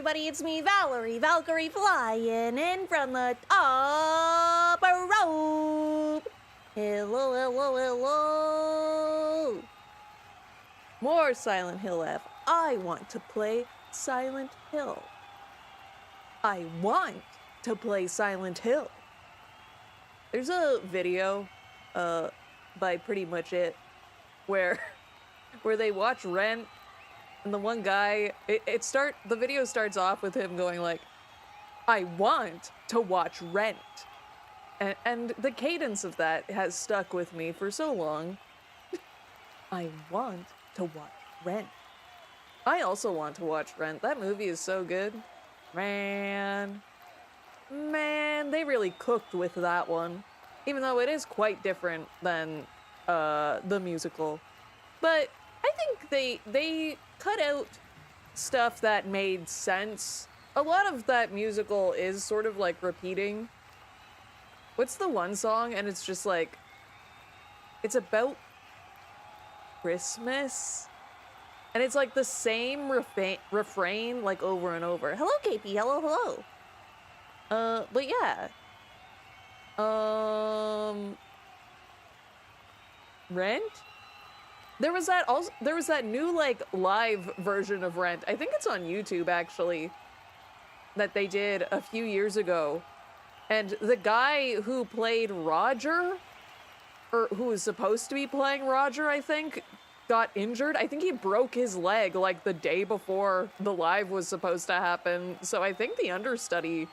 everybody, it's me, Valerie Valkyrie, flying in from the top rope. Hello, hello, hello. More Silent Hill F. I want to play Silent Hill. I want to play Silent Hill. There's a video, by Pretty Much It, where they watch Rent. And the one guy, the video starts off with him going like, I want to watch Rent. And the cadence of that has stuck with me for so long. I want to watch Rent. I also want to watch Rent. That movie is so good. Man, they really cooked with that one. Even though it is quite different than the musical. But I think they cut out stuff that made sense. A lot of that musical is sort of like repeating. What's the one song? And it's just like, it's about Christmas. And it's like the same refrain like over and over. Hello, KP. Hello, hello. But yeah. Rent? There was that new like live version of Rent. I think it's on YouTube actually. That they did a few years ago. And the guy who played Roger, or who was supposed to be playing Roger, I think, got injured. I think he broke his leg like the day before the live was supposed to happen. So I think the understudy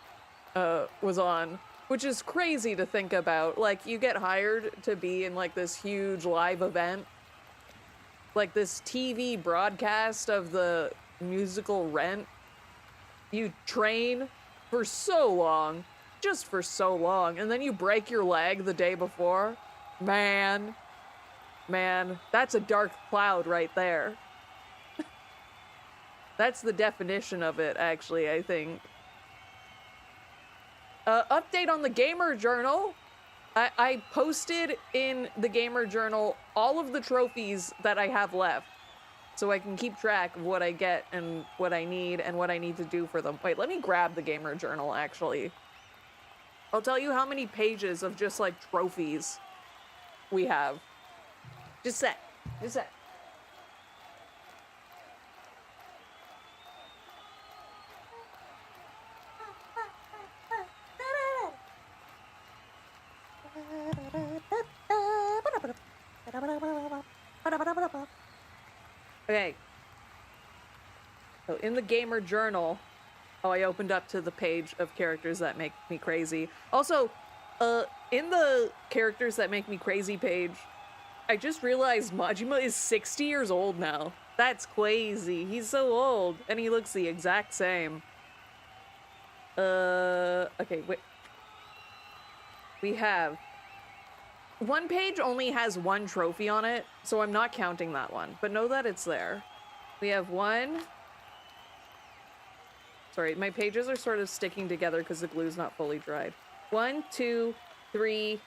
was on, which is crazy to think about. Like, you get hired to be in like this huge live event, like this TV broadcast of the musical Rent. You train for so long, just for so long, and then you break your leg the day before. Man, that's a dark cloud right there. That's the definition of it, actually, I think. Update on the Gamer Journal. I posted in the Gamer Journal all of the trophies that I have left, so I can keep track of what I get and what I need to do for them. Wait, let me grab the Gamer Journal, actually. I'll tell you how many pages of just, like, trophies we have. Just sec. Okay. So in the Gamer Journal, I opened up to the page of characters that make me crazy. Also, in the characters that make me crazy page, I just realized Majima is 60 years old now. That's crazy. He's so old, and he looks the exact same. Okay, wait. We have... One page only has one trophy on it, so I'm not counting that one, but know that it's there. We have one... Sorry, my pages are sort of sticking together because the glue's not fully dried. 1, 2, 3,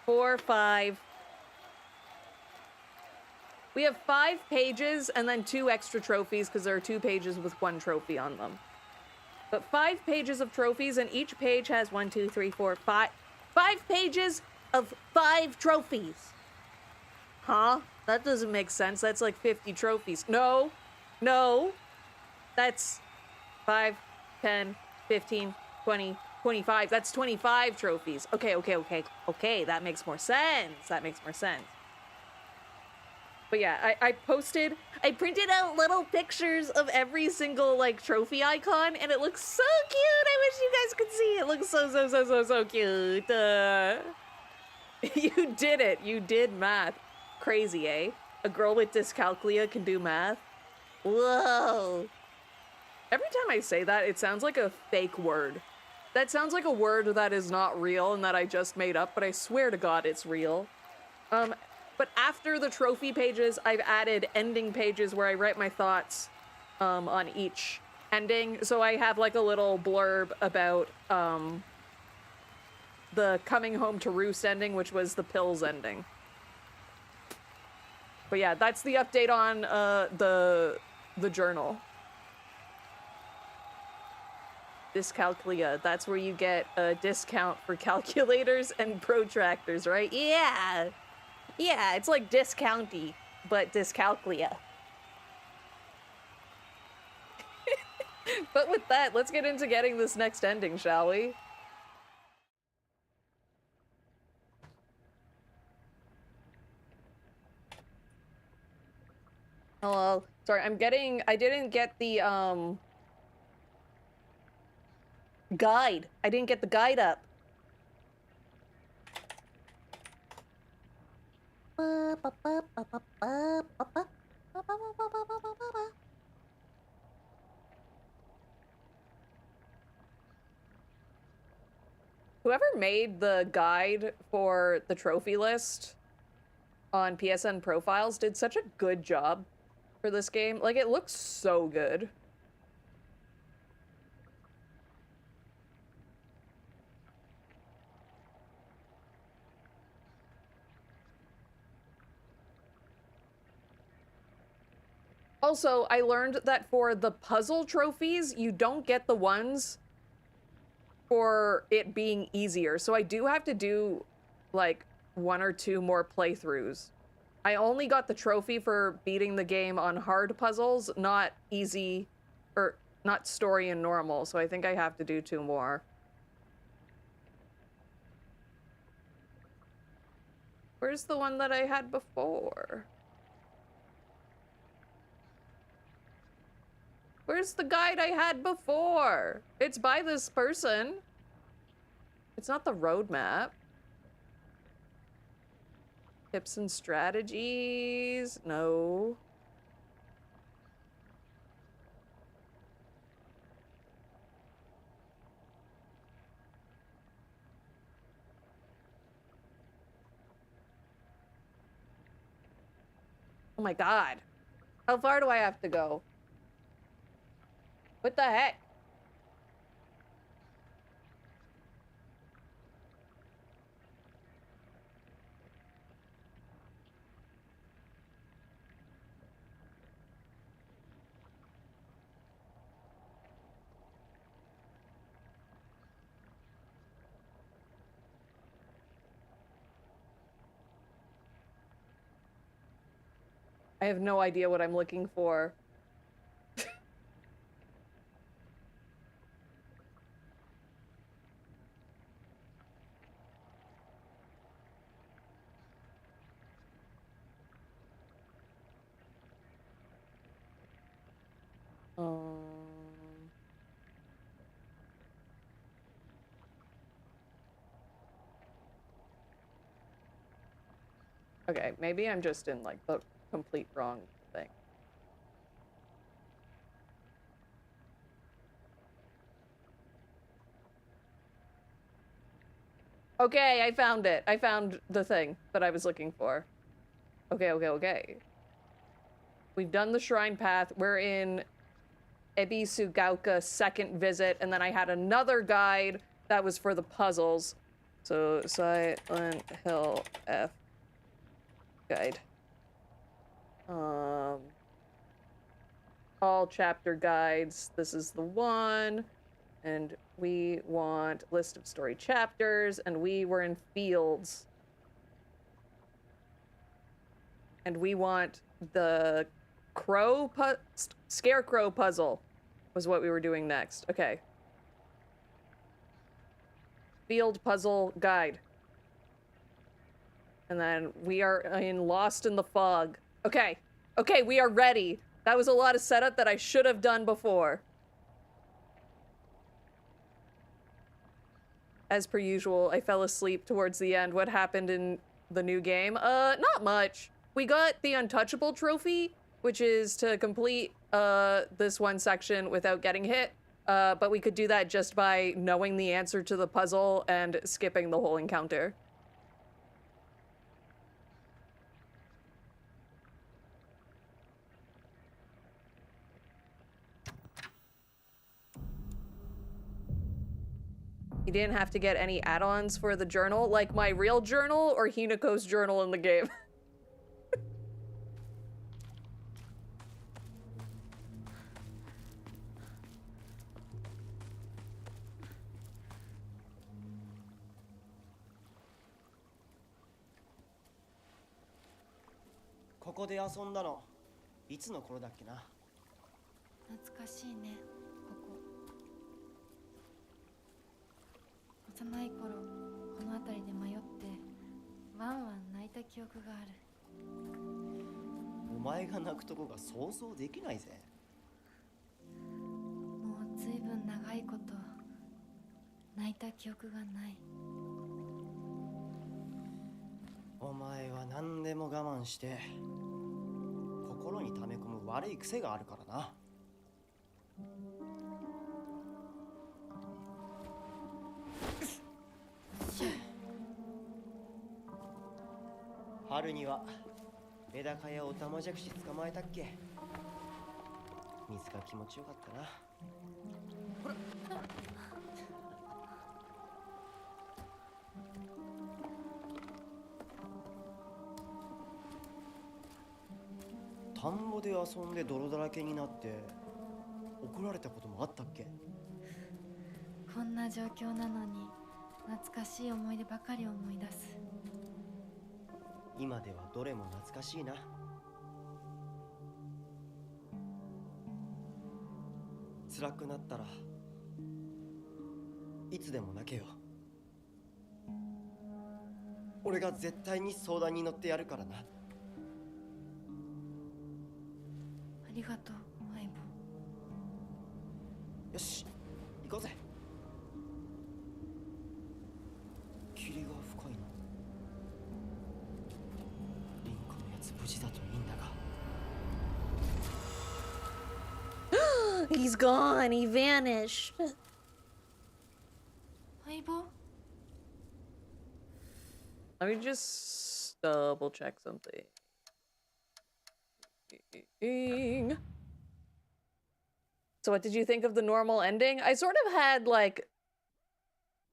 4, 5. We have 5 pages and then 2 extra trophies because there are 2 pages with 1 trophy on them. But 5 pages of trophies, and each page has 1, 2, 3, 4, 5. 5 pages of 5 trophies. Huh? That doesn't make sense. That's like 50 trophies. No. That's 5, 10, 15, 20, 25. That's 25 trophies. Okay. That makes more sense. But yeah, I printed out little pictures of every single, like, trophy icon, and it looks so cute! I wish you guys could see it! It looks so cute! You did it! You did math. Crazy, eh? A girl with dyscalculia can do math? Whoa! Every time I say that, it sounds like a fake word. That sounds like a word that is not real and that I just made up, but I swear to God it's real. But after the trophy pages, I've added ending pages where I write my thoughts on each ending. So I have like a little blurb about the Coming Home to Roost ending, which was the pills ending. But yeah, that's the update on the journal. Dyscalculia. That's where you get a discount for calculators and protractors, right? Yeah! Yeah, it's like discounty, but dyscalculia. But with that, let's get into getting this next ending, shall we? Hello. Sorry, I didn't get the, guide. I didn't get the guide up. Whoever made the guide for the trophy list on PSN Profiles did such a good job for this game. Like, it looks so good. Also, I learned that for the puzzle trophies, you don't get the ones for it being easier. So I do have to do, like, 1 or 2 more playthroughs. I only got the trophy for beating the game on hard puzzles, not easy, or not story and normal, so I think I have to do 2 more. Where's the one that I had before? Where's the guide I had before? It's by this person. It's not the roadmap. Tips and strategies? No. Oh my god. How far do I have to go? What the heck? I have no idea what I'm looking for. Okay, maybe I'm just in, like, the complete wrong thing. Okay, I found it. I found the thing that I was looking for. Okay, okay, okay. We've done the shrine path. We're in Ebisugauka second visit, and then I had another guide that was for the puzzles. So, Silent Hill F guide. All chapter guides. This is the one. And we want list of story chapters, and we were in fields. And we want the scarecrow puzzle was what we were doing next. Okay. Field puzzle guide. And then we are in Lost in the Fog. Okay. Okay, we are ready. That was a lot of setup that I should have done before. As per usual, I fell asleep towards the end. What happened in the new game? Not much. We got the Untouchable trophy, which is to complete, this one section without getting hit. But we could do that just by knowing the answer to the puzzle and skipping the whole encounter. You didn't have to get any add-ons for the journal, like my real journal or Hinako's journal in the game. こで遊んだのいつの頃だっけな。懐かしいね、ここ。幼い頃この辺りで迷ってワンワン泣いた記憶がある。お前が泣くとこが想像できないぜ。もうずいぶん長いこと泣いた記憶がない。お前は何でも我慢して心に溜め込む悪い癖があるからな。春にはメダカやオタマジャクシ捕まえたっけ。水が気持ちよかったな。ほら。田んぼで遊んで泥だらけになって怒られたこともあったっけ。こんな状況なのに懐かしい思い出ばかり思い出す。今ではどれも懐かしいな。辛くなったらいつでも泣けよ。俺が絶対に相談に乗ってやるからな。ありがとう、相棒。よし、行こうぜ。霧が深いな。リンクのやつ無事だといいんだが。He's gone. He vanished. 相棒？ Let me just double check something. So what did you think of the normal ending? I sort of had like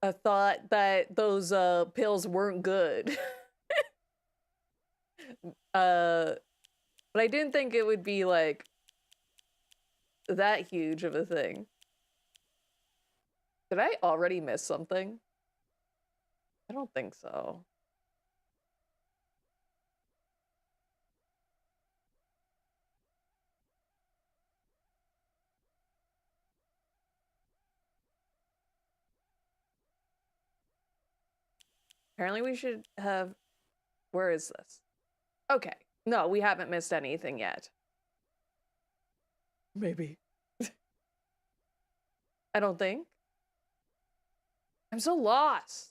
a thought that those pills weren't good. But I didn't think it would be like that huge of a thing. Did I already miss something? I don't think so. Apparently we should have... Where is this? Okay. No, we haven't missed anything yet. Maybe. I don't think. I'm so lost.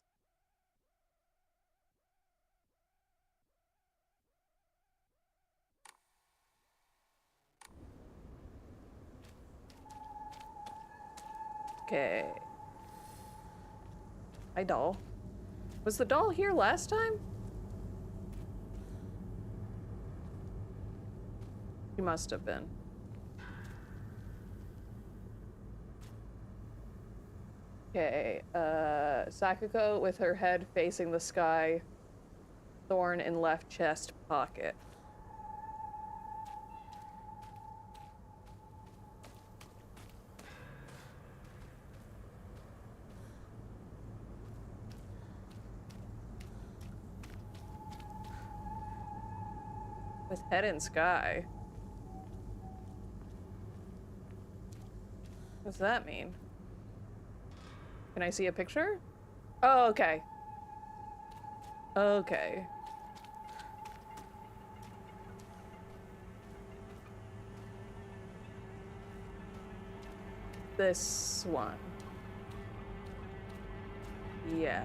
Okay. Hi, doll. Was the doll here last time? She must have been. Okay, Sakako with her head facing the sky, thorn in left chest pocket. With head in sky. What does that mean? Can I see a picture? Oh, okay. Okay. This one. Yeah.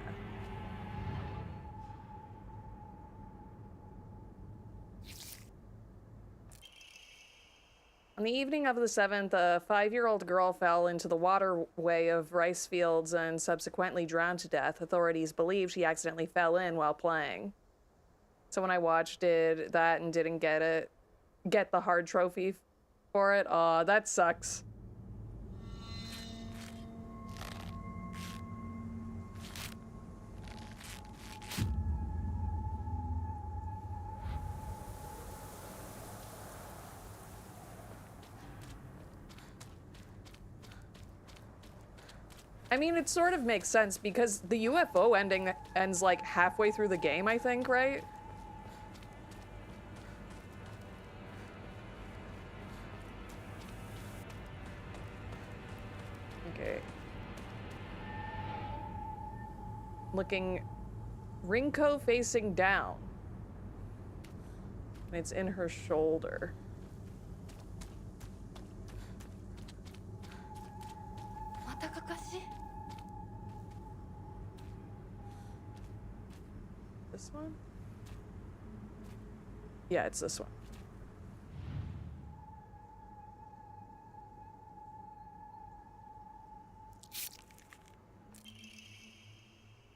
On the evening of the 7th, a 5-year-old girl fell into the waterway of rice fields and subsequently drowned to death. Authorities believe she accidentally fell in while playing. Someone I watched did that and didn't get the hard trophy for it. Aw, that sucks. I mean, it sort of makes sense because the UFO ending ends like halfway through the game, I think, right? Okay. Looking Rinko facing down. And it's in her shoulder. This one? Yeah, it's this one.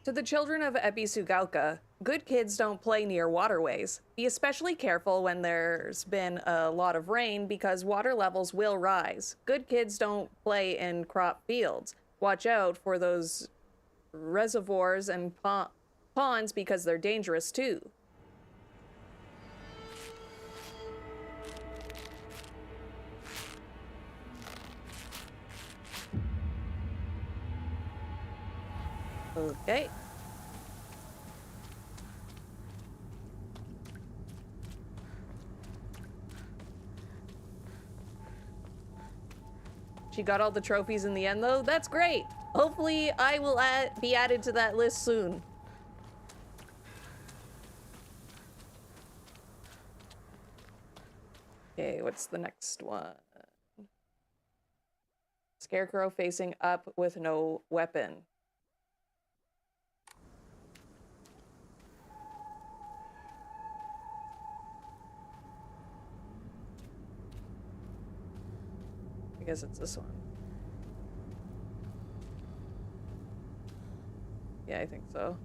To the children of Ebisugalka, good kids don't play near waterways. Be especially careful when there's been a lot of rain because water levels will rise. Good kids don't play in crop fields. Watch out for those reservoirs and ponds because they're dangerous too. Okay. She got all the trophies in the end, though. That's great. Hopefully, I will be added to that list soon. Okay, what's the next one? Scarecrow facing up with no weapon. I guess it's this one. Yeah, I think so.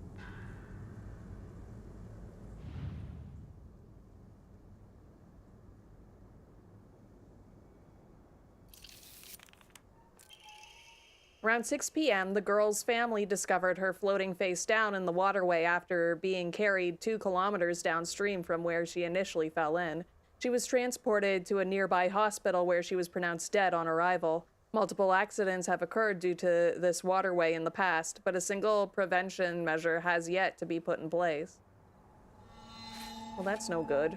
Around 6 p.m., the girl's family discovered her floating face down in the waterway after being carried 2 kilometers downstream from where she initially fell in. She was transported to a nearby hospital where she was pronounced dead on arrival. Multiple accidents have occurred due to this waterway in the past, but a single prevention measure has yet to be put in place. Well, that's no good.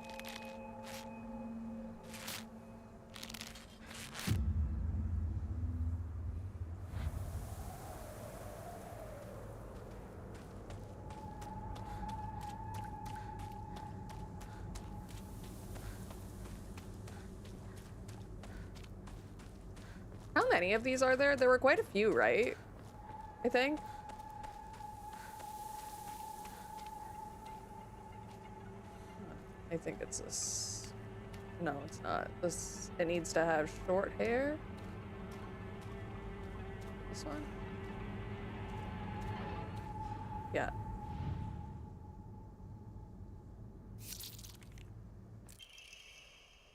How many of these are there? There were quite a few, right? I think. I think it's this. No, it's not. This, it needs to have short hair. This one? Yeah.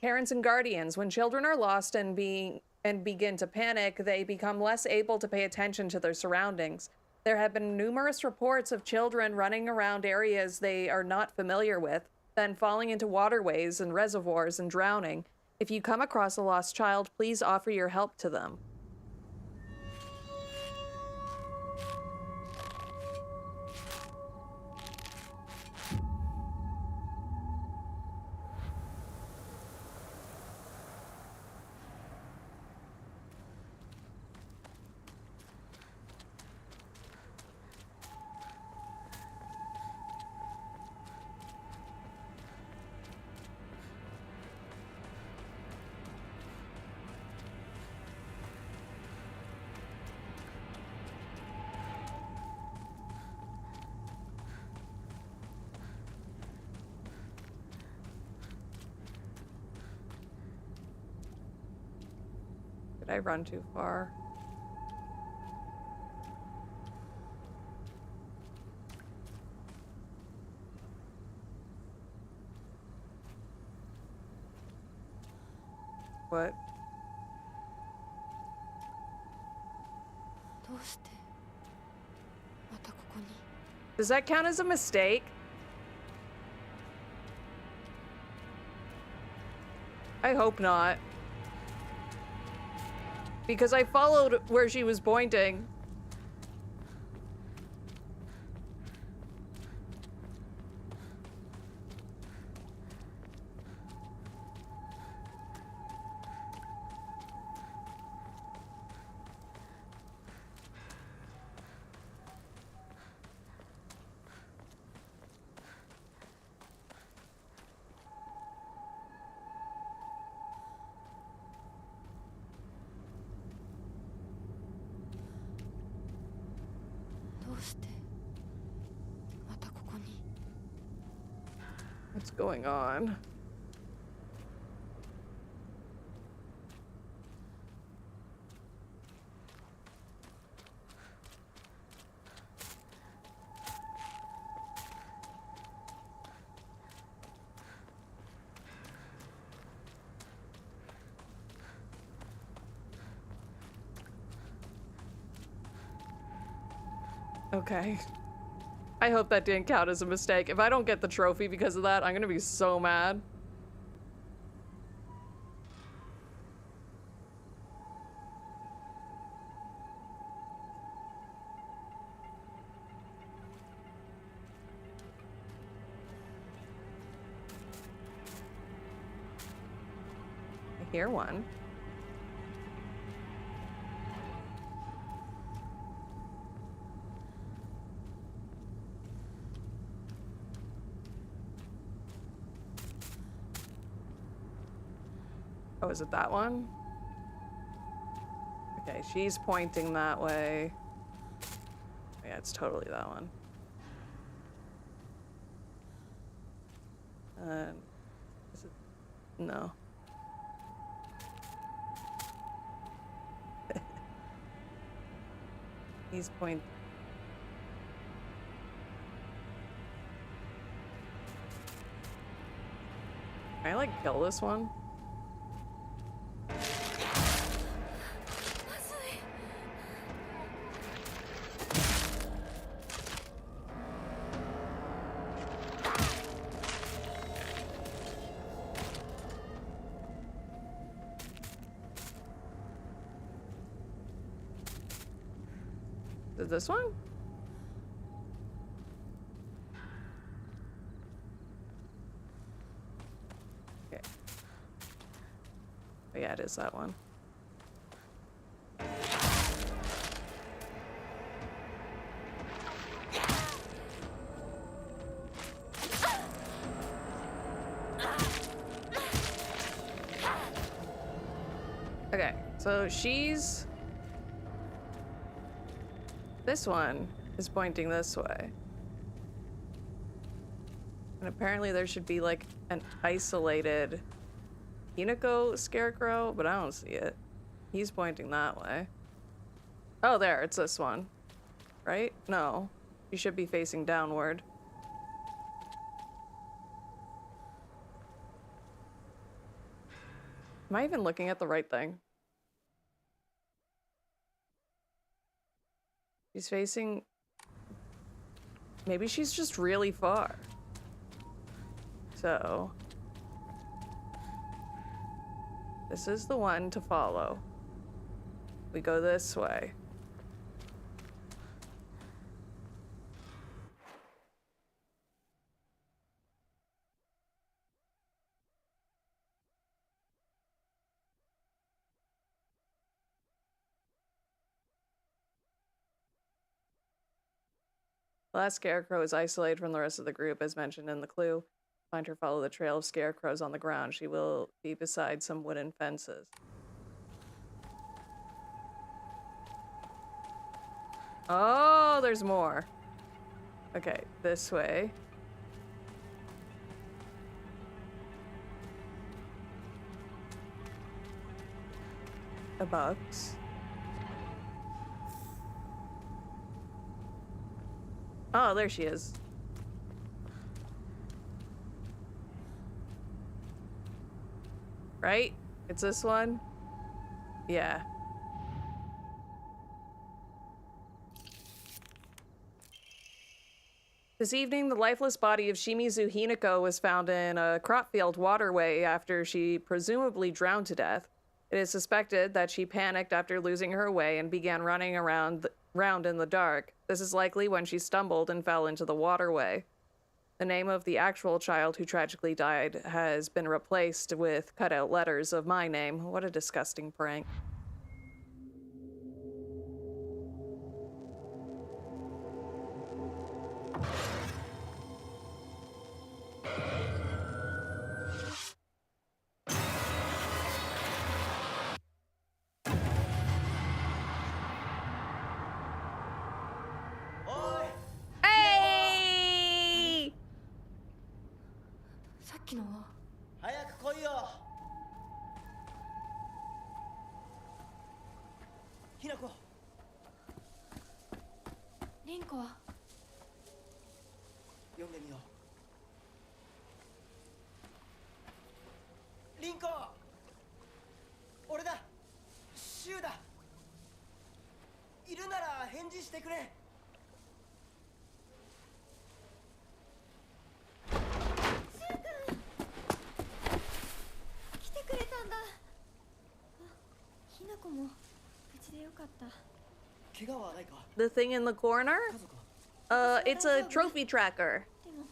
Parents and guardians. When children are lost and begin to panic, they become less able to pay attention to their surroundings. There have been numerous reports of children running around areas they are not familiar with, then falling into waterways and reservoirs and drowning. If you come across a lost child, please offer your help to them. Did I run too far? What? Does that count as a mistake? I hope not. Because I followed where she was pointing. What's going on? Okay. I hope that didn't count as a mistake. If I don't get the trophy because of that, I'm gonna be so mad. I hear one. Oh, is it that one? Okay, she's pointing that way. Yeah, it's totally that one. Is it? No. He's pointing. Can I like kill this one? Is it this one? Okay. Oh, yeah, it is that one. Okay, so she's... This one is pointing this way. And apparently there should be like an isolated Hinako scarecrow, but I don't see it. He's pointing that way. Oh, there, it's this one. Right? No. You should be facing downward. Am I even looking at the right thing? She's facing... Maybe she's just really far. So... This is the one to follow. We go this way. The last scarecrow is isolated from the rest of the group, as mentioned in the clue. Find her follow the trail of scarecrows on the ground. She will be beside some wooden fences. Oh, there's more. Okay, this way. A box. Oh, there she is. Right? It's this one? Yeah. This evening, the lifeless body of Shimizu Hinako was found in a crop field waterway after she presumably drowned to death. It is suspected that she panicked after losing her way and began running around in the dark. This is likely when she stumbled and fell into the waterway. The name of the actual child who tragically died has been replaced with cutout letters of my name. What a disgusting prank. きのは。早く来いよ。ひなこ。リンコは。読んでみよう。リンコ。俺だ。シュウだ。いるなら返事してくれ。来てくれたんだ。あ、ひなこも無事でよかった。怪我はないか。 The thing in the corner? 家族は。 It's a trophy tracker. でも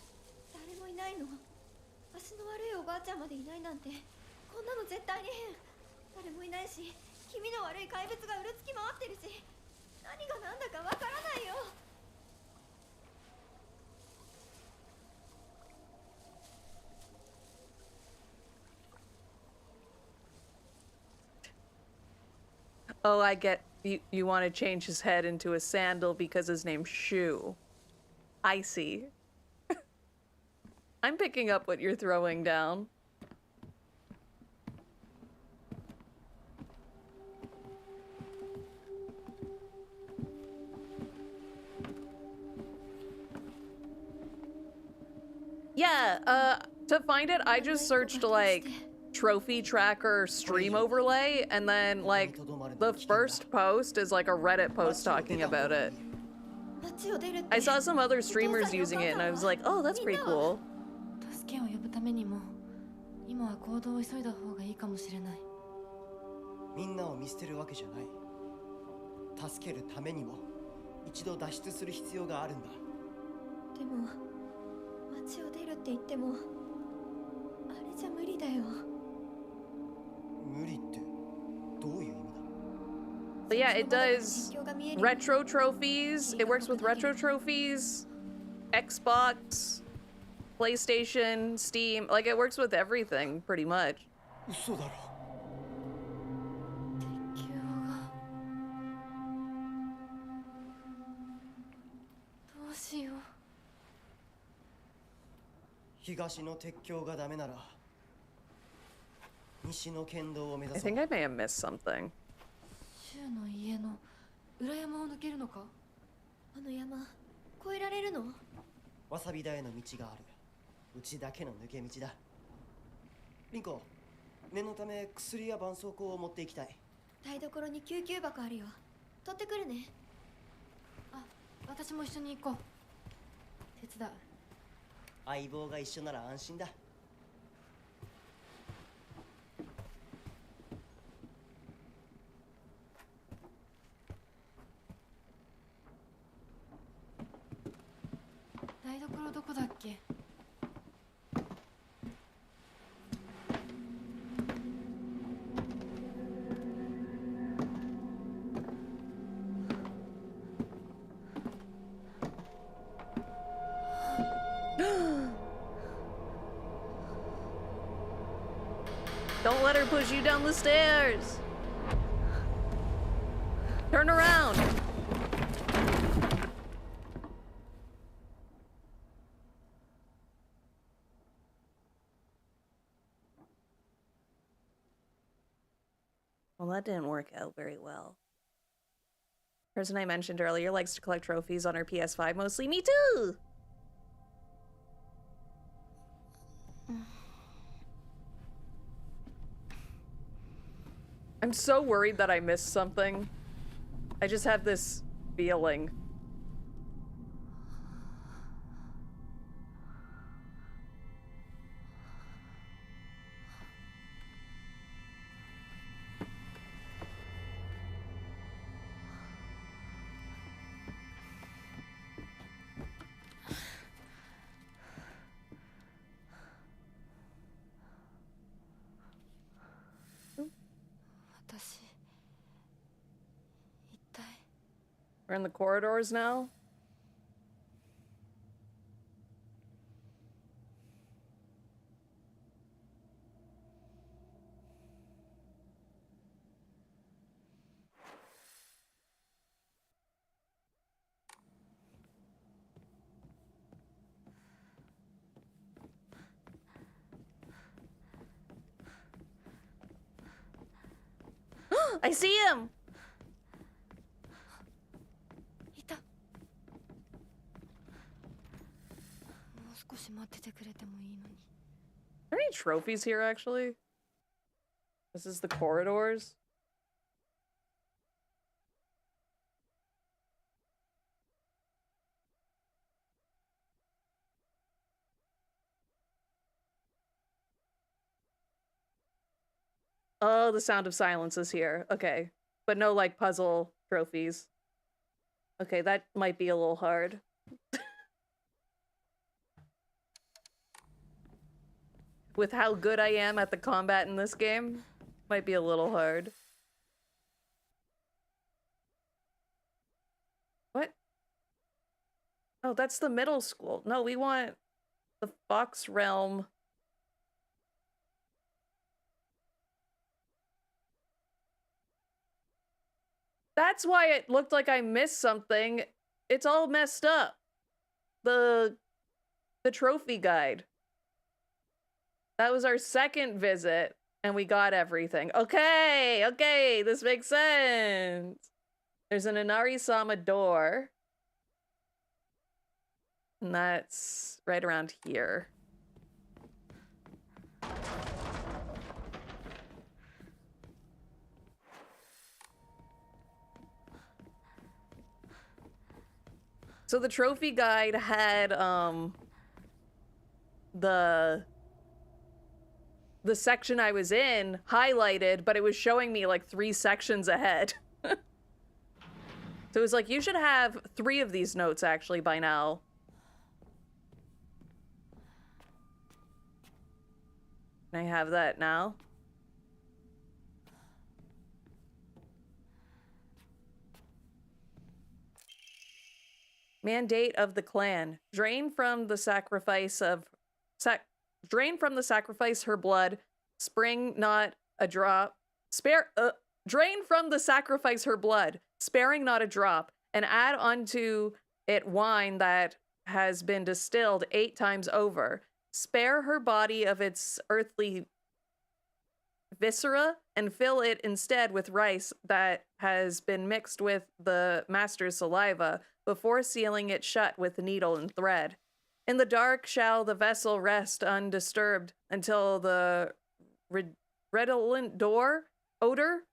誰もいないの。足の悪いおばあちゃんまでいないなんて、こんなの絶対に変。誰もいないし、気味の悪い怪物がうるつき回ってるし、何が何だかわからないよ。Oh, I get you want to change his head into a sandal because his name's Shoe. I see. I'm picking up what you're throwing down. Yeah, to find it, I just searched, like, trophy tracker stream overlay, and then, like, the first post is, like, a Reddit post talking about it. I saw some other streamers using it, and I was like, oh, that's pretty cool. 助けを呼ぶためにも、今は行動を急いだ方がいいかもしれない。みんなを見捨てるわけじゃない。助けるためにも一度脱出する必要があるんだ。でも街を出るって言ってもあれじゃ無理だよ。無理ってどういう意味だ？ But yeah, it does retro trophies. It works with retro trophies, Xbox, PlayStation, Steam. Like, it works with everything, pretty much. 嘘だろ。敵がどうしよう。東の鉄橋がダメなら西の県道を目 I 指そう。 think I may have missed something. シュウの家の裏山を抜けるのか。あの山越えられるの？わさび田への道がある。うちだけの抜け道だ。リンコ、念のため薬や絆創膏を持っていきたい。台所に救急箱あるよ。取ってくるね。あ、私も一緒に行こう。手伝う。相棒が一緒なら安心だ。台所どこだっけ？Don't let her push you down the stairs. Turn around. Well, that didn't work out very well. Person I mentioned earlier likes to collect trophies on her PS5 mostly. Me too! I'm so worried that I missed something. I just have this feeling. We're in the corridors now. I see him! いた。もう少し待っててくれてもいいのに。 Are there any trophies here, actually? This is the corridors. Oh, the Sound of Silence is here. Okay. But no, like, puzzle trophies. Okay, that might be a little hard. With how good I am at the combat in this game, might be a little hard. What? Oh, that's the middle school. No, we want the Fox Realm. That's why it looked like I missed something. It's all messed up. The trophy guide. That was our second visit, and we got everything. Okay, okay, this makes sense. There's an Inari-sama door. And that's right around here. So the trophy guide had the section I was in highlighted, but it was showing me like 3 sections ahead. So it was like, you should have 3 of these notes actually by now. Can I have that now? Mandate of the clan. Drain from the sacrifice her blood. Spring not a drop. Drain from the sacrifice her blood, sparing not a drop, and add unto it wine that has been distilled 8 times over. Spare her body of its earthly viscera, and fill it instead with rice that has been mixed with the master's saliva, before sealing it shut with needle and thread. In the dark shall the vessel rest undisturbed until the redolent odor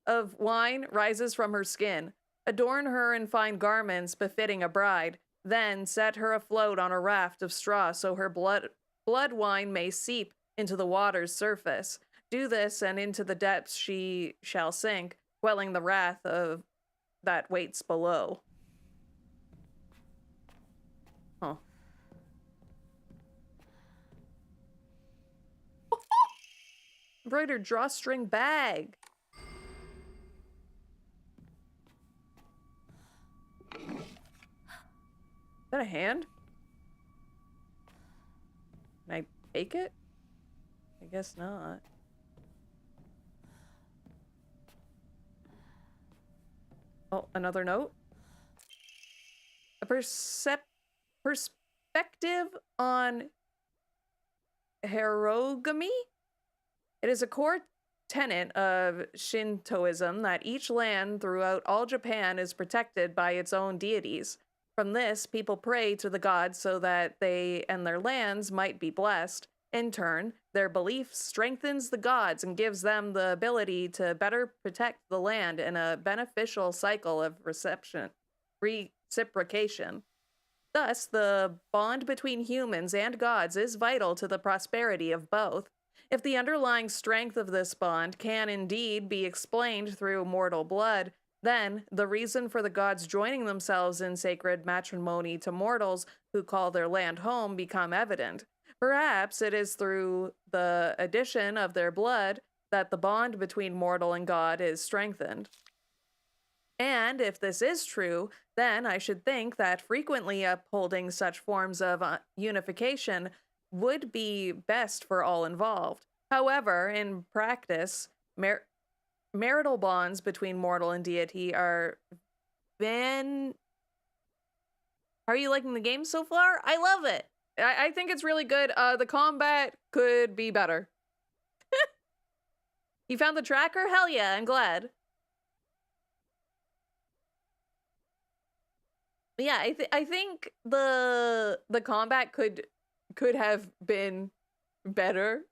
of wine rises from her skin. Adorn her in fine garments befitting a bride. Then set her afloat on a raft of straw so her blood wine may seep into the water's surface. Do this, and into the depths she shall sink, quelling the wrath of that waits below. Huh. Embroidered drawstring bag. Is that a hand? Can I take it? I guess not. Oh, another note. A perspective on herogamy? It is a core tenet of Shintoism that each land throughout all Japan is protected by its own deities. From this, people pray to the gods so that they and their lands might be blessed. In turn, their belief strengthens the gods and gives them the ability to better protect the land in a beneficial cycle of reciprocation. Thus, the bond between humans and gods is vital to the prosperity of both. If the underlying strength of this bond can indeed be explained through mortal blood, then the reason for the gods joining themselves in sacred matrimony to mortals who call their land home become evident. Perhaps it is through the addition of their blood that the bond between mortal and God is strengthened. And if this is true, then I should think that frequently upholding such forms of unification would be best for all involved. However, in practice, marital bonds between mortal and deity are How are you liking the game so far? I love it. I think it's really good. The combat could be better. You found the tracker? Hell yeah, I'm glad. Yeah, I think the combat could have been better.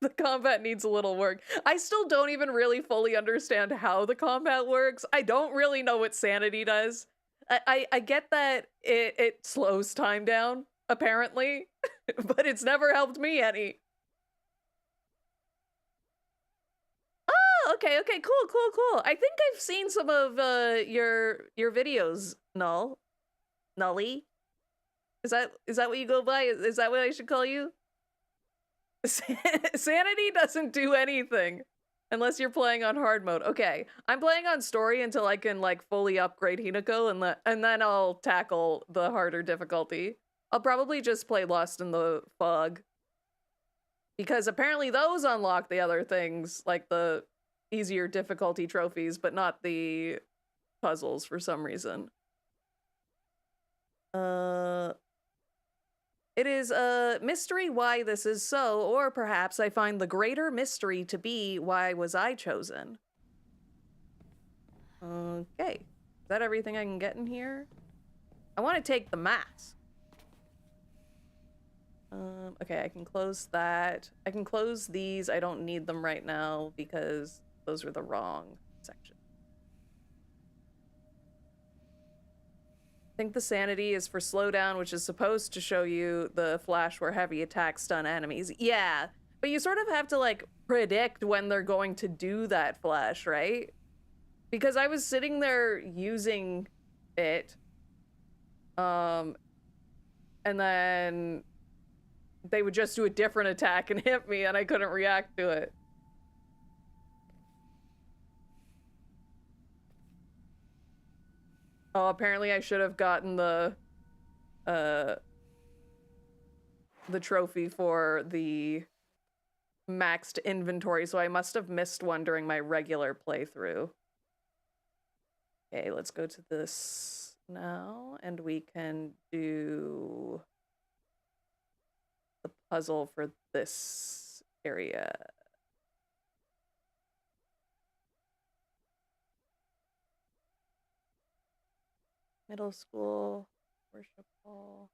The combat needs a little work. I still don't even really fully understand how the combat works. I don't really know what sanity does. I get that it slows time down, apparently, but it's never helped me any. Oh, okay, cool. I think I've seen some of your videos, Nully. Is that what you go by? Is that what I should call you? Sanity doesn't do anything unless you're playing on hard mode. Okay, I'm playing on story until I can like fully upgrade Hinako, and then I'll tackle the harder difficulty. I'll probably just play Lost in the Fog, because apparently those unlock the other things, like the easier difficulty trophies, but not the puzzles for some reason. It is a mystery why this is so, or perhaps I find the greater mystery to be why was I chosen. Okay, is that everything I can get in here? I want to take the mask. Okay, I can close that. I can close these. I don't need them right now because those are the wrong section. I think the sanity is for slowdown, which is supposed to show you the flash where heavy attacks stun enemies. Yeah, but you sort of have to like predict when they're going to do that flash, right? Because I was sitting there using it, and then they would just do a different attack and hit me, and I couldn't react to it. Oh, apparently I should have gotten the trophy for the maxed inventory, so I must have missed one during my regular playthrough. Okay, let's go to this now, and we can do the puzzle for this area. Middle school, worship hall.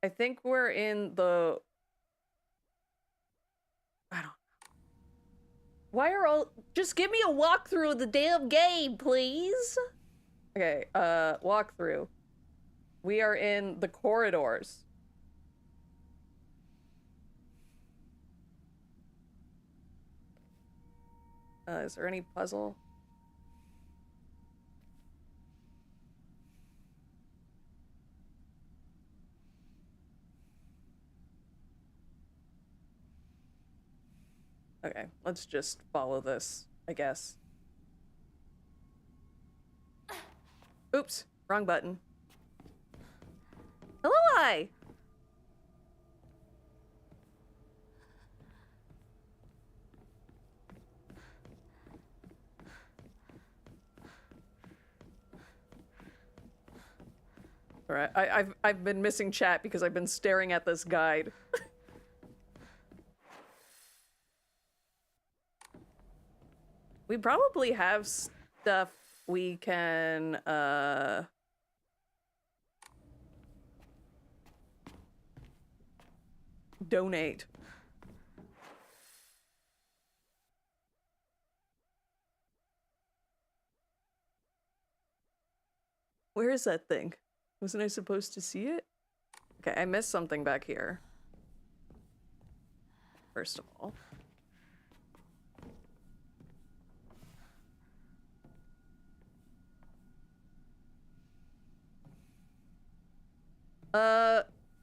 I think we're in the... I don't know. Why are all... Just give me a walkthrough of the damn game, please! Okay, walkthrough. We are in the corridors. Is there any puzzle? Okay, let's just follow this, I guess. Oops, wrong button. Hello, I. All right, I've been missing chat because I've been staring at this guide. We probably have stuff we can donate. Where is that thing? Wasn't I supposed to see it? Okay, I missed something back here. First of all.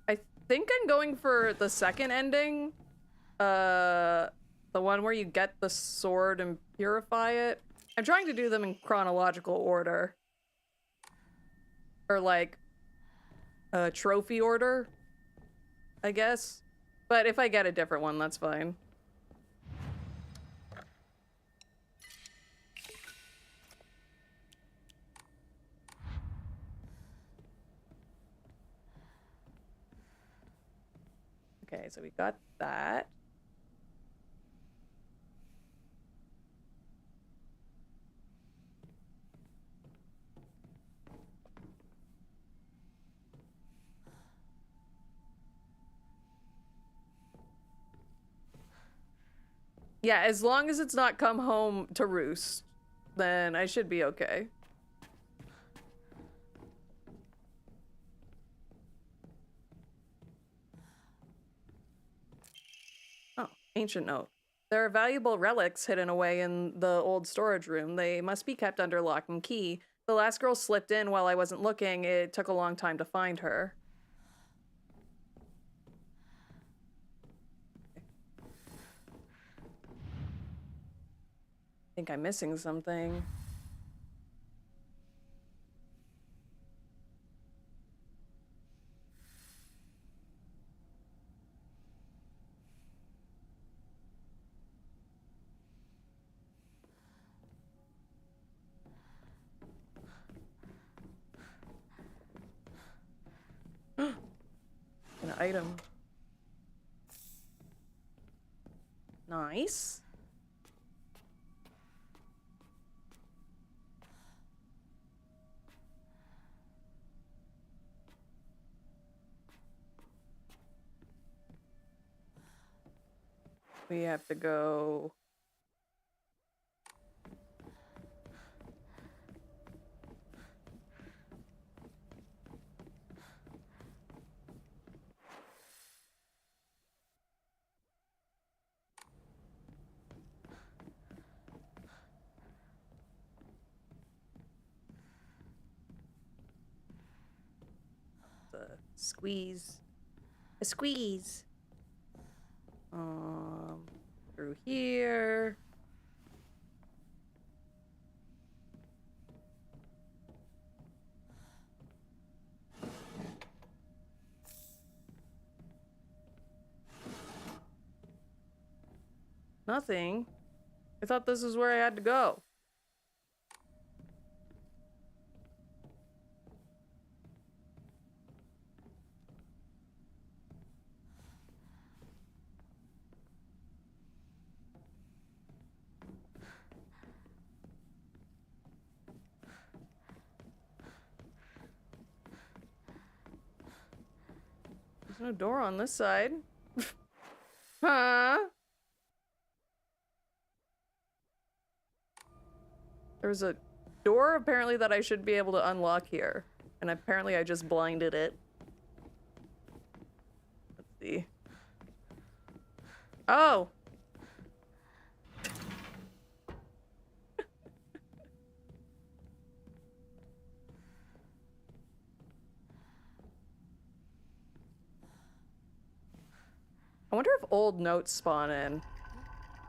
I think I'm going for the second ending. The one where you get the sword and purify it. I'm trying to do them in chronological order. Or like, trophy order, I guess. But if I get a different one, that's fine. Okay, so we got that. Yeah, as long as it's not come home to roost, then I should be okay. Oh, ancient note. There are valuable relics hidden away in the old storage room. They must be kept under lock and key. The last girl slipped in while I wasn't looking. It took a long time to find her. I think I'm missing something. An item. Nice. We have to go. Squeeze. A squeeze. Through here. Nothing. I thought this is where I had to go. There's no door on this side. Huh? There's a door apparently that I should be able to unlock here. And apparently I just blinded it. Let's see. Oh! I wonder if old notes spawn in.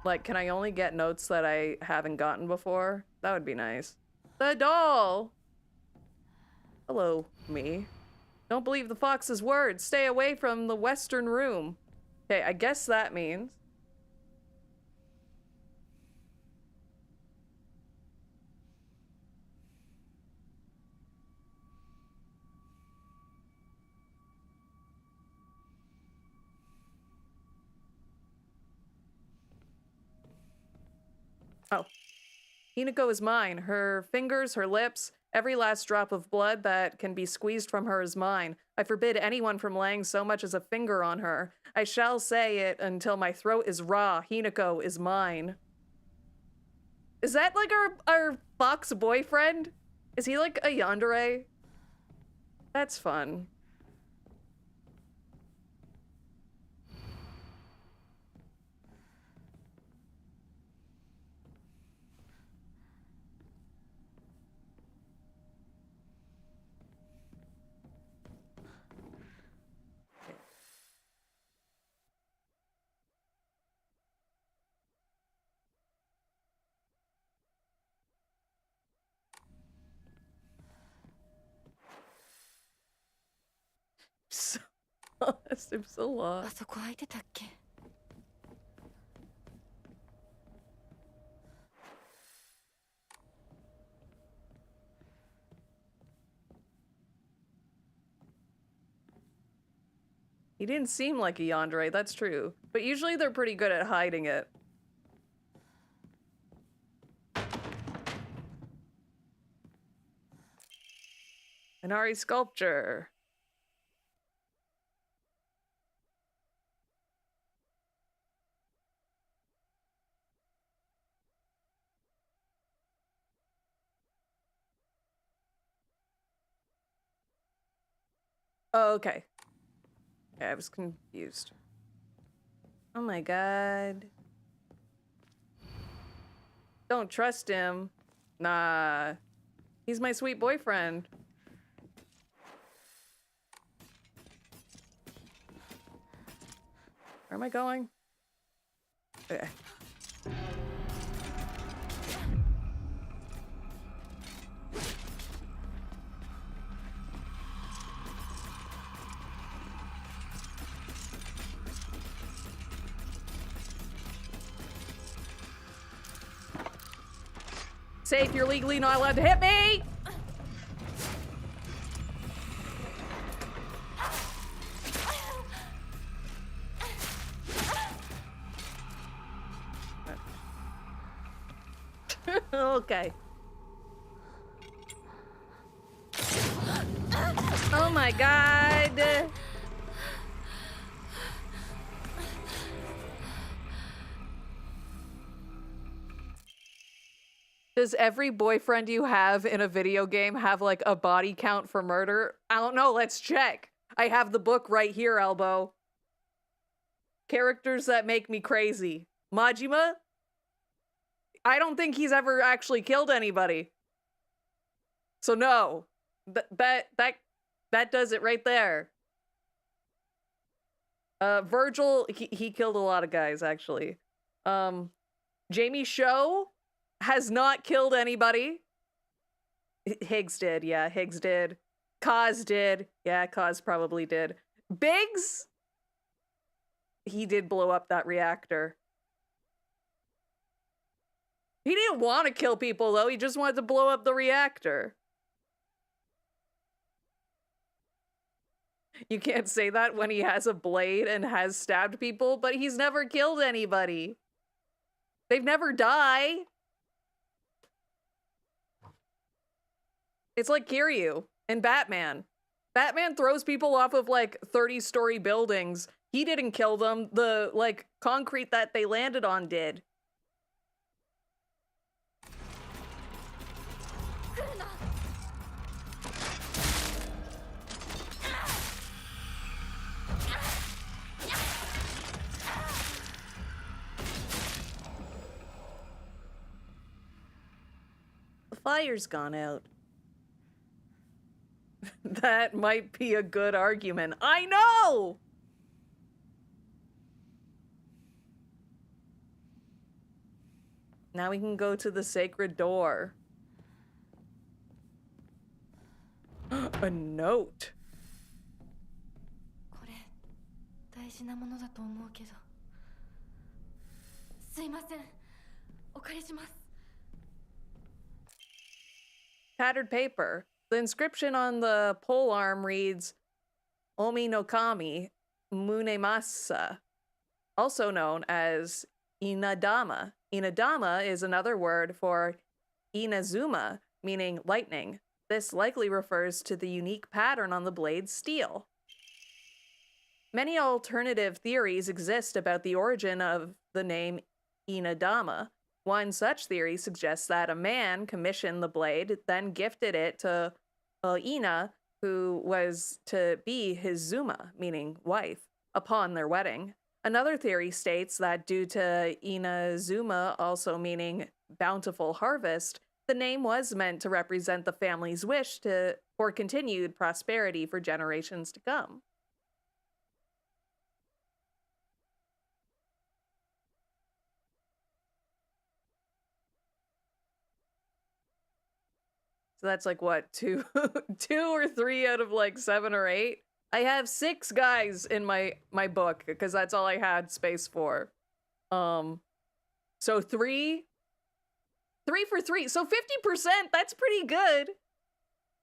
Like, can I only get notes that I haven't gotten before? That would be nice. The doll! Hello, me. Don't believe the fox's words. Stay away from the western room. Okay, I guess that means... Oh. Hinako is mine. Her fingers, her lips, every last drop of blood that can be squeezed from her is mine. I forbid anyone from laying so much as a finger on her. I shall say it until my throat is raw. Hinako is mine. Is that like our fox boyfriend? Is he like a yandere? That's fun. So lost. I'm so あ lost. そこ空いてたっけ He didn't seem like a yandere, that's true. But usually they're pretty good at hiding it. Inari sculpture. Oh, okay. Okay, I was confused. Oh my god. Don't trust him. Nah. He's my sweet boyfriend. Where am I going? Okay. Safe, you're legally not allowed to hit me! Okay. Oh my god! Does every boyfriend you have in a video game have like a body count for murder? I don't know, let's check. I have the book right here, Elbow. Characters that make me crazy. Majima? I don't think he's ever actually killed anybody. So no. That does it right there. Virgil, he killed a lot of guys, actually. Jamie Sho has not killed anybody. Higgs did, yeah, Higgs did. Kaz did. Yeah, Kaz probably did. Biggs? He did blow up that reactor. He didn't want to kill people, though. He just wanted to blow up the reactor. You can't say that when he has a blade and has stabbed people, but he's never killed anybody. They've never died. It's like Kiryu in Batman. Batman throws people off of like 30-story buildings. He didn't kill them. The like concrete that they landed on did. The fire's gone out. That might be a good argument. I know! Now we can go to the sacred door. A note. これ大事なものだと思うけど。すいません。お借りします。 Tattered paper. The inscription on the polearm reads Omi no Kami Munemasa, also known as Inadama. Inadama is another word for Inazuma, meaning lightning. This likely refers to the unique pattern on the blade's steel. Many alternative theories exist about the origin of the name Inadama. One such theory suggests that a man commissioned the blade, then gifted it to Ina, who was to be his Zuma, meaning wife, upon their wedding. Another theory states that due to Inazuma also meaning bountiful harvest, the name was meant to represent the family's wish for continued prosperity for generations to come. So that's like what, two or three out of like 7 or 8? I have 6 guys in my book because that's all I had space for. So 3 for 3. So 50%, that's pretty good.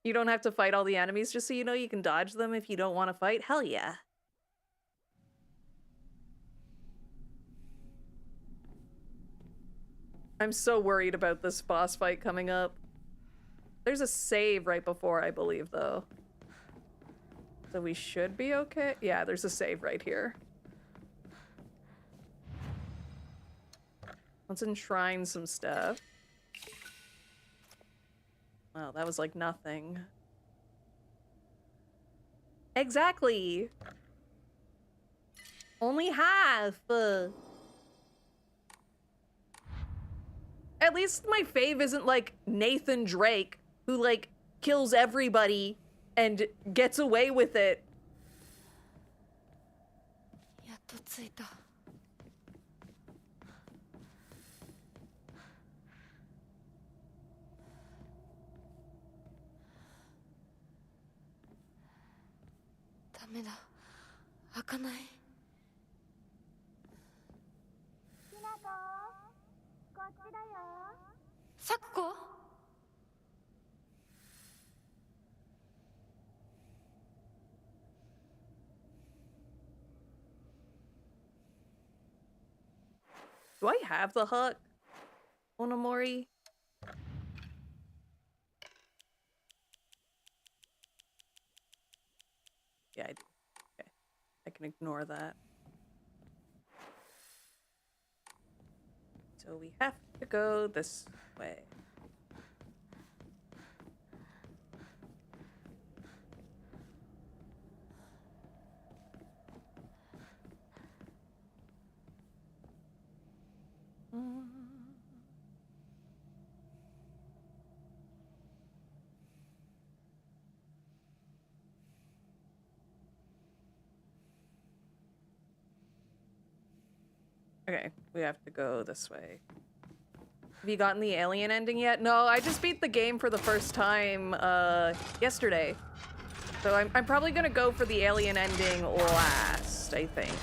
You don't have to fight all the enemies just so you know you can dodge them if you don't want to fight. Hell yeah. I'm so worried about this boss fight coming up. There's a save right before, I believe, though. So we should be okay. Yeah, there's a save right here. Let's enshrine some stuff. Wow, that was like nothing. Exactly. Only half. At least my fave isn't like Nathan Drake, who like kills everybody and gets away with it. やっと着いた。ダメだ。開かない。きなこ、こっちだよ。さくこDo I have the hook? Onamori? Yeah, I do. Okay. I can ignore that. So we have to go this way. Okay, we have to go this way. Have you gotten the alien ending yet? No, I just beat the game for the first time yesterday. So I'm probably gonna go for the alien ending last, I think.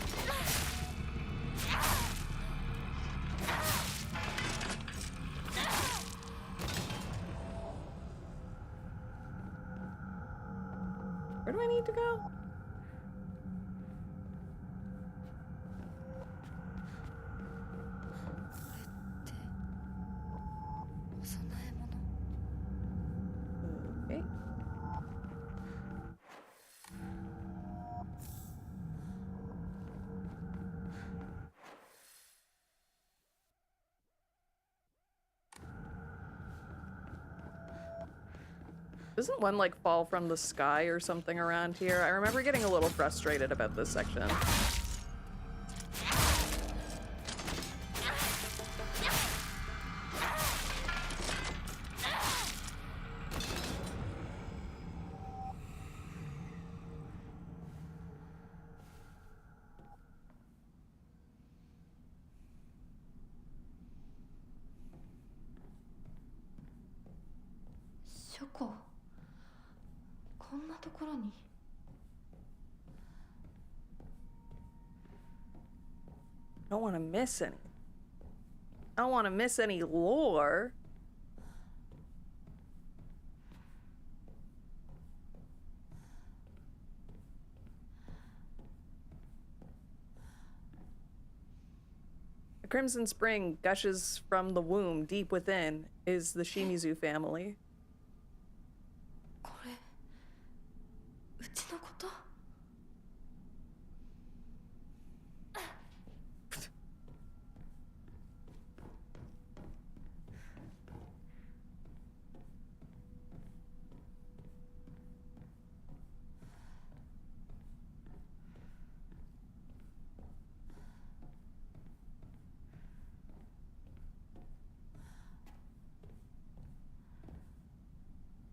Where do I need to go? Okay. Doesn't one like fall from the sky or something around here? I remember getting a little frustrated about this section. Shoko, こんなところに。I don't want to miss any. I don't want to miss any lore. The Crimson Spring gushes from the womb deep within is the Shimizu family. これ、うちのこと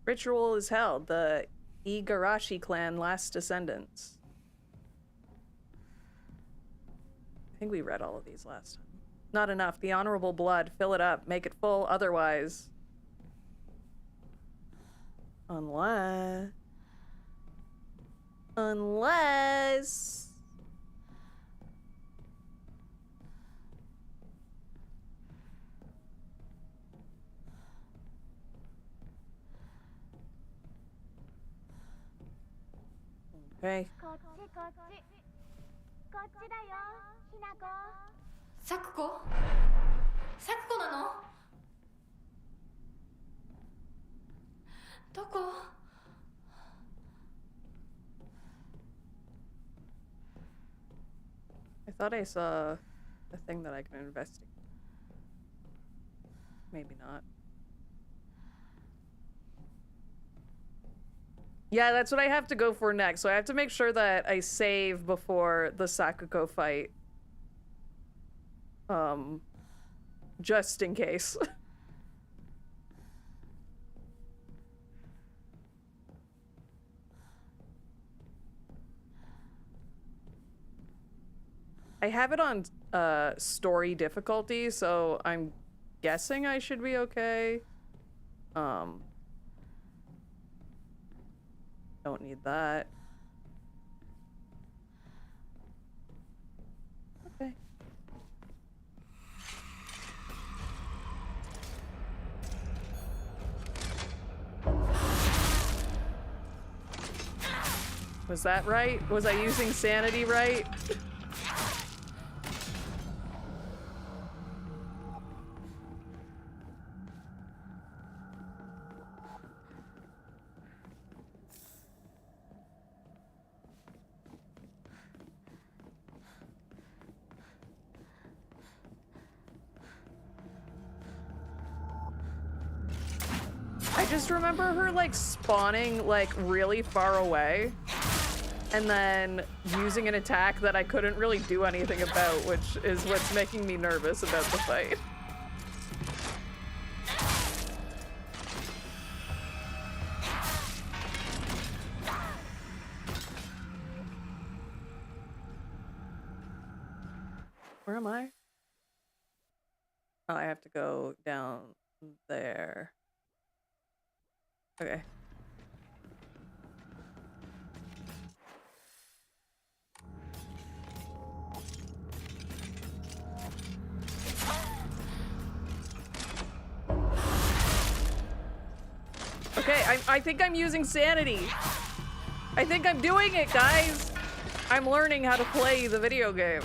？Ritual is held, the Igarashi clan last descendants. I think we read all of these last time. Not enough. The honorable blood. Fill it up. Make it full. Otherwise. Unless. Okay. こっちこっち。こっちだよ、ひなこ。さくこ？さくこなの？どこ？ I thought I saw a thing that I can investigate. Maybe not. Yeah, that's what I have to go for next. So I have to make sure that I save before the Sakuko fight. Just in case. I have it on story difficulty, so I'm guessing I should be okay. Don't need that. Okay. Was that right? Was I using sanity right? I just remember her like spawning like really far away and then using an attack that I couldn't really do anything about, which is what's making me nervous about the fight. Where am I? Oh, I have to go down there. Okay. Okay, I think I'm using sanity. I think I'm doing it, guys. I'm learning how to play the video game.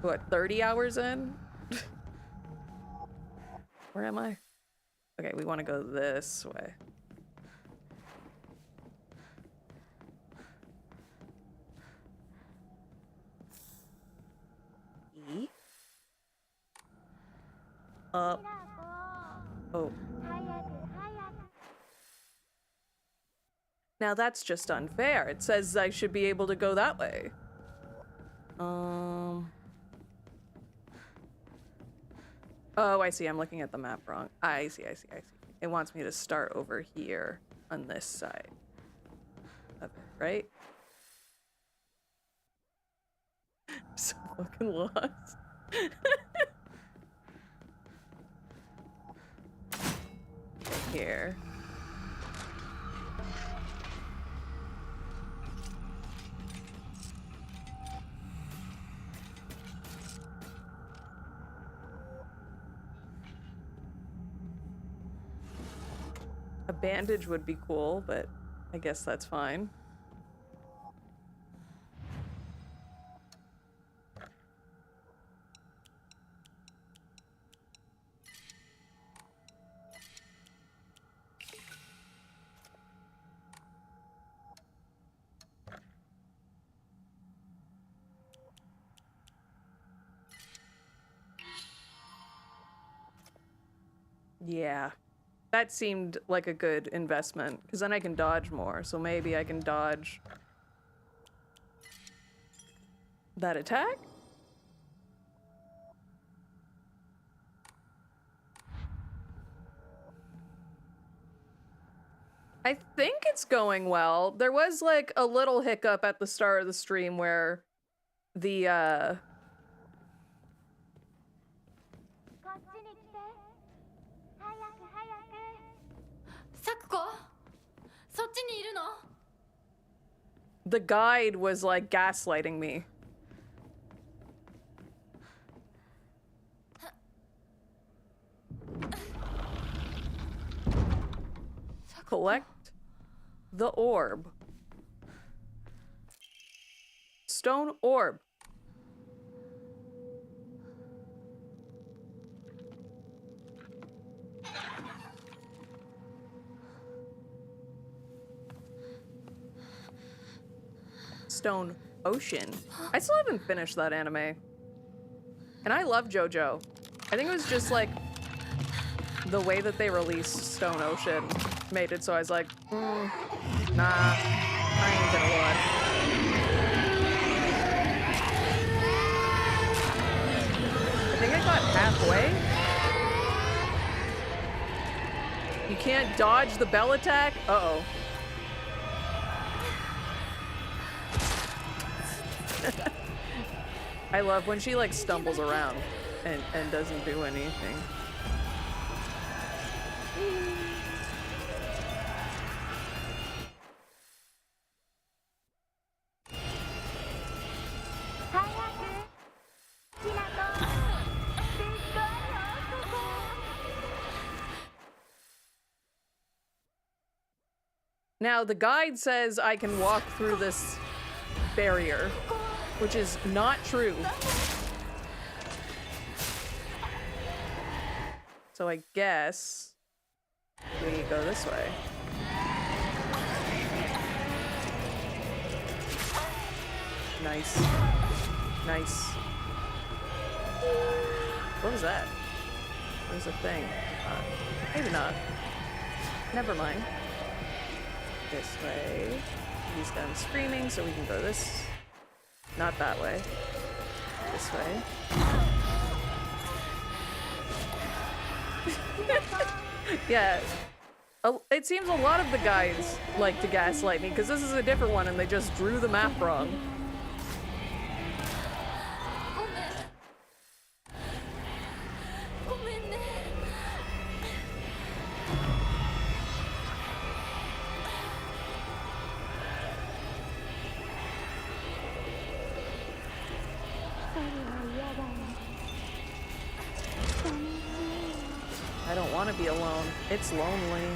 What, 30 hours in? Where am I? Okay, we want to go this way. E? Up. Oh. Now that's just unfair. It says I should be able to go that way. Oh, I see. I'm looking at the map wrong. I see. It wants me to start over here on this side of it, right? I'm so fucking lost. Here. A bandage would be cool, but I guess that's fine. Yeah. That seemed like a good investment, because then I can dodge more, so maybe I can dodge that attack? I think it's going well. There was like a little hiccup at the start of the stream where the the guide was like gaslighting me. Collect the orb. Stone orb. Stone Ocean. I still haven't finished that anime. And I love JoJo. I think it was just like the way that they released Stone Ocean made it, so I was like, nah, I ain't gonna watch. I think I got halfway. You can't dodge the bell attack? Uh-oh. I love when she like stumbles around and doesn't do anything. Now, the guide says I can walk through this barrier, which is not true. So I guess we go this way. Nice. Nice. What was that? There's a thing. Maybe not. Never mind. This way. He's done screaming, so we can go this. Not that way. This way. Yeah. It seems a lot of the guides like to gaslight me, because this is a different one and they just drew the map wrong. I don't want to be alone. It's lonely.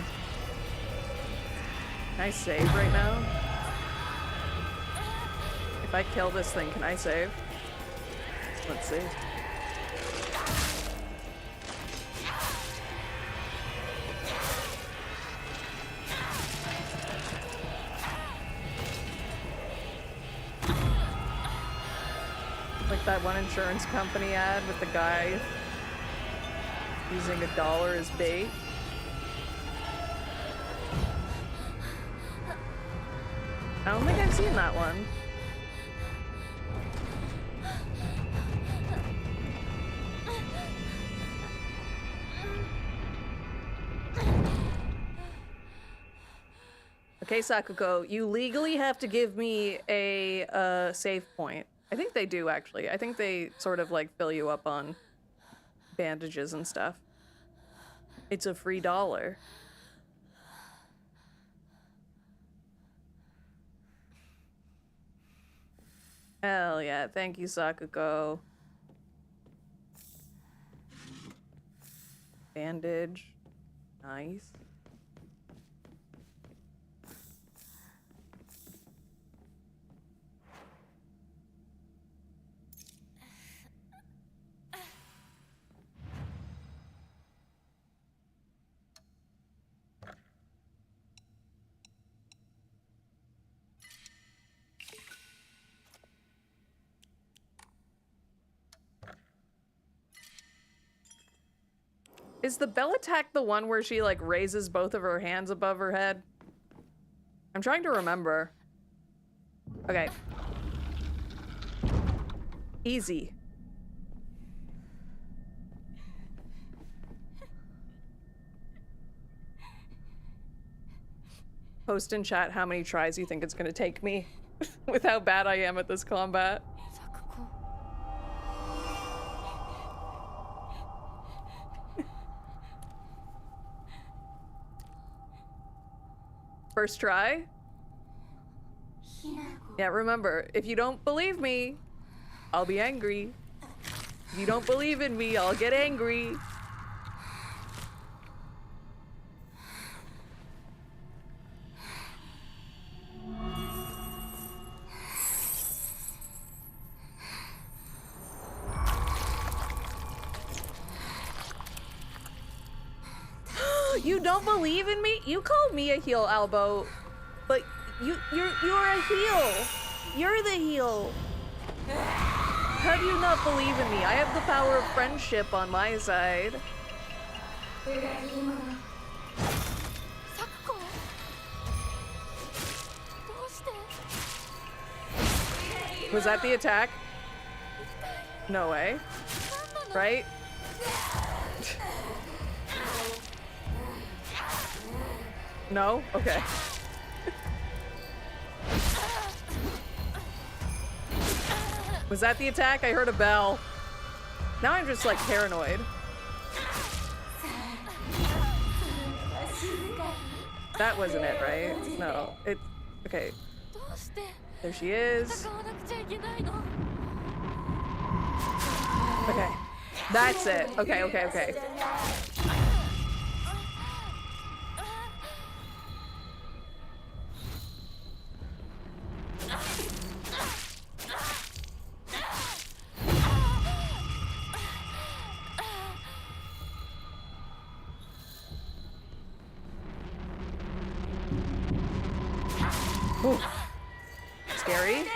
Can I save right now? If I kill this thing, can I save? Let's see. Like that one insurance company ad with the guy using $1 as bait. I don't think I've seen that one. Okay, Sakuko, you legally have to give me a save point. I think they do, actually. I think they sort of like fill you up on bandages and stuff. It's a free $1. Hell yeah, thank you, Sakuko. Bandage. Nice. Is the bell attack the one where she, like, raises both of her hands above her head? I'm trying to remember. Okay. Easy. Post in chat how many tries you think it's gonna take me with how bad I am at this combat. First try? Yeah, remember, if you don't believe me, I'll be angry. If you don't believe in me, I'll get angry. You don't believe in me? You called me a heel, Albo, but you're a heel. You're the heel. How do you not believe in me? I have the power of friendship on my side. Sakuko. Was that the attack? No way. Right? No? Okay. Was that the attack? I heard a bell. Now I'm just like paranoid. That wasn't it, right? No. It. Okay. There she is. Okay. That's it. Okay, okay, okay. Ooh. Scary.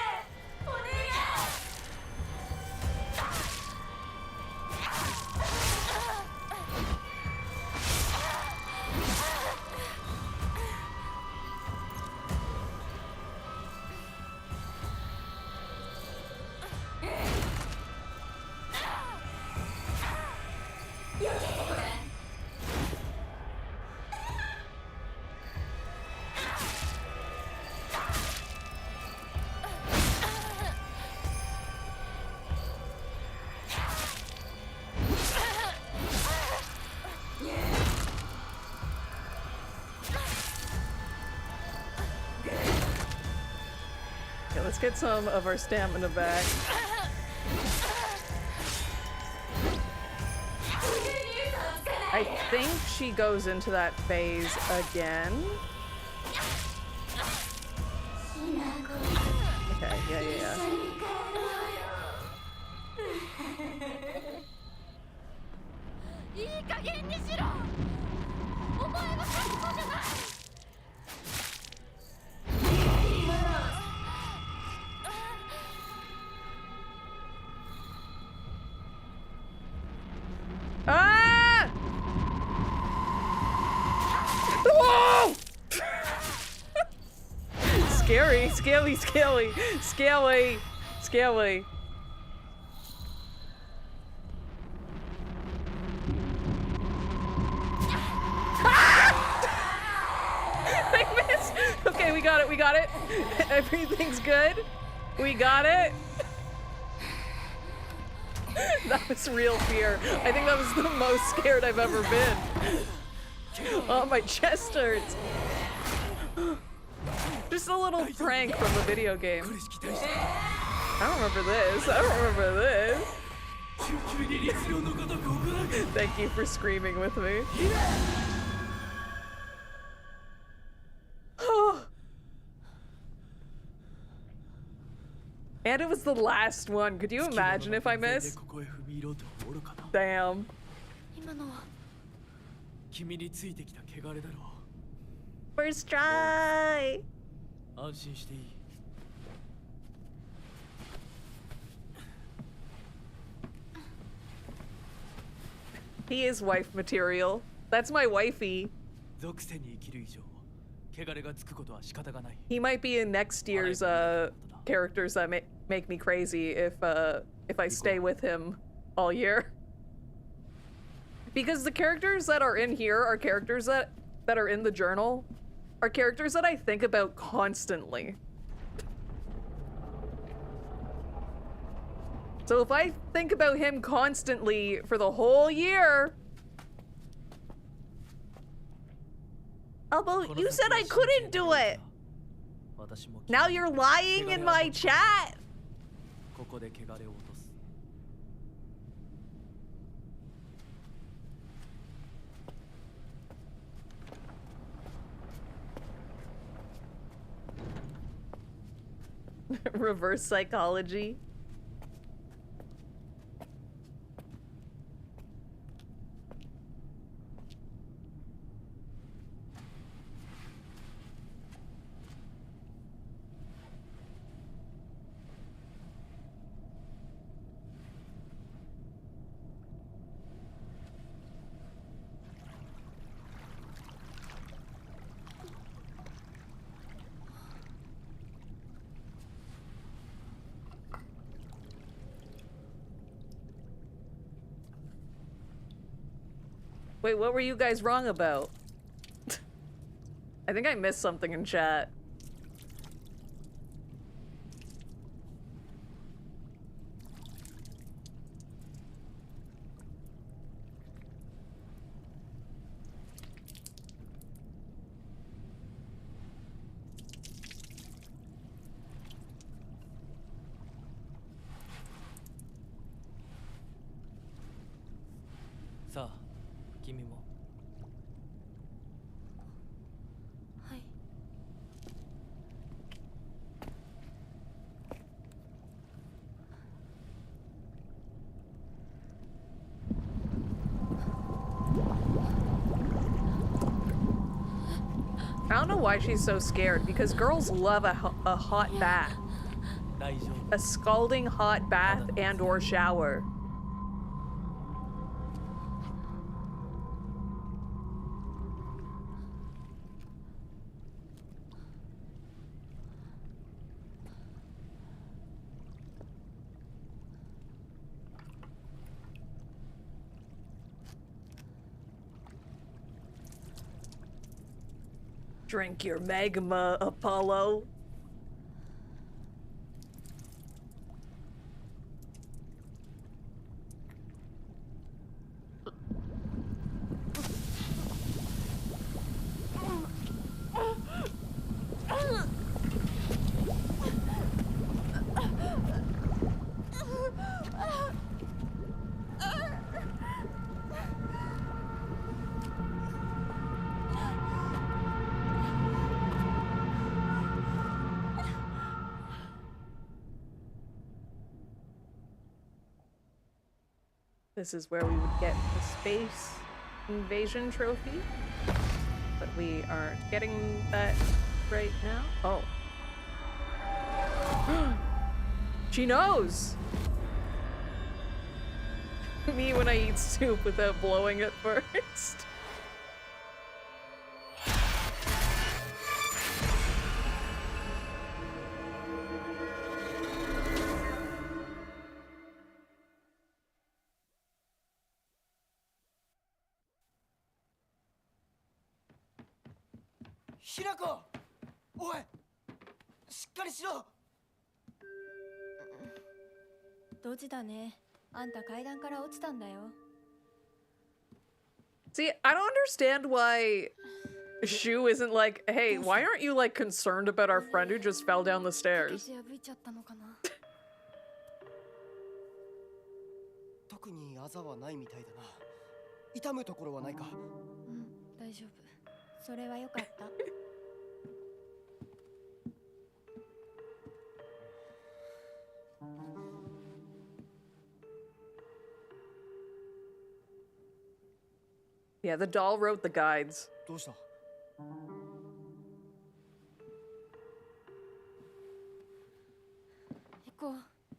Okay, let's get some of our stamina back. I think she goes into that phase again. Okay, yeah. Ah! Whoa! Scary, scary, scary, scary, scary. I missed. Okay, we got it, we got it. Everything's good. We got it. That was real fear. I think that was the most scared I've ever been. Oh, my chest hurts. Just a little prank from the video game. I don't remember this. I don't remember this. Thank you for screaming with me. And it was the last one. Could you imagine if I missed? Damn. First try. He is wife material. That's my wifey. He might be in next year's characters that make me crazy if I stay with him all year. Because the characters that are in here are characters that are in the journal are characters that I think about constantly. So if I think about him constantly for the whole year... Albo, you said I couldn't do it! Now you're lying in my chat! Reverse psychology. Wait, what were you guys wrong about? I think I missed something in chat. Sa, 君も。はい。 I don't know why she's so scared, because girls love a hot bath. 大丈夫。 A scalding hot bath and or shower. Drink your magma, Apollo. This is where we would get the space invasion trophy, but we aren't getting that right now. Oh. She knows! Me when I eat soup without blowing it first. Hirako! おい！しっかりしろ！ドジだね。あんた階段から落ちたんだよ。 See, I don't understand why Shu isn't like, hey, why aren't you like concerned about our friend who just fell down the stairs? 破いちゃったのかな。特にあざはないみたいだな。痛むところはないか？うん、大丈夫。それはよかった。Yeah, the doll wrote the guides. どうした？行こう。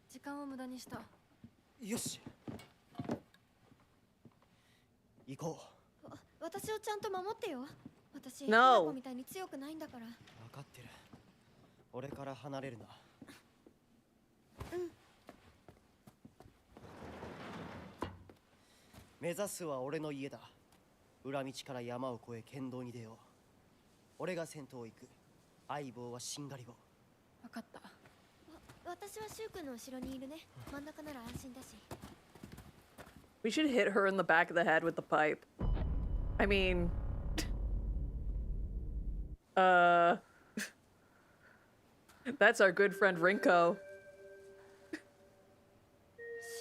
時間を無駄にした。よし。行こう。私をちゃんと守ってよ。私、 No. 花子みたいに強くないんだから。分かってる。俺から離れるな。うん。目指すは俺の家だ。裏道から山を越え県道に出よう。俺が先頭を行く。相棒はしんがりを。分かった。私はシュウ君の後ろにいるね。真ん中なら安心だし。 We should hit her in the back of the head with the pipe. I mean... That's our good friend Rinko.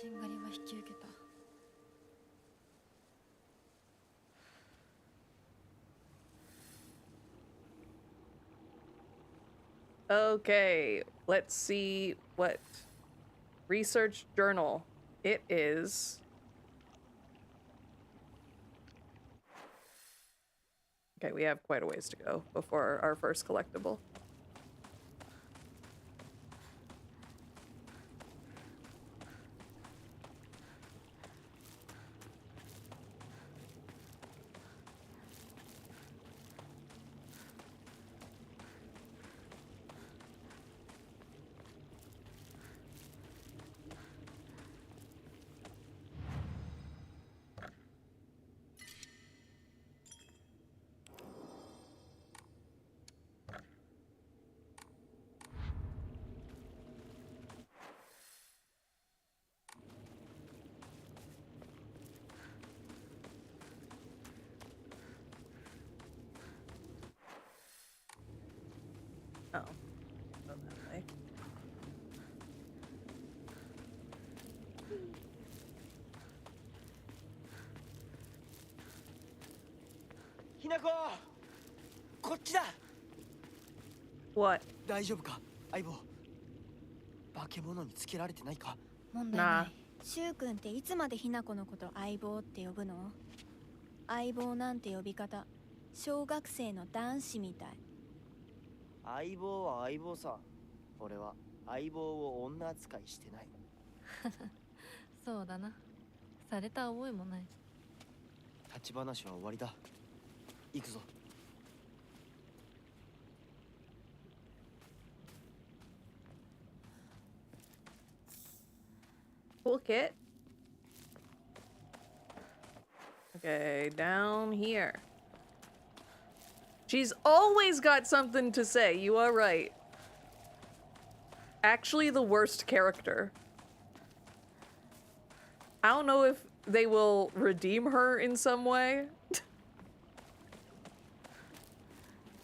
しんがりは引き受けた。 Okay, let's see what research journal it is. Okay, we have quite a ways to go before our first collectible. Oh. Go that way.こっちだ What? 大丈夫か相棒化け物につけられてないか問題ない。シュウ君っていつまでひな子のこと相棒って呼ぶの？相棒なんて呼び方、小学生の男子みたい。相棒は相棒さ俺は相棒を女扱いしてないそうだな。された覚えもない。立ち話は終わりだ行くぞ Cool kit. Okay, down here. She's always got something to say, you are right. Actually, the worst character. I don't know if they will redeem her in some way.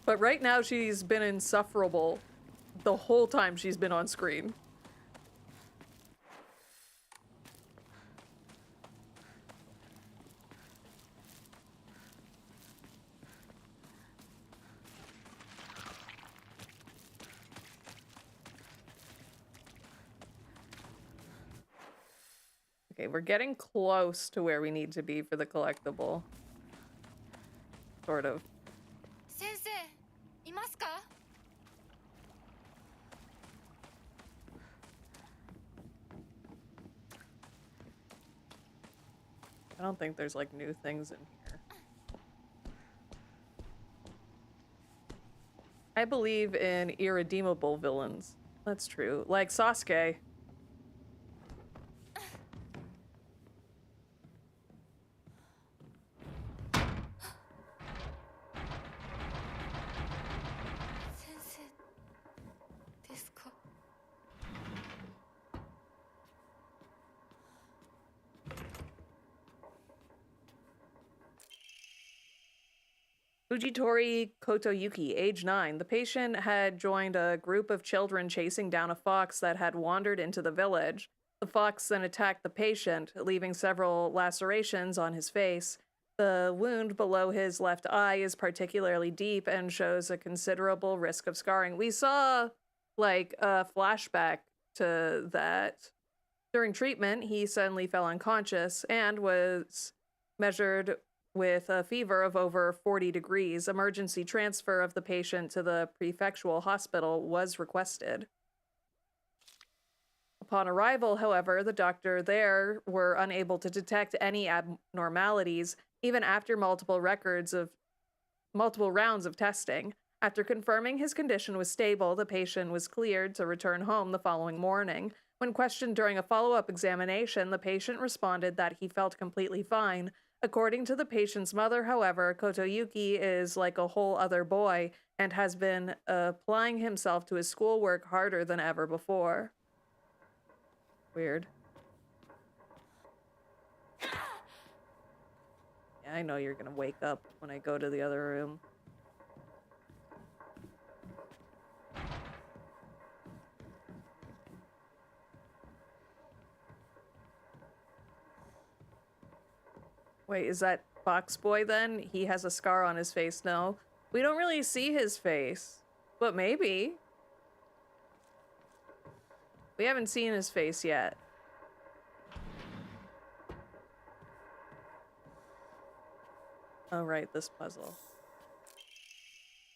But right now, she's been insufferable the whole time she's been on screen. Okay, we're getting close to where we need to be for the collectible. Sort of. 先生、いますか？ I don't think there's like new things in here. I believe in irredeemable villains. That's true. Like Sasuke. Fujitori Kotoyuki, age 9. The patient had joined a group of children chasing down a fox that had wandered into the village. The fox then attacked the patient, leaving several lacerations on his face. The wound below his left eye is particularly deep and shows a considerable risk of scarring. We saw, like, a flashback to that. During treatment, he suddenly fell unconscious and was measured with a fever of over 40 degrees. Emergency transfer of the patient to the prefectural hospital was requested. Upon arrival, however, the doctor there were unable to detect any abnormalities, even after multiple rounds of testing. After confirming his condition was stable, the patient was cleared to return home the following morning. When questioned during a follow-up examination, the patient responded that he felt completely fine. According to the patient's mother, however, Kotoyuki is like a whole other boy and has been applying himself to his schoolwork harder than ever before. Weird. Yeah, I know you're gonna wake up when I go to the other room. Wait, is that Fox Boy then? He has a scar on his face. No, we don't really see his face, but maybe. We haven't seen his face yet. Oh, right, this puzzle.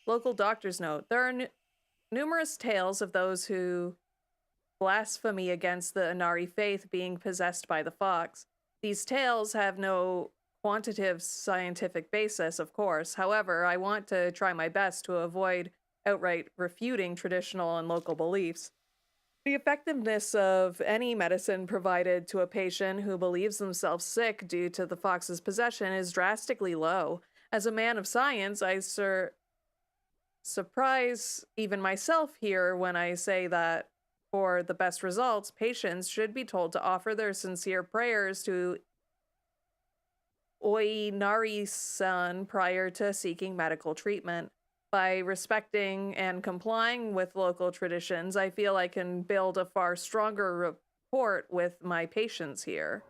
Local doctor's note. There are numerous tales of those who blasphemy against the Inari faith being possessed by the fox. These tales have no quantitative scientific basis, of course. However, I want to try my best to avoid outright refuting traditional and local beliefs. The effectiveness of any medicine provided to a patient who believes themselves sick due to the fox's possession is drastically low. As a man of science, I surprise even myself here when I say that for the best results, patients should be told to offer their sincere prayers to Oinari-san prior to seeking medical treatment. by respecting and complying with local traditions, I feel I can build a far stronger rapport with my patients here.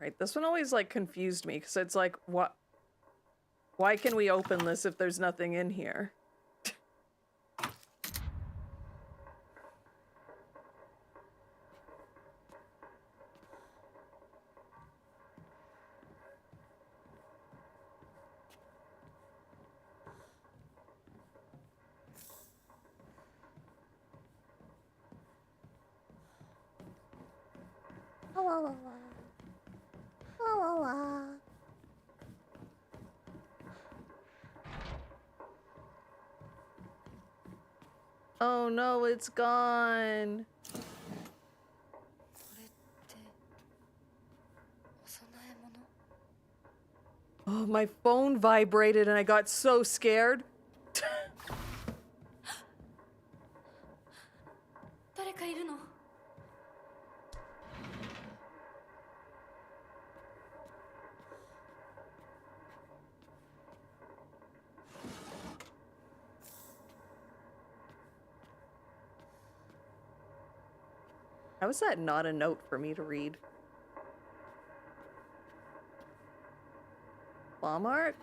Right, this one always like confused me because it's like, what? Why can we open this if there's nothing in here? La la la la. La la la. Oh no, it's gone. これってお供え物 Oh, my phone vibrated and I got so scared. 誰かいるの How is that not a note for me to read? Walmart?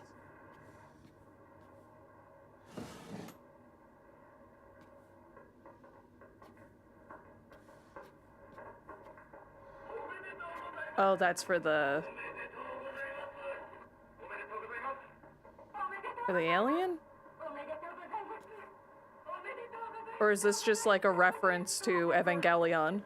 Oh, that's for the... For the alien? Or is this just like a reference to Evangelion?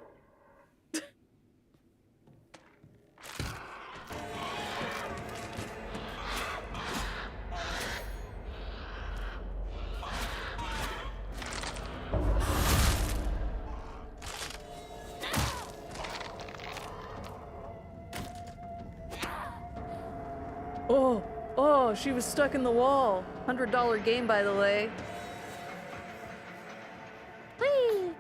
Oh, she was stuck in the wall. $100 game, by the way. Whee!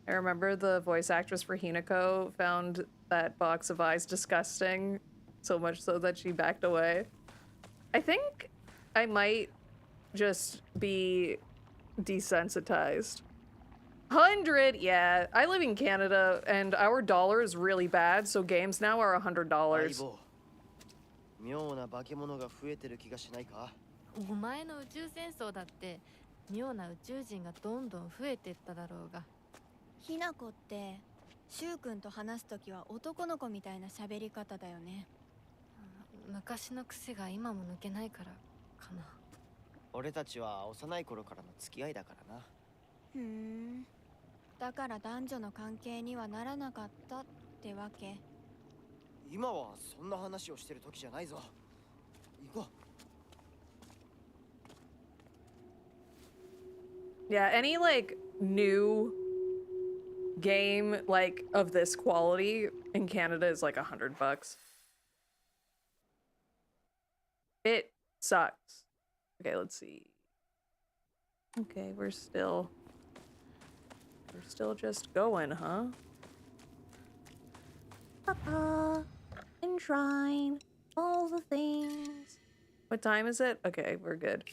I remember the voice actress for Hinako found that box of eyes disgusting, so much so that she backed away. I think I might just be desensitized. 100, yeah. I live in Canada and our dollar is really bad, so games now are $100. 妙な化け物が増えてる気がしないか？お前の宇宙戦争だって妙な宇宙人がどんどん増えてっただろうが。ひなこってしゅうくんと話すときは男の子みたいな喋り方だよね。昔の癖が今も抜けないからかな。俺たちは幼い頃からの付き合いだからな。ふん。だから男女の関係にはならなかったってわけ。今はそんな話をしてる時じゃないぞ。行こう。Yeah, any like new game like of this quality in Canada is like $100. It sucks. Okay, let's see. Okay, we're still just going, huh? Papa, enshrine, all the things. What time is it? Okay, we're good.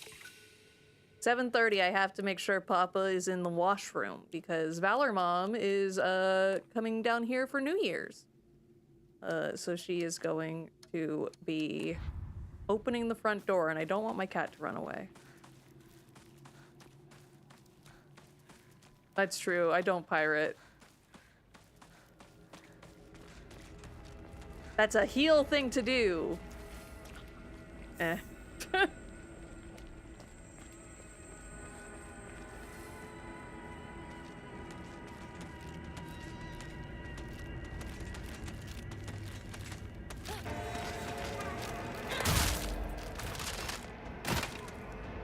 7:30, I have to make sure Papa is in the washroom because Valor Mom is coming down here for New Year's. So she is going to be opening the front door and I don't want my cat to run away. That's true, I don't pirate. That's a heel thing to do. Eh.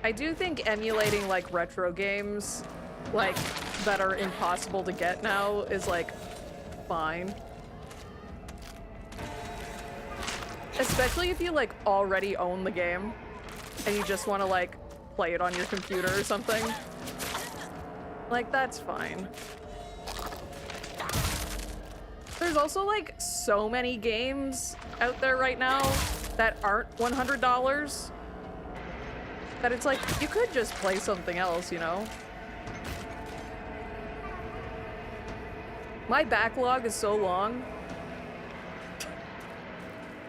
I do think emulating like retro games like that are impossible to get now is like fine. Especially if you like already own the game and you just want to like play it on your computer or something. Like, that's fine. There's also like so many games out there right now that aren't $100 that it's like you could just play something else, you know? My backlog is so long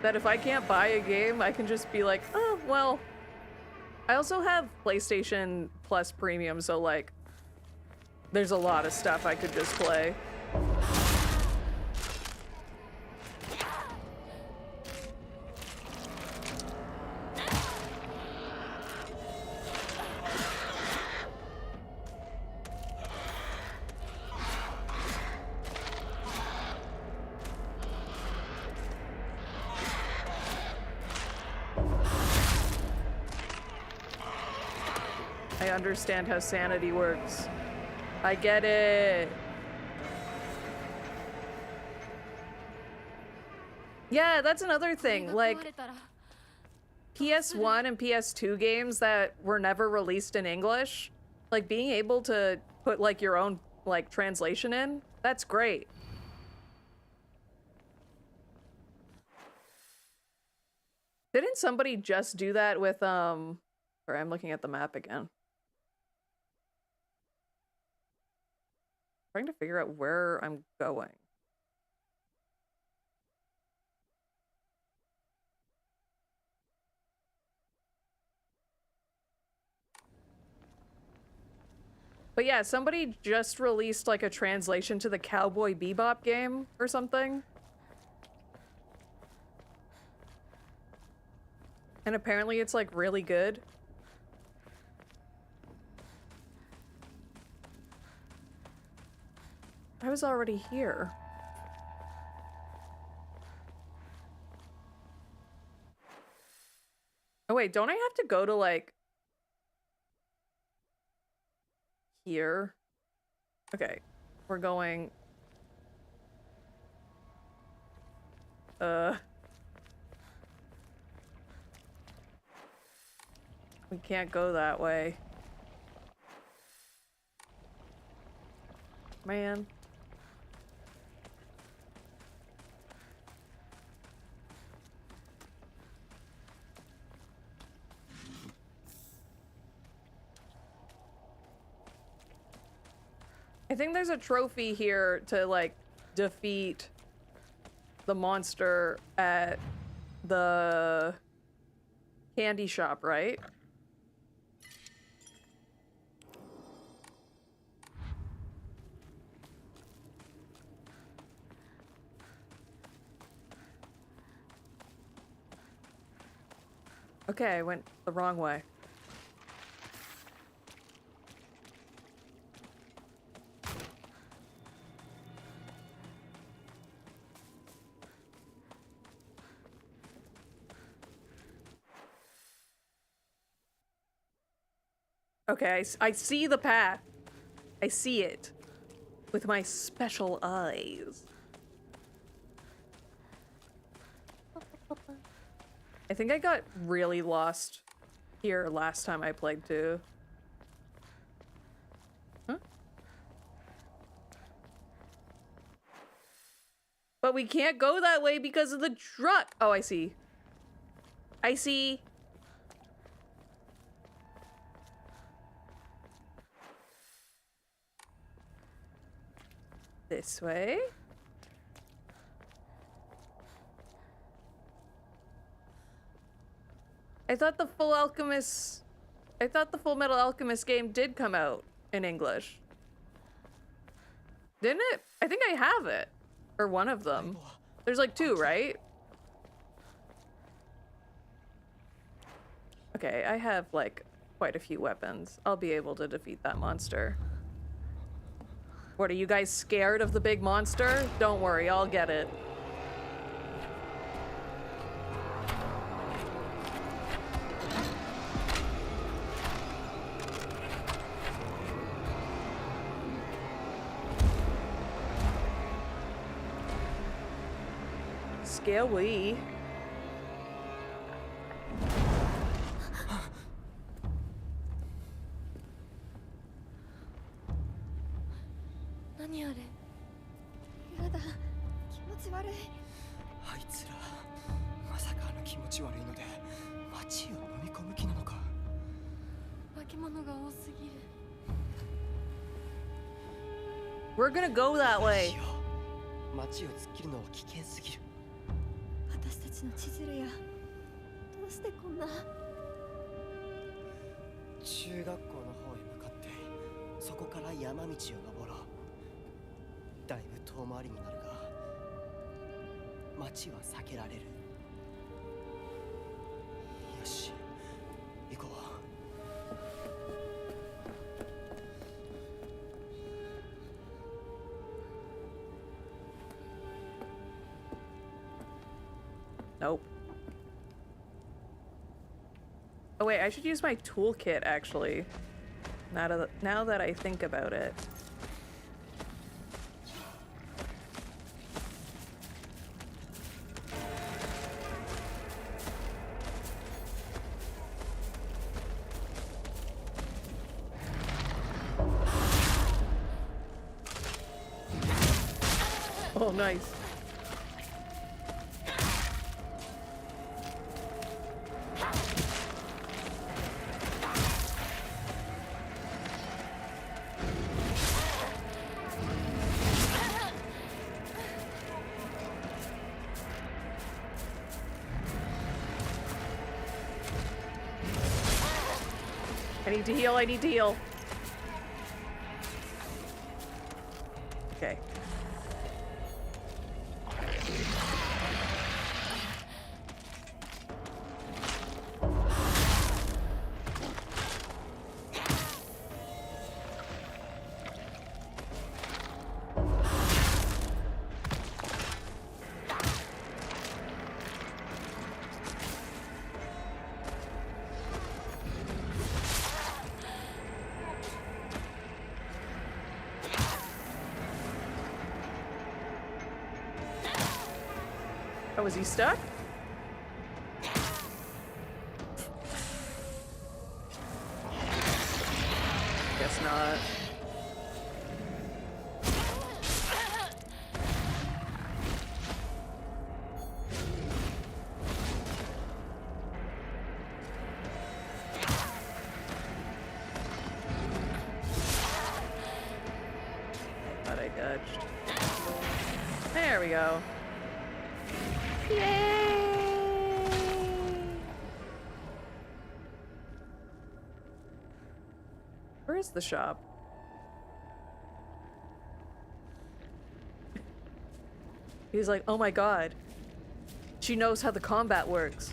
that if I can't buy a game, I can just be like, oh, well. I also have PlayStation Plus Premium, so like, there's a lot of stuff I could just play. I understand how sanity works. I get it. Yeah, that's another thing. Like, PS1 and PS2 games that were never released in English, like being able to put like your own like translation in, that's great. Didn't somebody just do that with sorry, I'm looking at the map again. Trying to figure out where I'm going. But yeah, somebody just released like a translation to the Cowboy Bebop game or something. And apparently it's like really good. I was already here. Oh wait, don't I have to go to like here? Okay, we're going we can't go that way. Man. I think there's a trophy here to like defeat the monster at the candy shop, right? Okay, I went the wrong way. Okay, I see the path. I see it with my special eyes. I think I got really lost here last time I played too. Huh? But we can't go that way because of the truck. Oh, I see. I see. This way. I thought the Full Metal Alchemist game did come out in English. Didn't it? I think I have it. Or one of them. There's like two, right? Okay, I have like quite a few weapons. I'll be able to defeat that monster. What, are you guys scared of the big monster? Don't worry, I'll get it. scary.何あれ。やだ、気持ち悪い。あいつらまさかあの気持ち悪いので街を飲み込む気なのか。化け物が多すぎる。 We're gonna go that way. しよう。街を突っ切るのは危険すぎる。私たちの千鶴や、どうしてこんな。中学校の方へ向かってそこから山道を登ろう。だいぶ遠回りになるが街は避けられる。よし、行こう。Nope. Oh wait, I should use my toolkit actually. Now that I think about it. Oh, nice. I need to heal, I need to heal. Okay. Oh, is he stuck? Guess not. Thought I dodged. There we go. Yay! Where is the shop? He's like, oh my god. She knows how the combat works.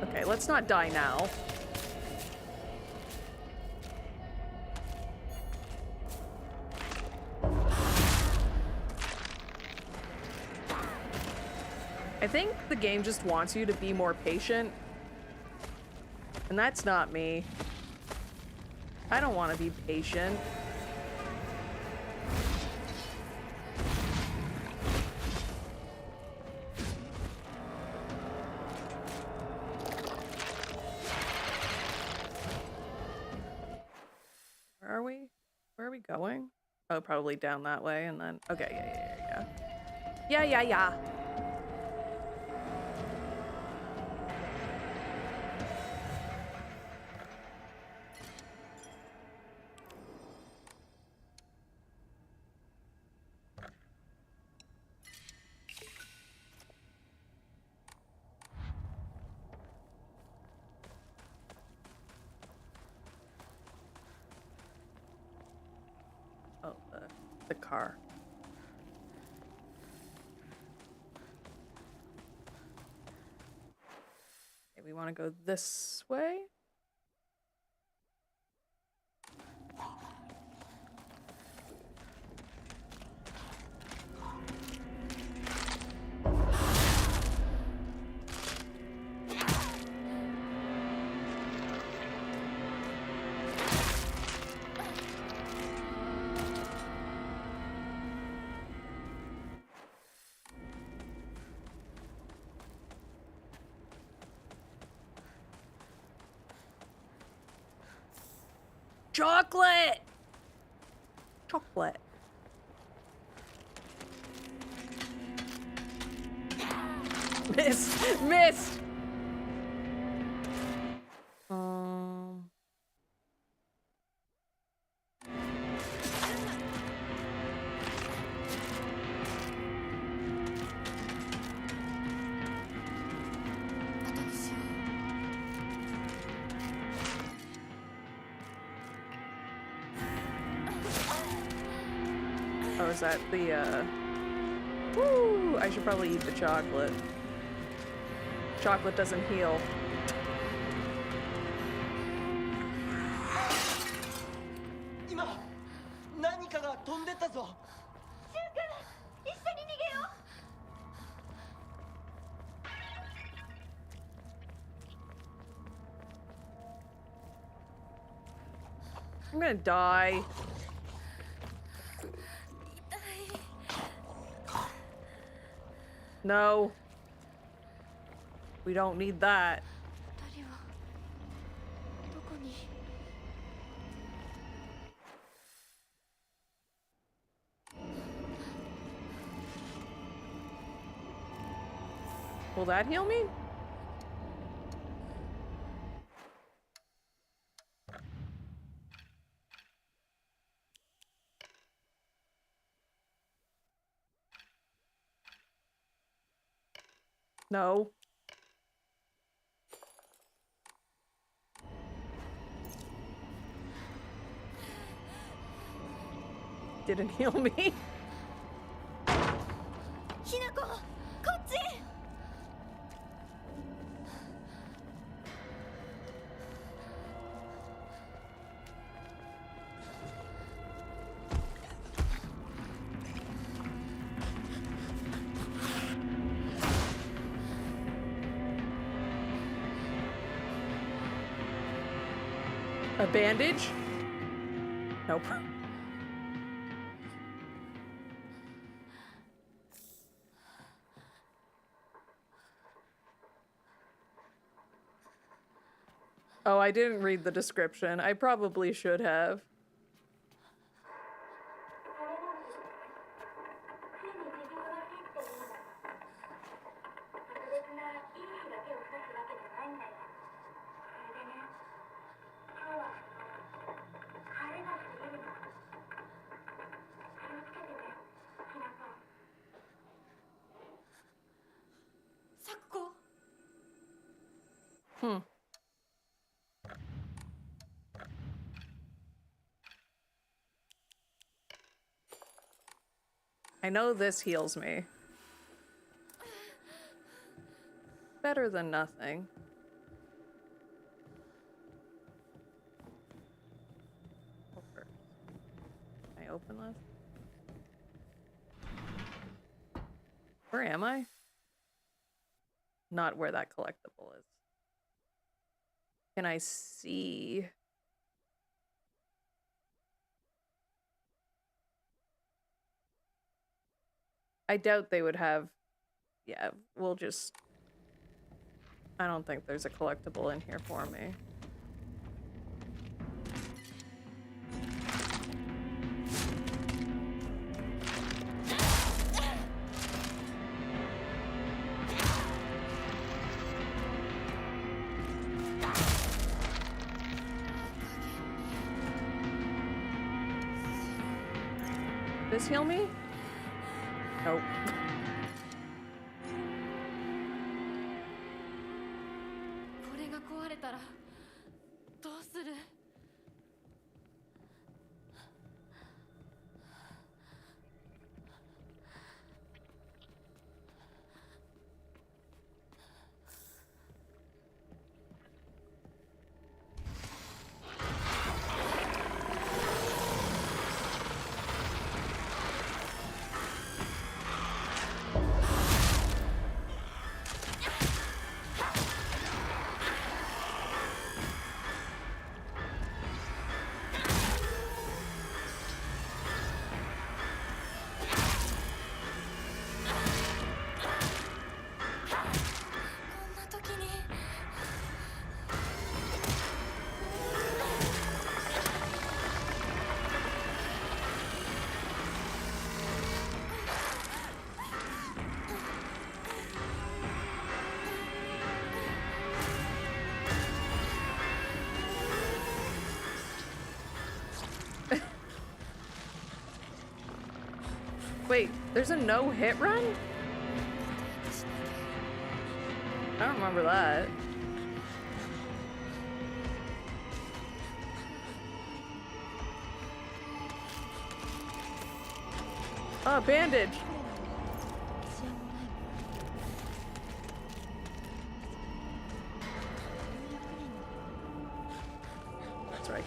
Okay, let's not die now. I think the game just wants you to be more patient. And that's not me. I don't want to be patient. Where are we? Where are we going? Oh, probably down that way and then... Okay, yeah. Yeah. Oh, the car. Okay, we want to go this way? Chocolate! Chocolate. Missed! Missed! Oh, is that the, Woo! I should probably eat the chocolate. Chocolate doesn't heal. 今何かが飛んでったぞ。 一緒に逃げよ I'm gonna die. No. We don't need that. 二人はどこに Will that heal me? No. Didn't heal me. ひなここっち A bandage? Nope. Oh, I didn't read the description. I probably should have. Hmm. I know this heals me. Better than nothing. Over. Can I open this? Where am I? Not where that collectible is. Can I see? I doubt they would have. Yeah, we'll just. I don't think there's a collectible in here for me. This heal me? Nope. これが壊れたらどうする こ Wait, there's a no-hit run? I don't remember that. Oh, bandage. That's right.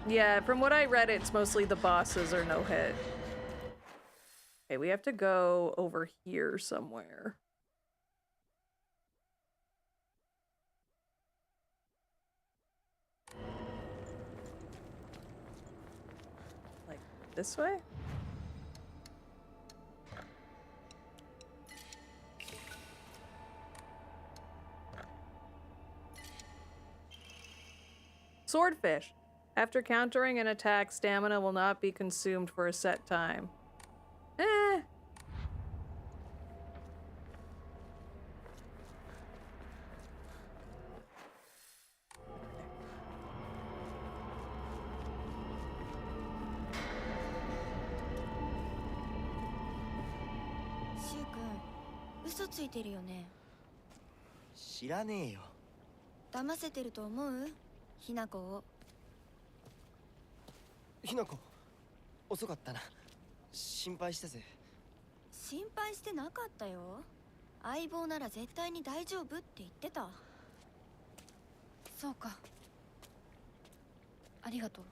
Yeah, from what I read, it's mostly the bosses are no hit. Okay, we have to go over here somewhere. Like this way? Swordfish. After countering an attack, stamina will not be consumed for a set time. Eh.シュウ君、嘘ついてるよね。知らねえよ。騙せてると思う？ひなこを。ひなこ、遅かったな。心配したぜ。心配してなかったよ。相棒なら絶対に大丈夫って言ってた。そうか。ありがとう。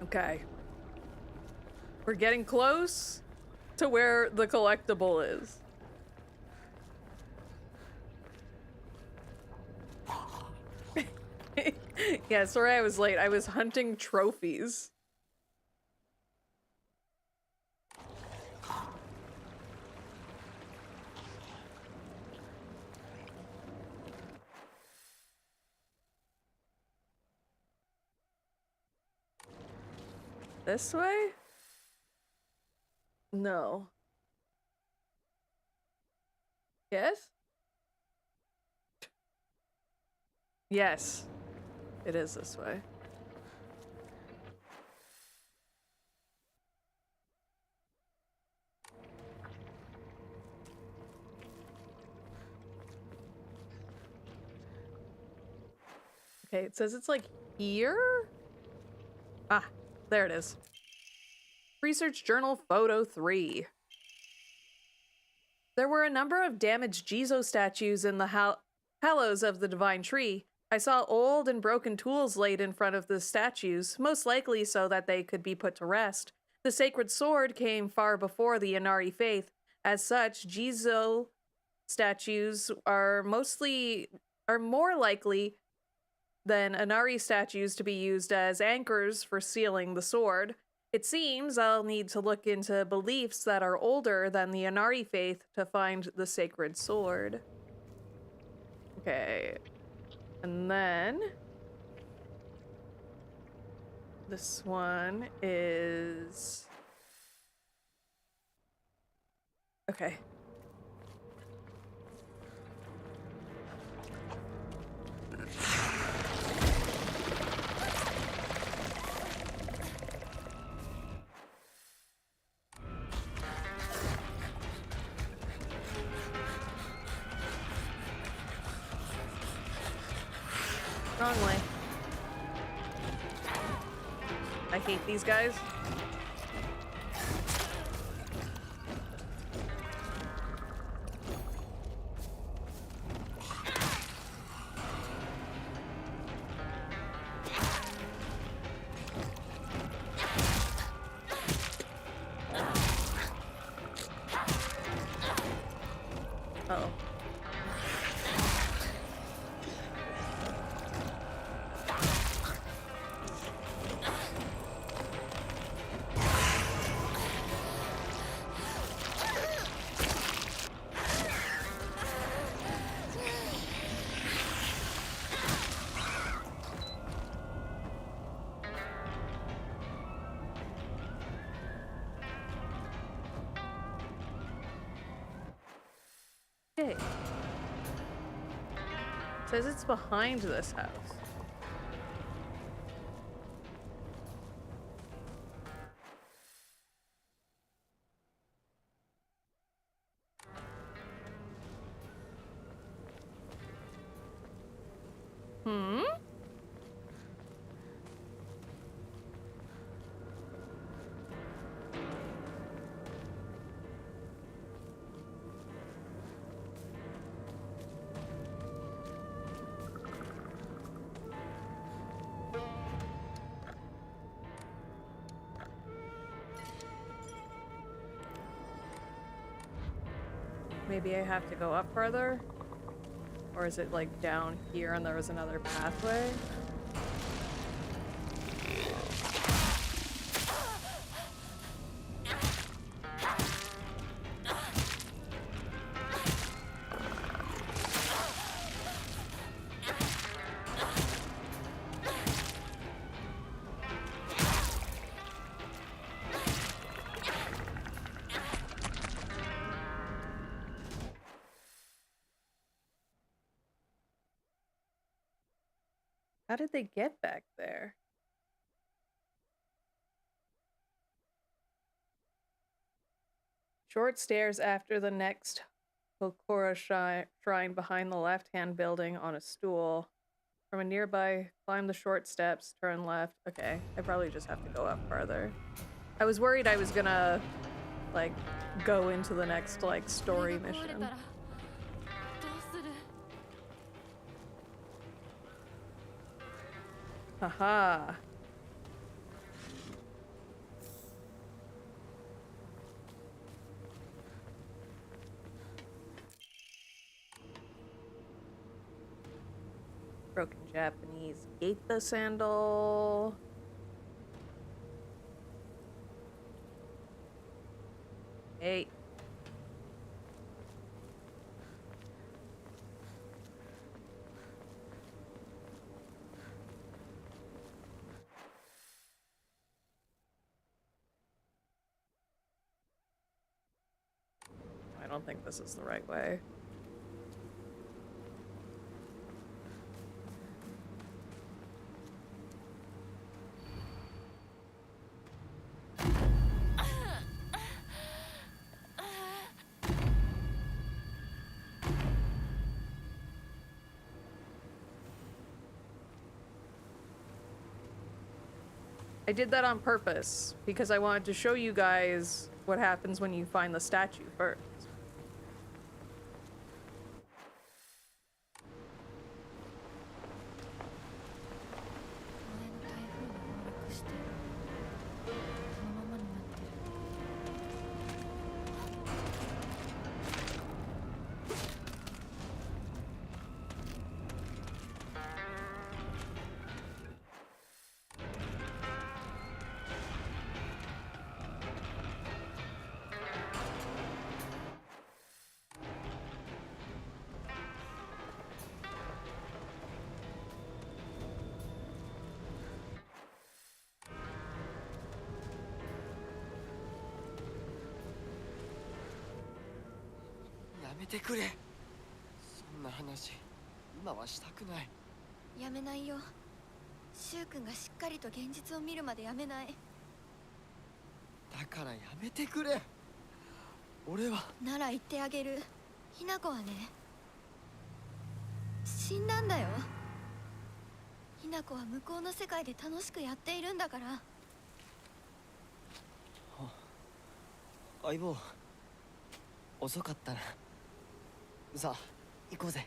Okay. We're getting close to where the collectible is. Yeah, sorry I was late. I was hunting trophies. This way? No. Yes? Yes. It is this way. Okay, it says it's like here? Ah, there it is. Research Journal Photo 3. There were a number of damaged Jizo statues in the hallows of the Divine Tree. I saw old and broken tools laid in front of the statues, most likely so that they could be put to rest. The sacred sword came far before the Inari faith. As such, Jizo statues are more likely than Inari statues to be used as anchors for sealing the sword. It seems I'll need to look into beliefs that are older than the Inari faith to find the sacred sword. Okay. And then this one is okay. Wrong way. I hate these guys. Uh-oh. Okay. Says it's behind this house. Hmm? Maybe I have to go up further? Or is it like down here and there was another pathway? How did they get back there? Short stairs after the next Hokora shrine behind the left-hand building on a stool. From a nearby, climb the short steps, turn left. Okay, I probably just have to go up further. I was worried I was gonna, like, go into the next, like, story mission. どうする Haha. Broken Japanese. Gate the sandal. Hey. I don't think this is the right way. I did that on purpose because I wanted to show you guys what happens when you find the statue first. 前の台風が崩落してそのままになってる やめてくれ。そんな話今はしたくない。やめないよ。シュウ君がしっかりと現実を見るまでやめない。だからやめてくれ。俺はなら言ってあげる。ひな子はね、死んだんだよ。ひな子は向こうの世界で楽しくやっているんだから。相棒遅かったな。さあ行こうぜ。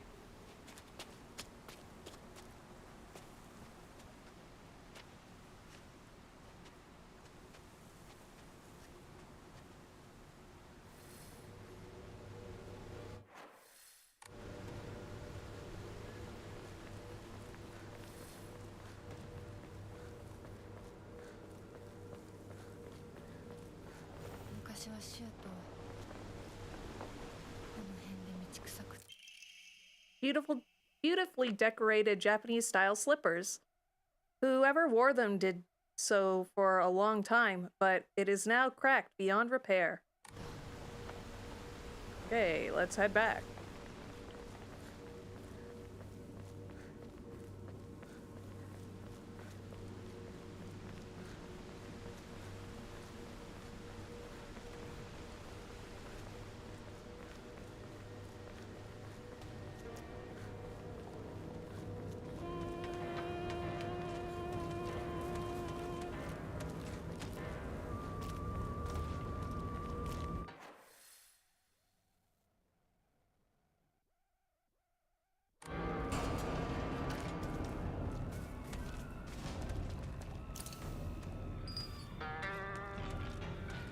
昔はシュウとこの辺で道草く Beautifully decorated Japanese-style slippers. Whoever wore them did so for a long time, but it is now cracked beyond repair. Okay, let's head back.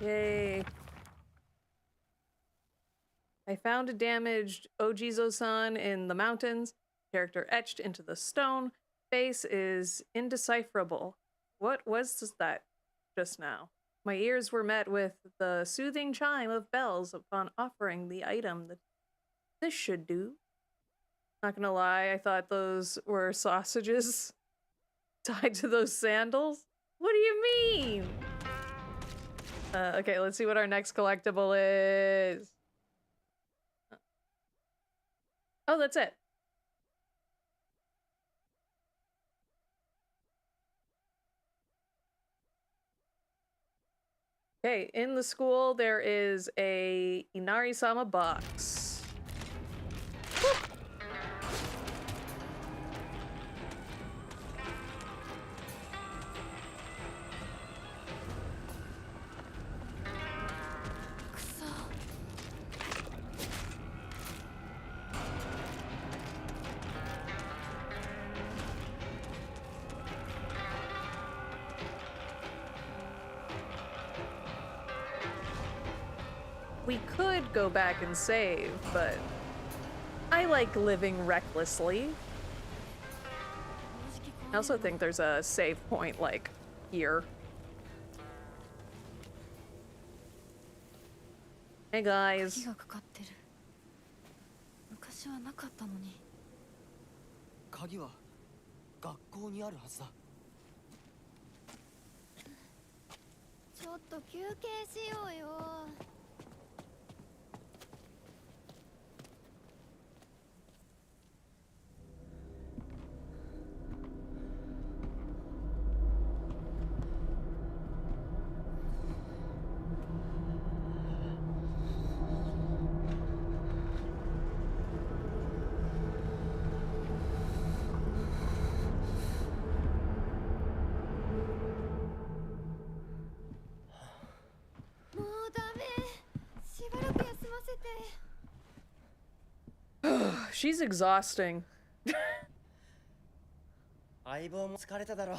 Yay. I found a damaged Ojizo-san in the mountains. Character etched into the stone. Face is indecipherable. What was that just now? My ears were met with the soothing chime of bells upon offering the item that this should do. Not gonna lie, I thought those were sausages tied to those sandals. What do you mean? Okay, let's see what our next collectible is. Oh, that's it. Okay, in the school there is a Inari-sama box. Woo! We could go back and save, but I like living recklessly. I also think there's a save point, like, here. Hey guys. 鍵がかかってる。昔はなかったのに。鍵は学校にあるはずだ。ちょっと休憩しようよ。もうダメ。しばらく休ませて。 She's exhausting. 相棒も疲れただろう。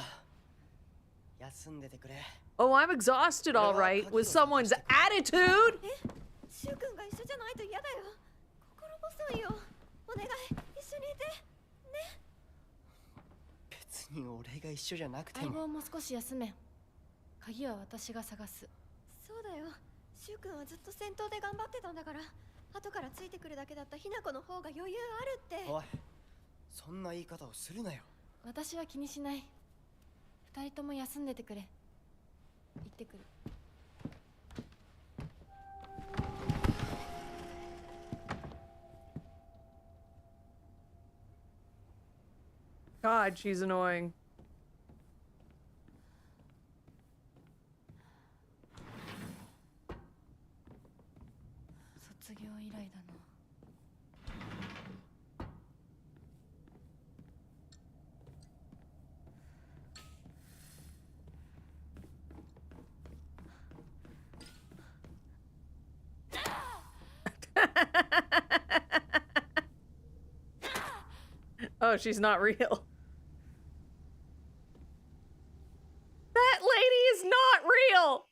休んでてくれ。 Oh, I'm exhausted, all right, with someone's attitude. シュウ君が一緒じゃないと嫌だよ。心細いよ。お願い、一緒にいて。ね。別に俺が一緒じゃなくても。相棒も少し休め。鍵は私が探す。そうだよ。シュウ君はずっと先頭で頑張ってたんだから。後からついてくるだけだったひな子の方が余裕あるって。おい、そんな言い方をするなよ。私は気にしない。二人とも休んでてくれ。行ってくる。God, she's annoying. 卒業以来だな。Oh, she's not real. That lady is not real!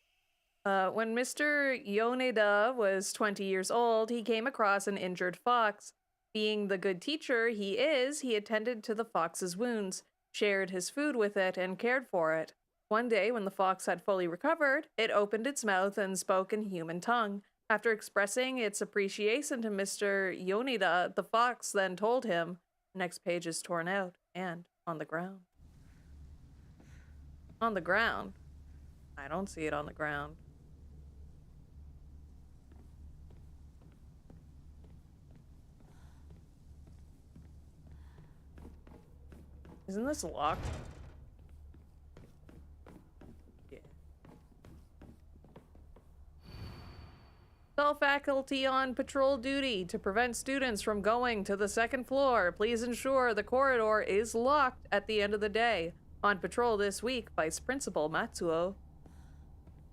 When Mr. Yoneda was 20 years old, he came across an injured fox. Being the good teacher he is, he attended to the fox's wounds, shared his food with it, and cared for it. One day, when the fox had fully recovered, it opened its mouth and spoke in human tongue. After expressing its appreciation to Mr. Yoneda, the fox then told him, next page is torn out and on the ground. On the ground? I don't see it on the ground. Isn't this locked? Yeah. All faculty on patrol duty to prevent students from going to the second floor. Please ensure the corridor is locked at the end of the day. On patrol this week, Vice Principal Matsuo.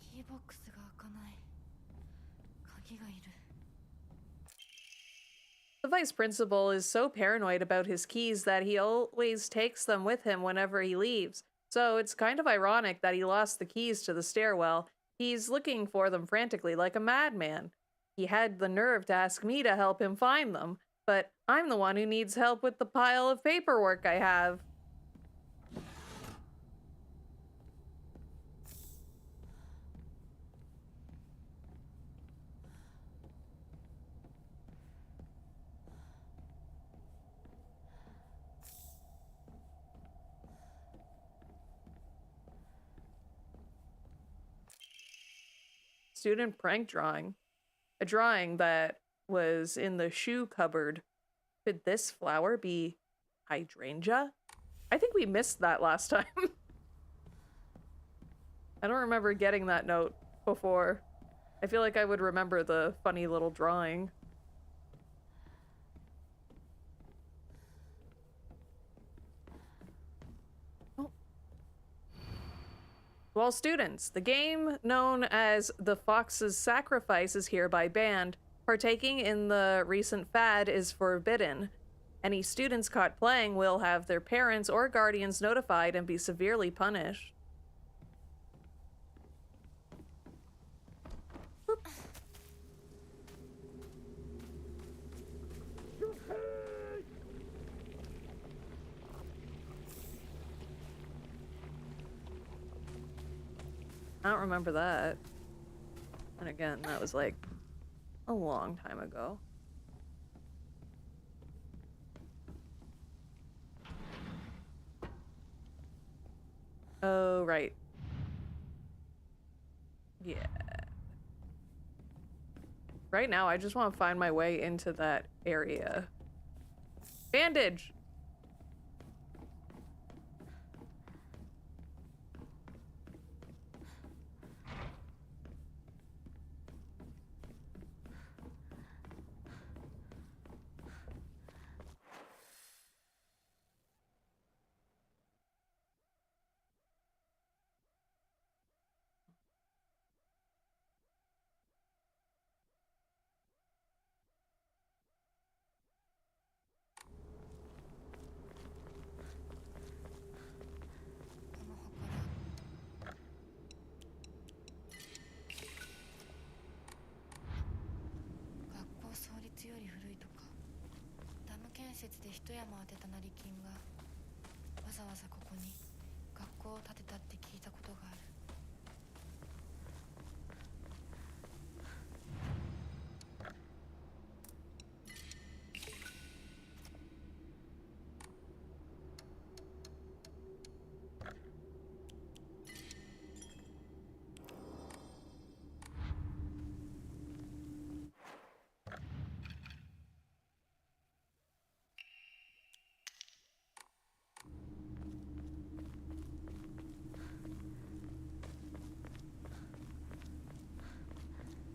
キーボックスが開かない。鍵がいる。 The vice principal is so paranoid about his keys that he always takes them with him whenever he leaves. So it's kind of ironic that he lost the keys to the stairwell. He's looking for them frantically like a madman. He had the nerve to ask me to help him find them, but I'm the one who needs help with the pile of paperwork I have. Student prank drawing. A drawing that was in the shoe cupboard. Could this flower be hydrangea? I think we missed that last time. I don't remember getting that note before. I feel like I would remember the funny little drawing. Oh. To all students, the game known as The Fox's Sacrifice is hereby banned. Partaking in the recent fad is forbidden. Any students caught playing will have their parents or guardians notified and be severely punished. Boop. I don't remember that. And again, that was like a long time ago. Oh, right. Yeah. Right now, I just want to find my way into that area. Bandage!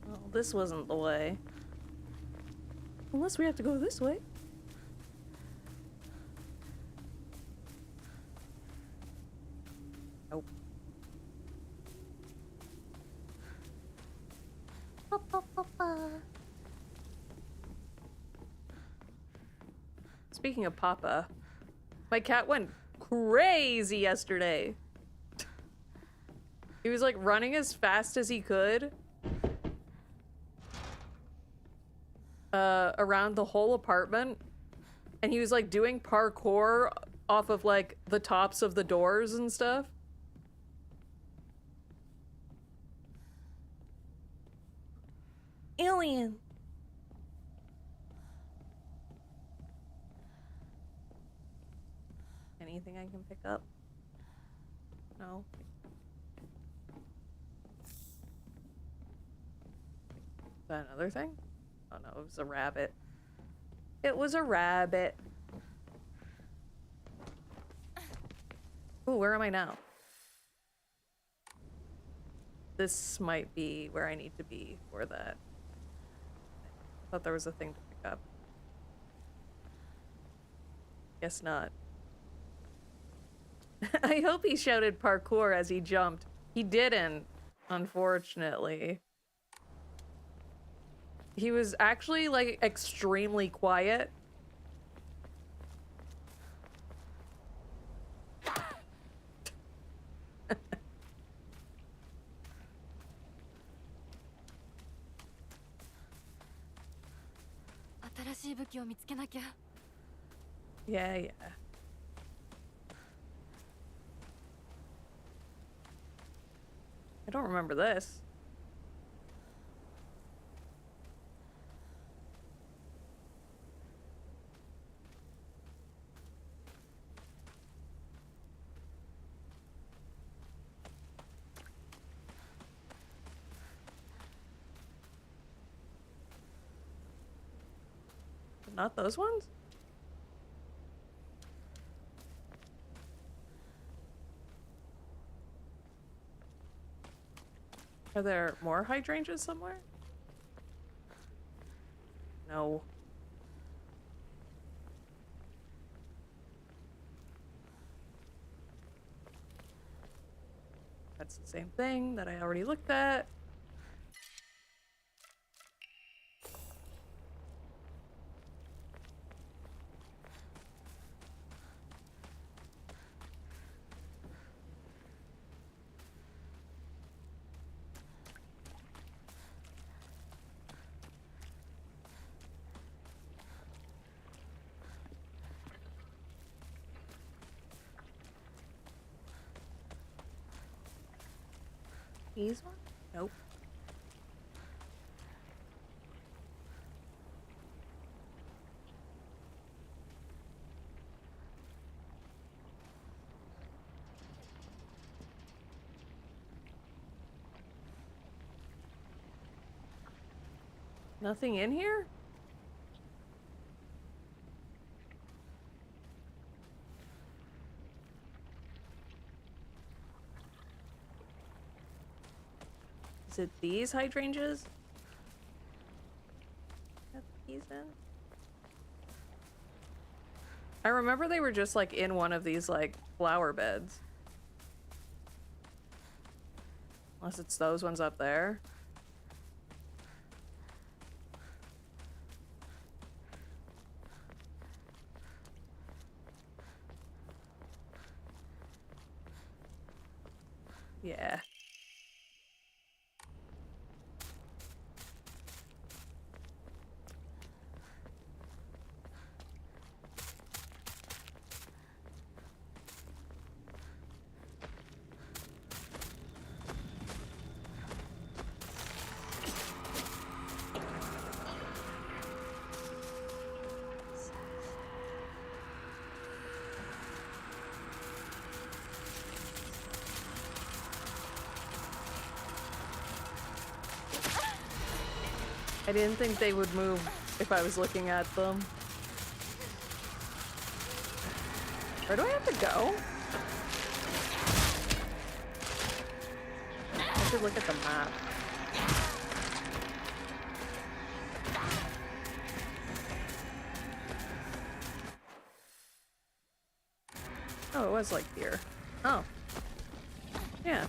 Well, this wasn't the way. Unless we have to go this way. Nope. Speaking of Papa, my cat went crazy yesterday. He was like running as fast as he could. Around the whole apartment, and he was like doing parkour off of like the tops of the doors and stuff. Alien. Anything I can pick up? No. Is that another thing? Oh no, it was a rabbit. It was a rabbit. Ooh, where am I now? This might be where I need to be for that. I thought there was a thing to pick up. Guess not. I hope he shouted parkour as he jumped. He didn't, unfortunately. He was actually, like, extremely quiet. しい武器を見つけなきゃ。 Yeah, yeah. I don't remember this. Not those ones? Are there more hydrangeas somewhere? No. That's the same thing that I already looked at. These ones? Nope. Nothing in here? Is it these hydrangeas? Got these in? I remember they were just like in one of these like flower beds. Unless it's those ones up there. Yeah. I didn't think they would move if I was looking at them. Where do I have to go? I should look at the map. Oh, it was like here. Oh. Yeah.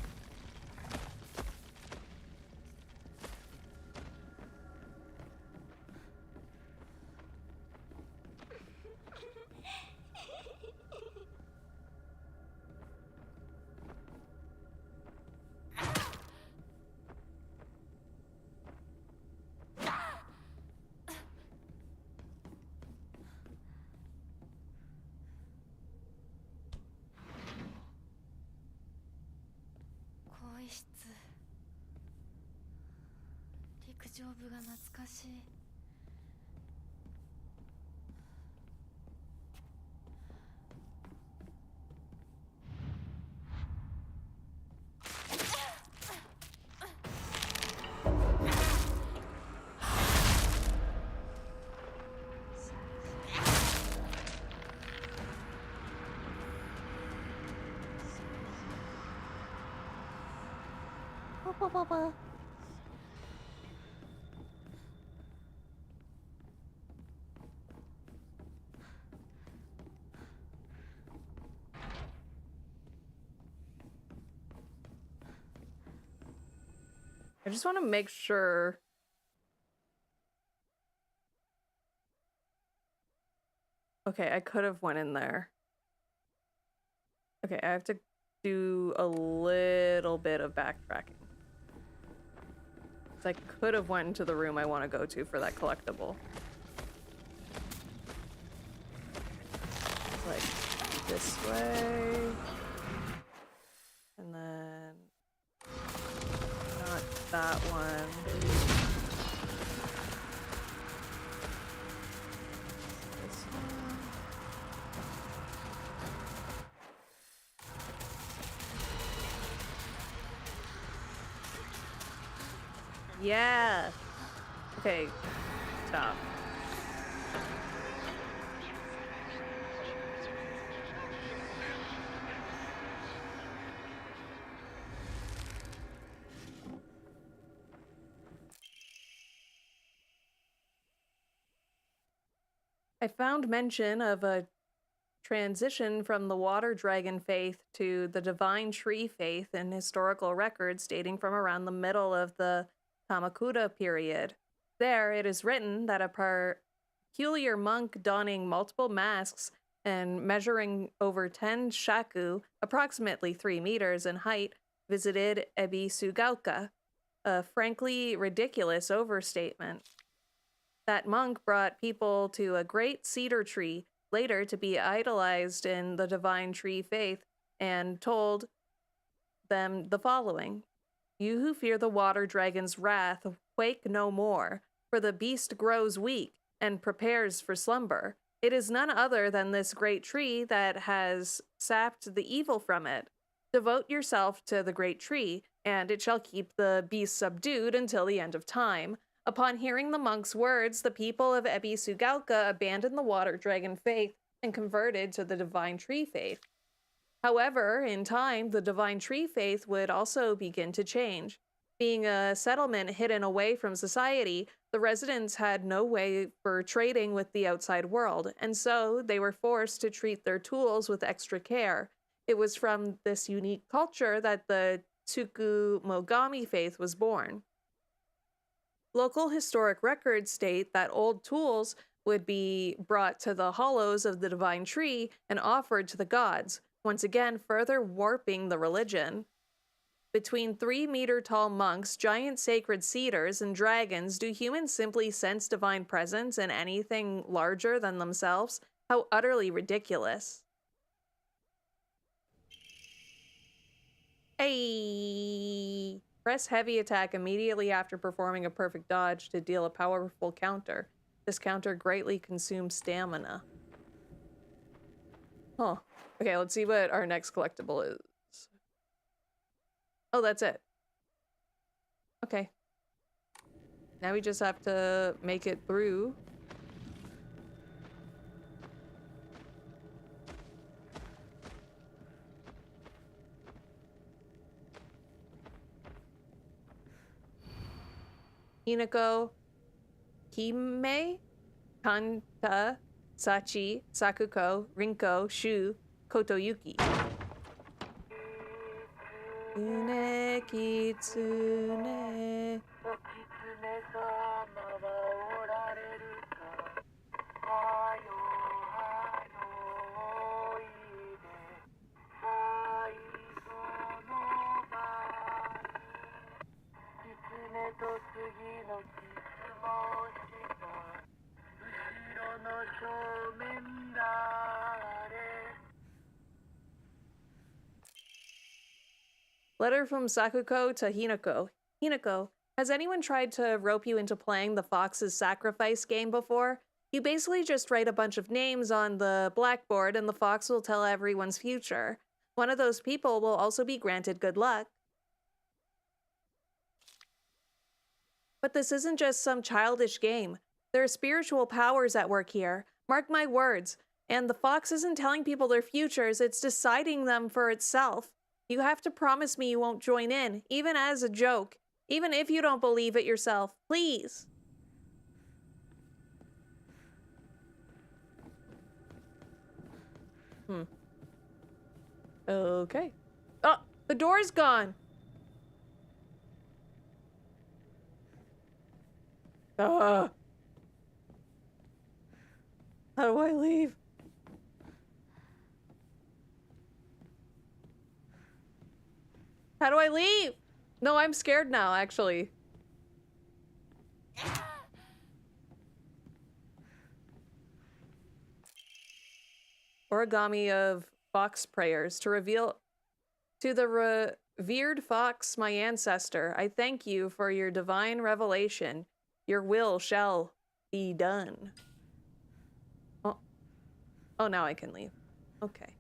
I just want to make sure. Okay, I could have went in there. Okay, I have to do a little bit of backtracking. I could have went into the room I want to go to for that collectible. like this way. And then not that one. This one. Yeah. Okay. Stop. I found mention of a transition from the water dragon faith to the divine tree faith in historical records dating from around the middle of the Kamakura period. There, it is written that a peculiar monk donning multiple masks and measuring over 10 shaku, approximately 3 meters in height, visited Ebisugaoka, a frankly ridiculous overstatement. That monk brought people to a great cedar tree, later to be idolized in the divine tree faith, and told them the following: "You who fear the water dragon's wrath, wake no more, for the beast grows weak and prepares for slumber. It is none other than this great tree that has sapped the evil from it. Devote yourself to the great tree, and it shall keep the beast subdued until the end of time." Upon hearing the monk's words, the people of Ebisugaoka abandoned the water dragon faith and converted to the divine tree faith. However, in time, the divine tree faith would also begin to change. Being a settlement hidden away from society, the residents had no way for trading with the outside world, and so they were forced to treat their tools with extra care. It was from this unique culture that the Tsukumogami faith was born. Local historic records state that old tools would be brought to the hollows of the divine tree and offered to the gods, once again further warping the religion. Between 3-meter-tall monks, giant sacred cedars, and dragons, do humans simply sense divine presence in anything larger than themselves? How utterly ridiculous. Hey! Press heavy attack immediately after performing a perfect dodge to deal a powerful counter. This counter greatly consumes stamina. Huh. Okay, let's see what our next collectible is. Oh, that's it. Okay. Now we just have to make it through. Hinako, Hime, Kanta, Sachi, Sakuko, Rinko, Shu, Kotoyuki. Tsune kitsune. Letter from Sakuko to Hinako. Hinako, has anyone tried to rope you into playing the Fox's Sacrifice game before? You basically just write a bunch of names on the blackboard and the fox will tell everyone's future. One of those people will also be granted good luck. But this isn't just some childish game. There are spiritual powers at work here. Mark my words. And the fox isn't telling people their futures, it's deciding them for itself. You have to promise me you won't join in, even as a joke. Even if you don't believe it yourself. Please. Okay. Oh, the door's gone. How do I leave? How do I leave? No, I'm scared now, actually. origami of fox prayers to reveal to the revered fox, my ancestor. I thank you for your divine revelation. Your will shall be done. Oh, now I can leave. Okay.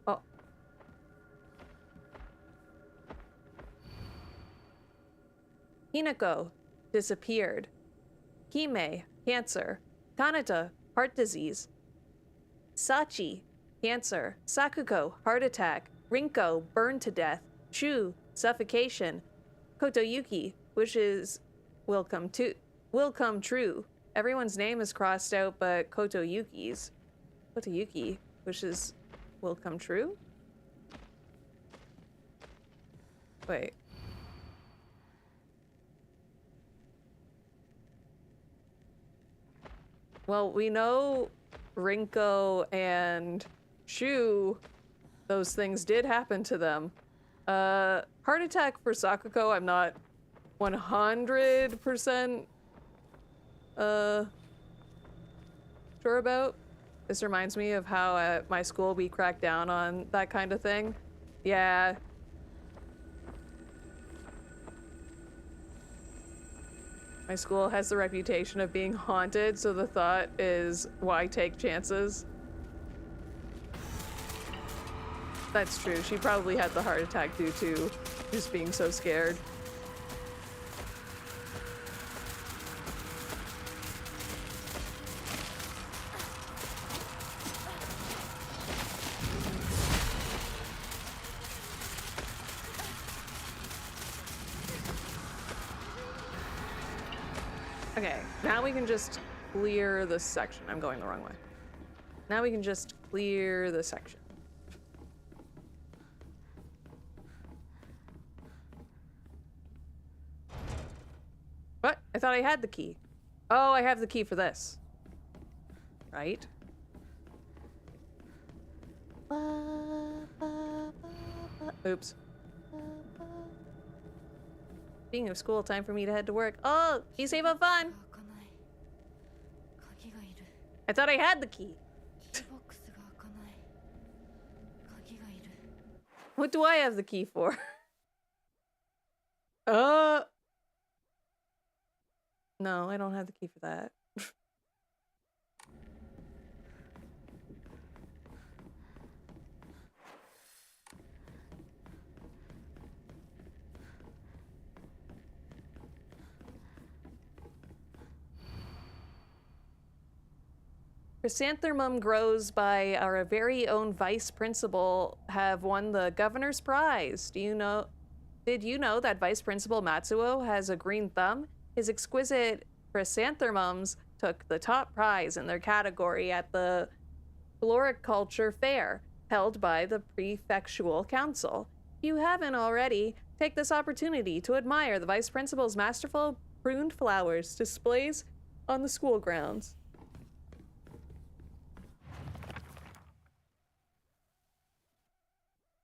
Oh. Hinako disappeared. Hime, cancer. Kanata, heart disease. Sachi, cancer. Sakuko, heart attack. Rinko, burned to death. Shu, suffocation. Kotoyuki, wishes will come true. Everyone's name is crossed out but Kotoyuki's. Kotoyuki wishes will come true? Wait. Well, we know Rinko and Shu, those things did happen to them. Heart attack for Sakuko, I'm not 100% sure about. This reminds me of how at my school we crack down on that kind of thing. Yeah. My school has the reputation of being haunted, so the thought is, why take chances? That's true. She probably had the heart attack due to just being so scared. Okay, now we can just clear this section. I'm going the wrong way. Now we can just clear the section. What? I thought I had the key. Oh, I have the key for this. Right? Oops. Speaking of school, time for me to head to work. Oh, be safe, have fun. I thought I had the key. What do I have the key for? No, I don't have the key for that. Chrysanthemum grows by our very own vice principal have won the governor's prize. Did you know that Vice Principal Matsuo has a green thumb? His exquisite chrysanthemums took the top prize in their category at the Floriculture Fair, held by the Prefectural Council. If you haven't already, take this opportunity to admire the Vice Principal's masterful pruned flowers displays on the school grounds.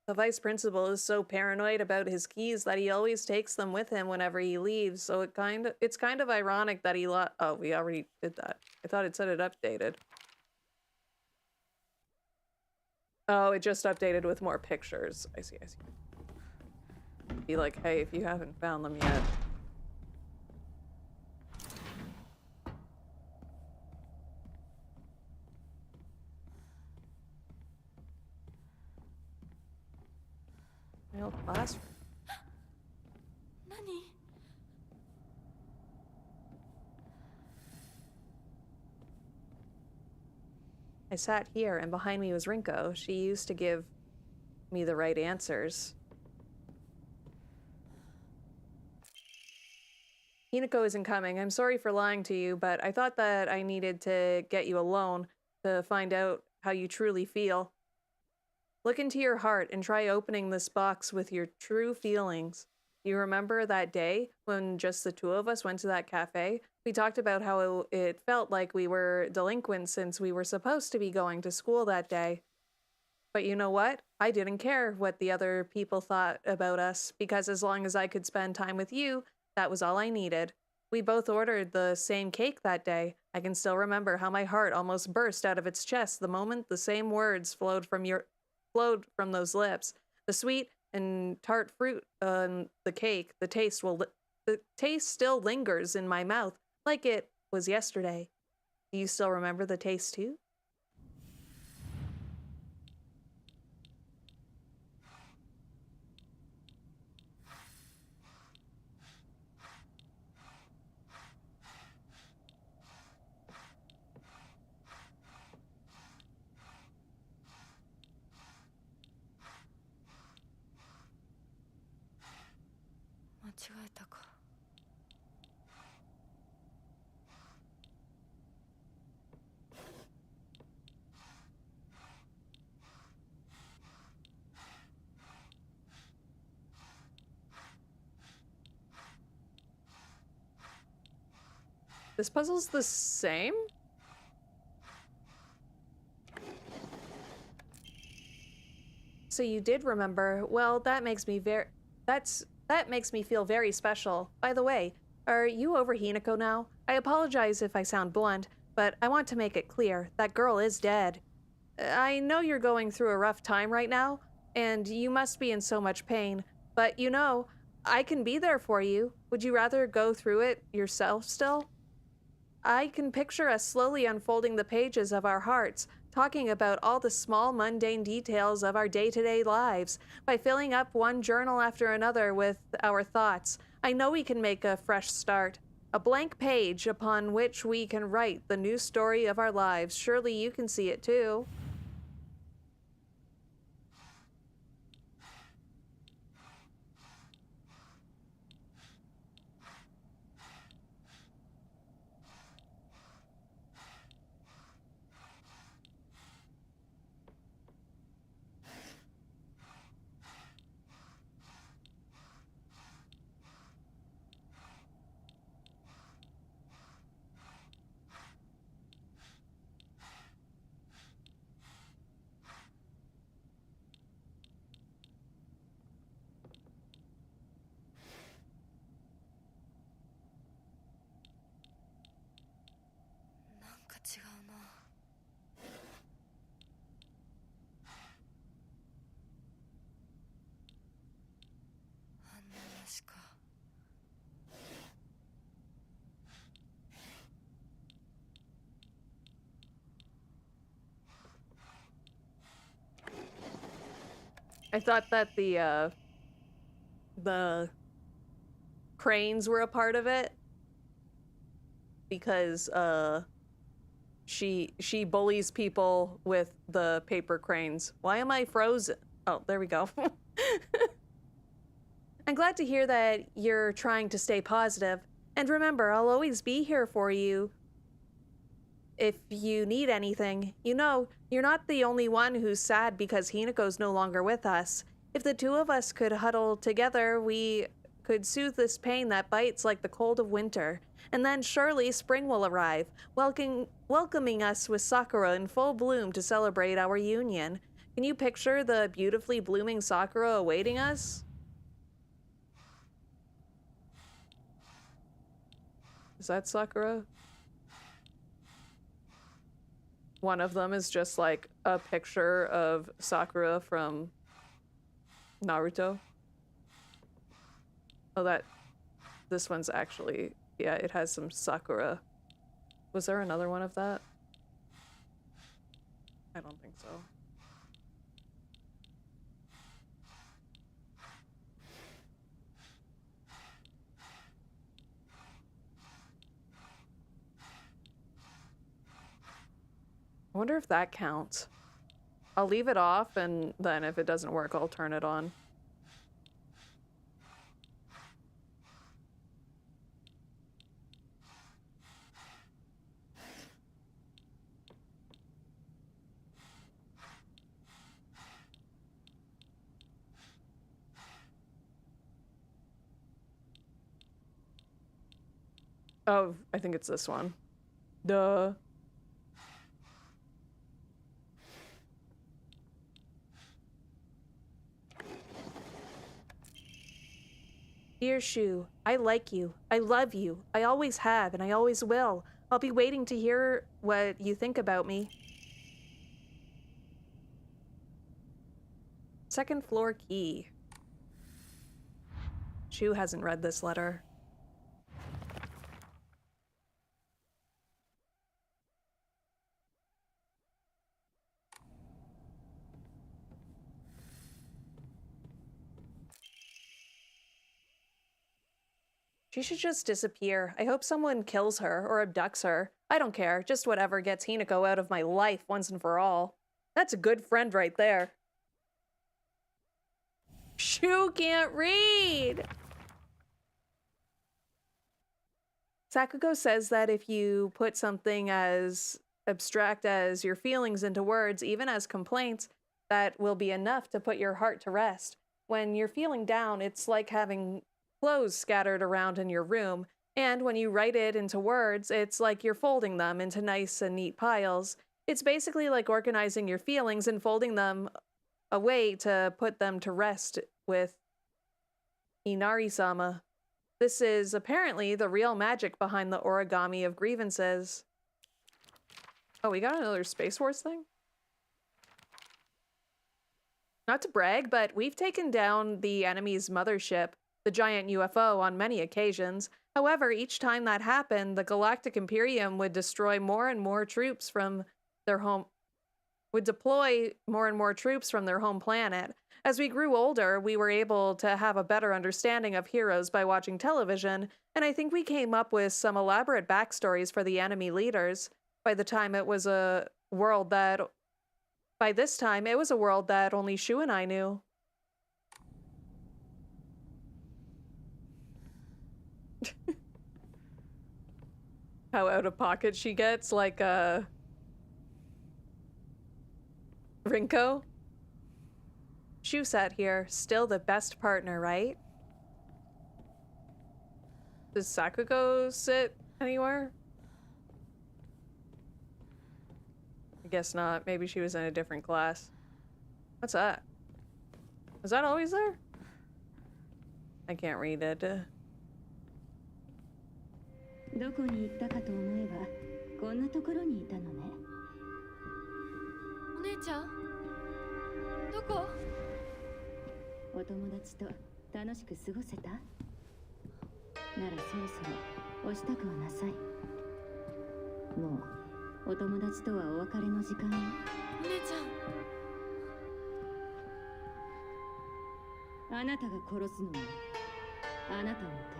The vice principal is so paranoid about his keys that he always takes them with him whenever he leaves, so it's kind of ironic that he oh, we already did that. I thought it said it updated. Oh, it just updated with more pictures. I see, I see. Be like, hey, if you haven't found them yet. My old classroom. Nani? I sat here, and behind me was Rinko. She used to give me the right answers. Hinako isn't coming. I'm sorry for lying to you, but I thought that I needed to get you alone to find out how you truly feel. Look into your heart and try opening this box with your true feelings. You remember that day when just the two of us went to that cafe? We talked about how it felt like we were delinquents since we were supposed to be going to school that day. But you know what? I didn't care what the other people thought about us, because as long as I could spend time with you, that was all I needed. We both ordered the same cake that day. I can still remember how my heart almost burst out of its chest the moment the same words flowed from those lips. The sweet and tart fruit on the cake, the taste still lingers in my mouth like it was yesterday. Do you still remember the taste too? This puzzle's the same? So you did remember. Well, that makes me feel very special. By the way, are you over Hinako now? I apologize if I sound blunt, but I want to make it clear that girl is dead. I know you're going through a rough time right now, and you must be in so much pain, but you know, I can be there for you. Would you rather go through it yourself still? I can picture us slowly unfolding the pages of our hearts, talking about all the small, mundane details of our day-to-day lives, by filling up one journal after another with our thoughts. I know we can make a fresh start, a blank page upon which we can write the new story of our lives. Surely you can see it too. I thought that the cranes were a part of it because she bullies people with the paper cranes. Why am I frozen? Oh, there we go. I'm glad to hear that you're trying to stay positive. And remember, I'll always be here for you if you need anything. You know, you're not the only one who's sad because Hinako's no longer with us. If the two of us could huddle together, we could soothe this pain that bites like the cold of winter. And then surely spring will arrive, welcoming us with sakura in full bloom to celebrate our union. Can you picture the beautifully blooming sakura awaiting us? Is that sakura? One of them is just like a picture of Sakura from Naruto. Oh, this one's actually, yeah, it has some Sakura. Was there another one of that? I don't think so. I wonder if that counts. I'll leave it off, and then if it doesn't work, I'll turn it on. Oh, I think it's this one. Duh. Dear Shu, I like you. I love you. I always have, and I always will. I'll be waiting to hear what you think about me. Second floor key. Shu hasn't read this letter. She should just disappear. I hope someone kills her or abducts her. I don't care, just whatever gets Hinako out of my life once and for all. That's a good friend right there. Shu can't read! Sakugo says that if you put something as abstract as your feelings into words, even as complaints, that will be enough to put your heart to rest. When you're feeling down, it's like having clothes scattered around in your room, and when you write it into words, it's like you're folding them into nice and neat piles. It's basically like organizing your feelings and folding them away to put them to rest with Inari-sama. This is apparently the real magic behind the origami of grievances. Oh, we got another Space Force thing? Not to brag, but we've taken down the enemy's mothership, the giant UFO, on many occasions. However, each time that happened, the Galactic Imperium would destroy more and more troops from their home, would deploy more and more troops from their home planet. As we grew older, we were able to have a better understanding of heroes by watching television, and I think we came up with some elaborate backstories for the enemy leaders. By this time, it was a world that only Shu and I knew. How out of pocket she gets, like Rinko. Shu sat here, still the best partner, right? Does Sakugo sit anywhere? I guess not. Maybe she was in a different class. What's that? Was that always there? I can't read it. どこに行ったかと思えばこんなところにいたのね。お姉ちゃんどこ？お友達と楽しく過ごせた？ならそろそろお支度をなさい。もうお友達とはお別れの時間よ。お姉ちゃん。あなたが殺すのはあなたの手で。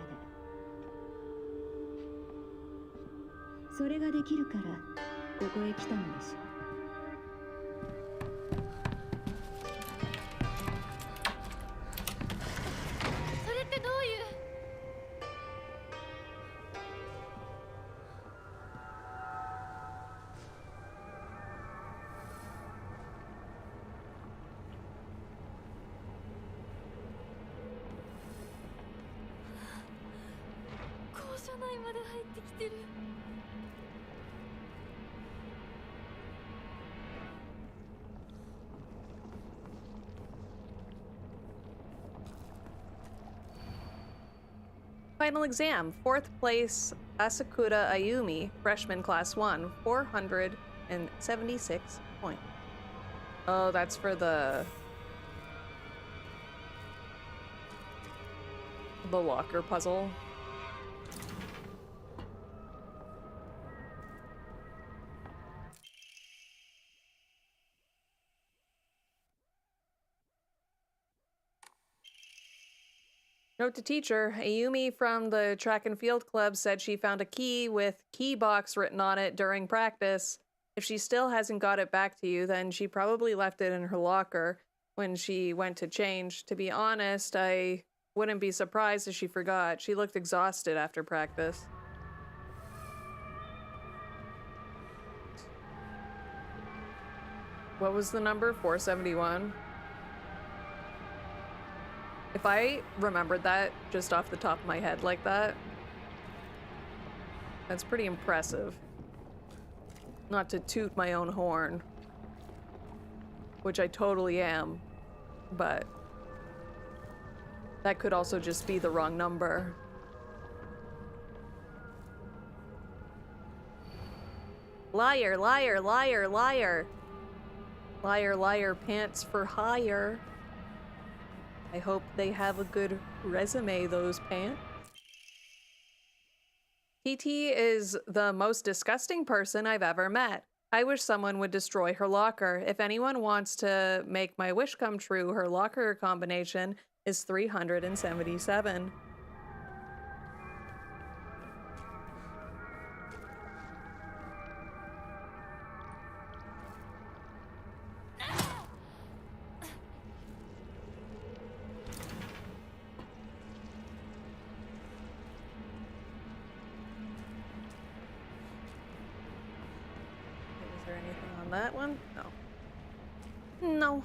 それができるからここへ来たのでしょう。それってどういう？校舎内まで入ってきてる。Final exam. 4th place, Asakura Ayumi, freshman class 1, 476 points. Oh, that's for the locker puzzle. Note to teacher, Ayumi from the track and field club said she found a key with key box written on it during practice. If she still hasn't got it back to you, then she probably left it in her locker when she went to change. To be honest, I wouldn't be surprised if she forgot. She looked exhausted after practice. What was the number? 471? If I remembered that just off the top of my head like that, that's pretty impressive. Not to toot my own horn, which I totally am, but That could also just be the wrong number. Liar, liar, liar, liar. Liar, liar, pants for hire. I hope they have a good resume, those pants. TT is the most disgusting person I've ever met. I wish someone would destroy her locker. If anyone wants to make my wish come true, her locker combination is 377. Is there anything on that one? No. No.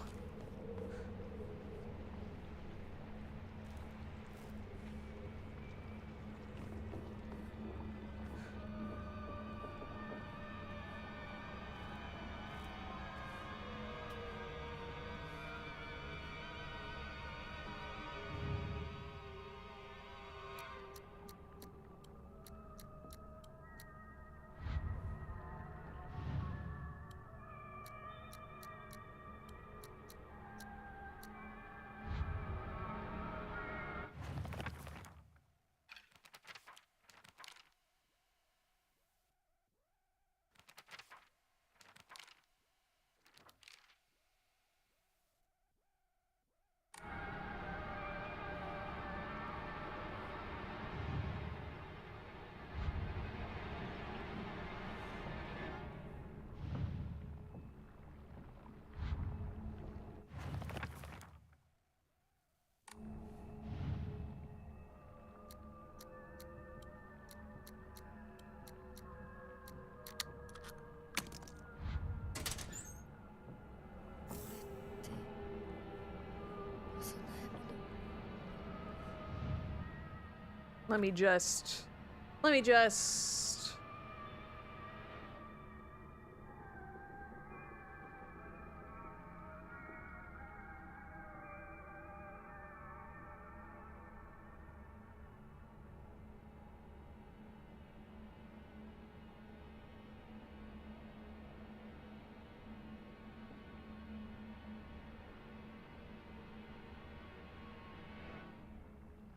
Let me just...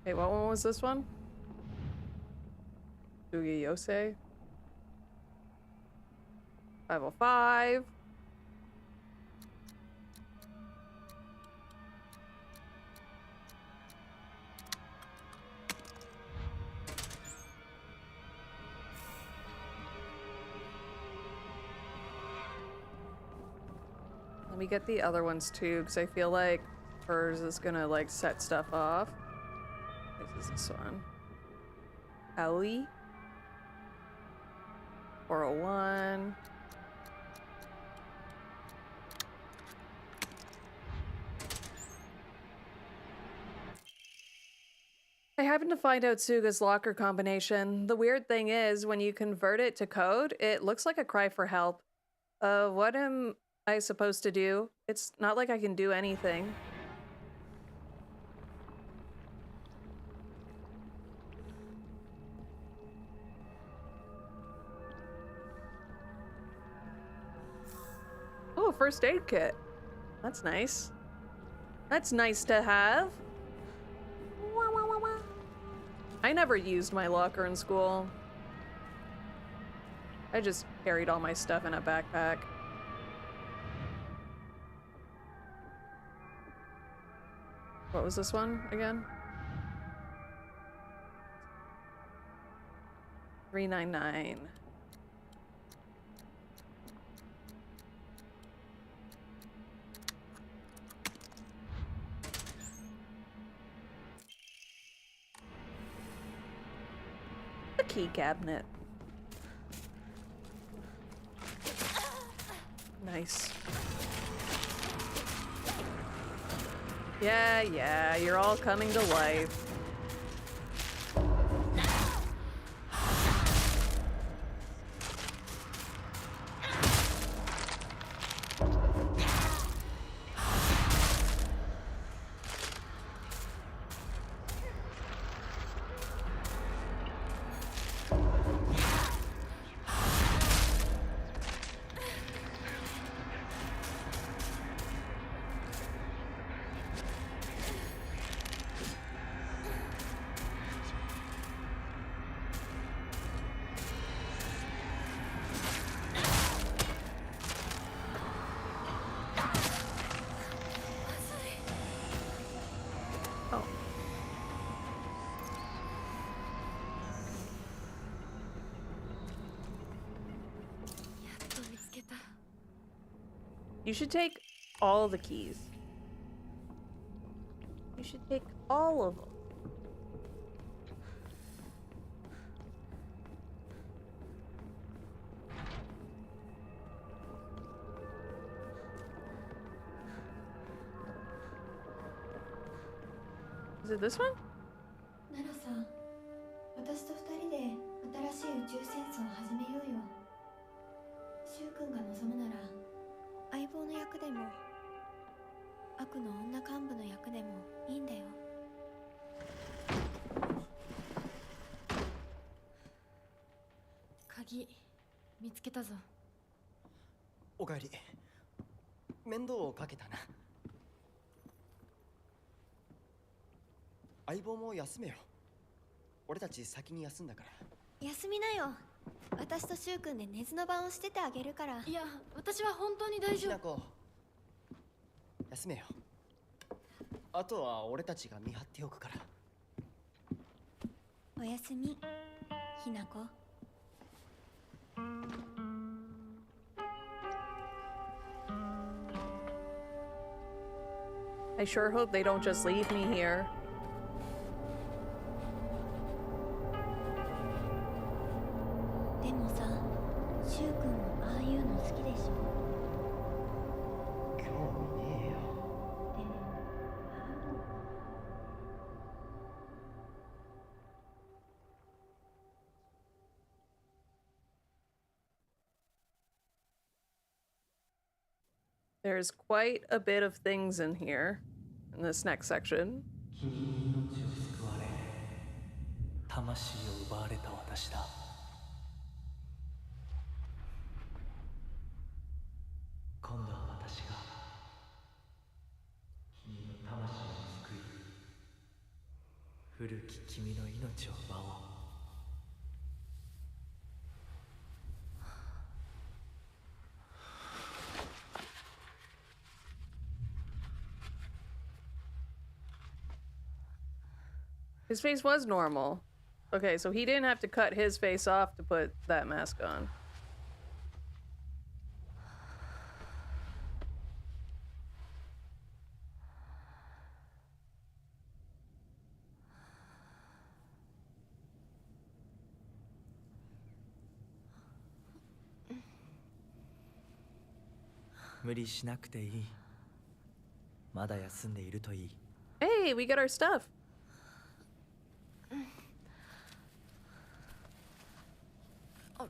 Hey, what one was this one? Yose. 505. Let me get the other ones too, because I feel like hers is gonna like set stuff off. This is this one. Ellie. 401. I happened to find out Suga's locker combination. The weird thing is, when you convert it to code, it looks like a cry for help. What am I supposed to do? It's not like I can do anything. Oh, first aid kit. That's nice. That's nice to have. Wah, wah, wah, wah. I never used my locker in school. I just carried all my stuff in a backpack. What was this one again? 399. The key cabinet. Nice. Yeah, you're all coming to life. You should take all the keys. You should take all of them. Is it this one? ナロさん、私と二人で新しい宇宙戦争を始めようよ。シュウ君が望むなら相棒の役でも悪の女幹部の役でもいいんだよ。鍵見つけたぞ。おかえり。面倒をかけたな。相棒も休めよ。俺たち先に休んだから。休みなよ。私とシュウ君で寝ずの番をしててあげるから。いや、私は本当に大丈夫。ひなこ、休めよ。あとは俺たちが見張っておくから。おやすみ、ひなこ。I sure hope they don't just leave me here. でもさ、シュウ君もああいうの好きでしょ。興味ねえよ。でも There's quite a bit of things in here in this next section. 君に命を救われ魂を奪われた私だ。今度は私が君の魂を救い古き君の命を奪おう。His face was normal. Okay, so he didn't have to cut his face off to put that mask on.無理しなくていい。まだ休んでいるといい。Hey, we got our stuff.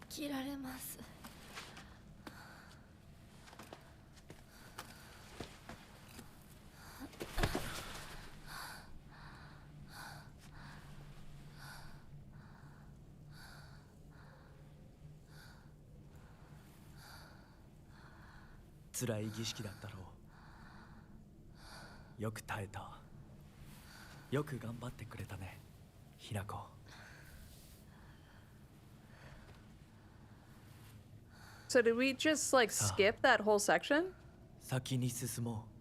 起きられます。辛い儀式だったろう。よく耐えた。よく頑張ってくれたね、ひなこ。So did we just like skip that whole section? 先に進もう。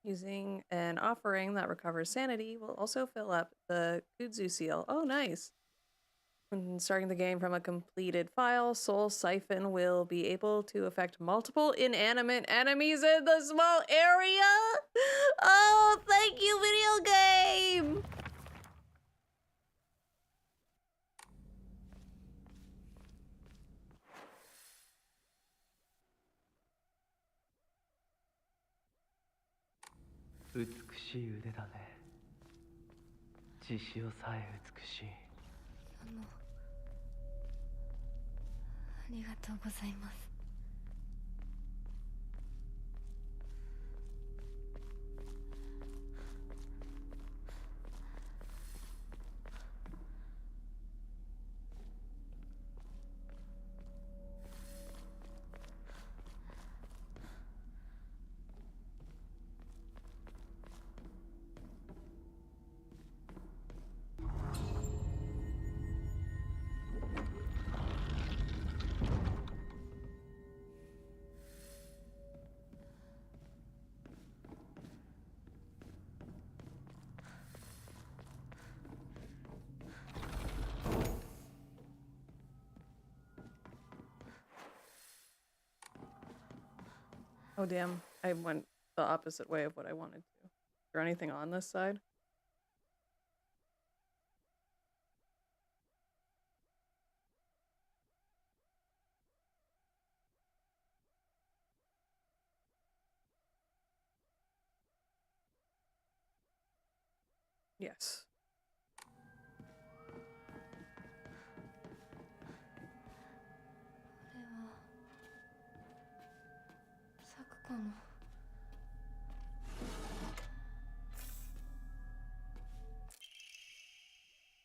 Using an offering that recovers sanity will also fill up the Kudzu seal. Oh, nice. When starting the game from a completed file, Soul Siphon will be able to affect multiple inanimate enemies in the small area. Oh, thank you, video game!美しい腕だね。血潮さえ美しい。ありがとうございます。Oh, damn. I went the opposite way of what I wanted to. Is there anything on this side? Yes. これは咲くかな。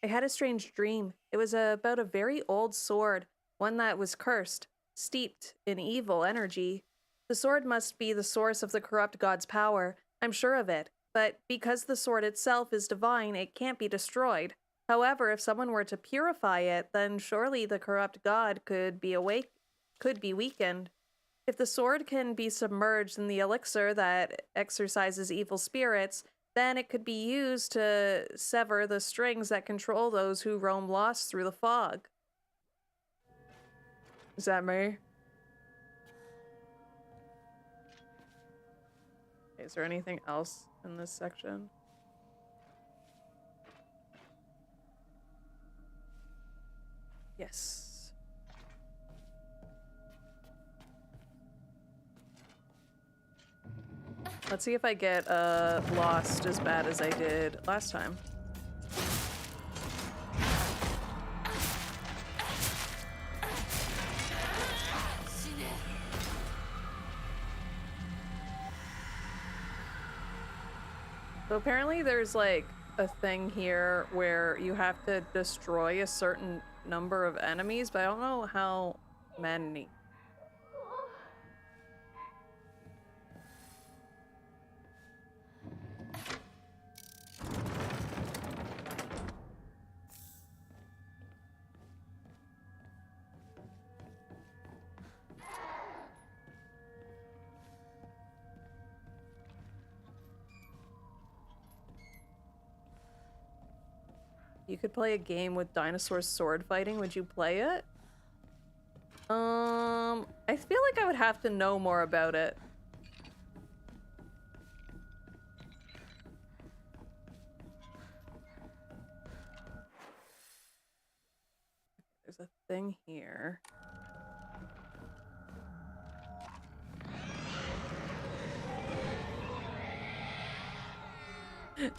I had a strange dream. It was about a very old sword, one that was cursed, steeped in evil energy. The sword must be the source of the corrupt god's power, I'm sure of it. But because the sword itself is divine, it can't be destroyed. However, if someone were to purify it, then surely the corrupt god could be weakened. If the sword can be submerged in the elixir that exorcises evil spirits, then it could be used to sever the strings that control those who roam lost through the fog. Is that me? Okay, is there anything else in this section? Yes. Let's see if I get lost as bad as I did last time. So apparently there's like a thing here where you have to destroy a certain number of enemies, but I don't know how many. You could play a game with dinosaur sword fighting. Would you play it? I feel like I would have to know more about it. There's a thing here.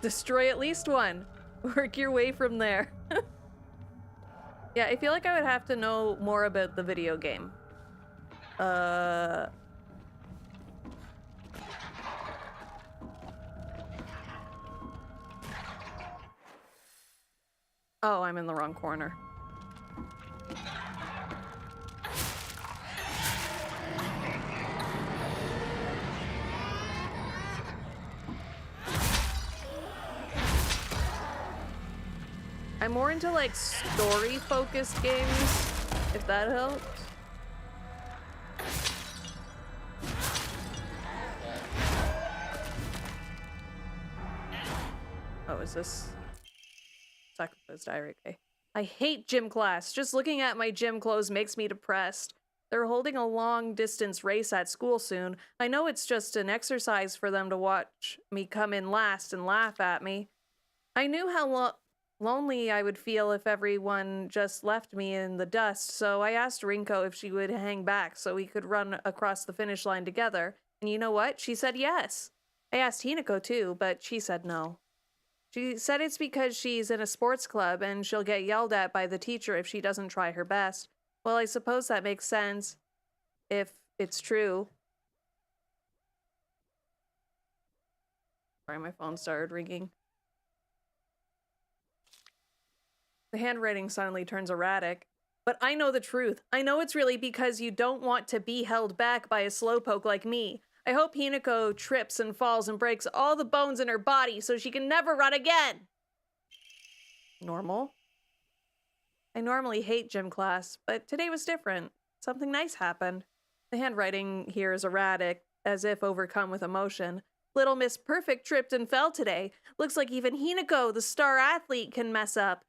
Destroy at least one. Work your way from there. Yeah, I feel like I would have to know more about the video game. Oh, I'm in the wrong corner. I'm more into like story-focused games, if that helps. Oh, is this Sacrifice Diary? Okay. I hate gym class. Just looking at my gym clothes makes me depressed. They're holding a long-distance race at school soon. I know it's just an exercise for them to watch me come in last and laugh at me. I knew how lonely I would feel if everyone just left me in the dust, so I asked Rinko if she would hang back so we could run across the finish line together. And you know what? She said yes. I asked Hinako too, but she said no. She said it's because she's in a sports club and she'll get yelled at by the teacher if she doesn't try her best. Well, I suppose that makes sense if it's true. Sorry, my phone started ringing. The handwriting suddenly turns erratic. But I know the truth. I know it's really because you don't want to be held back by a slowpoke like me. I hope Hinako trips and falls and breaks all the bones in her body so she can never run again. Normal. I normally hate gym class, but today was different. Something nice happened. The handwriting here is erratic, as if overcome with emotion. Little Miss Perfect tripped and fell today. Looks like even Hinako, the star athlete, can mess up.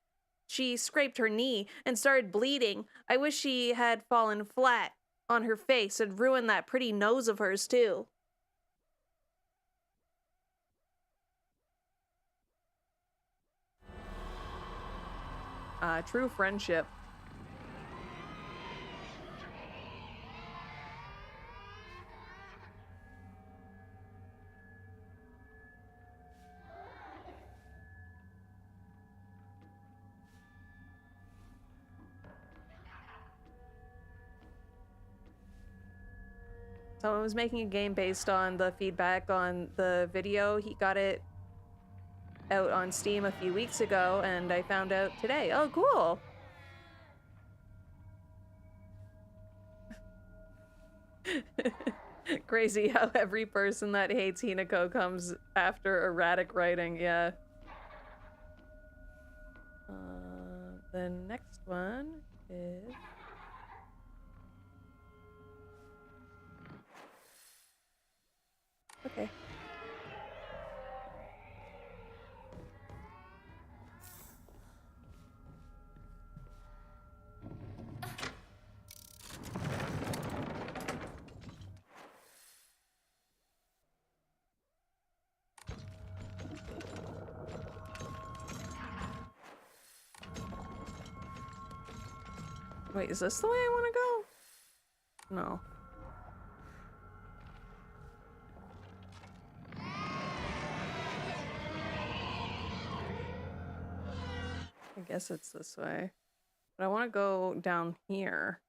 She scraped her knee and started bleeding. I wish she had fallen flat on her face and ruined that pretty nose of hers, too. True friendship. Someone was making a game based on the feedback on the video. He got it out on Steam a few weeks ago, and I found out today. Oh, cool. Crazy how every person that hates Hinako comes after erratic writing, yeah. The next one is... Okay. Wait, is this the way I want to go? No. I guess it's this way. But I want to go down here.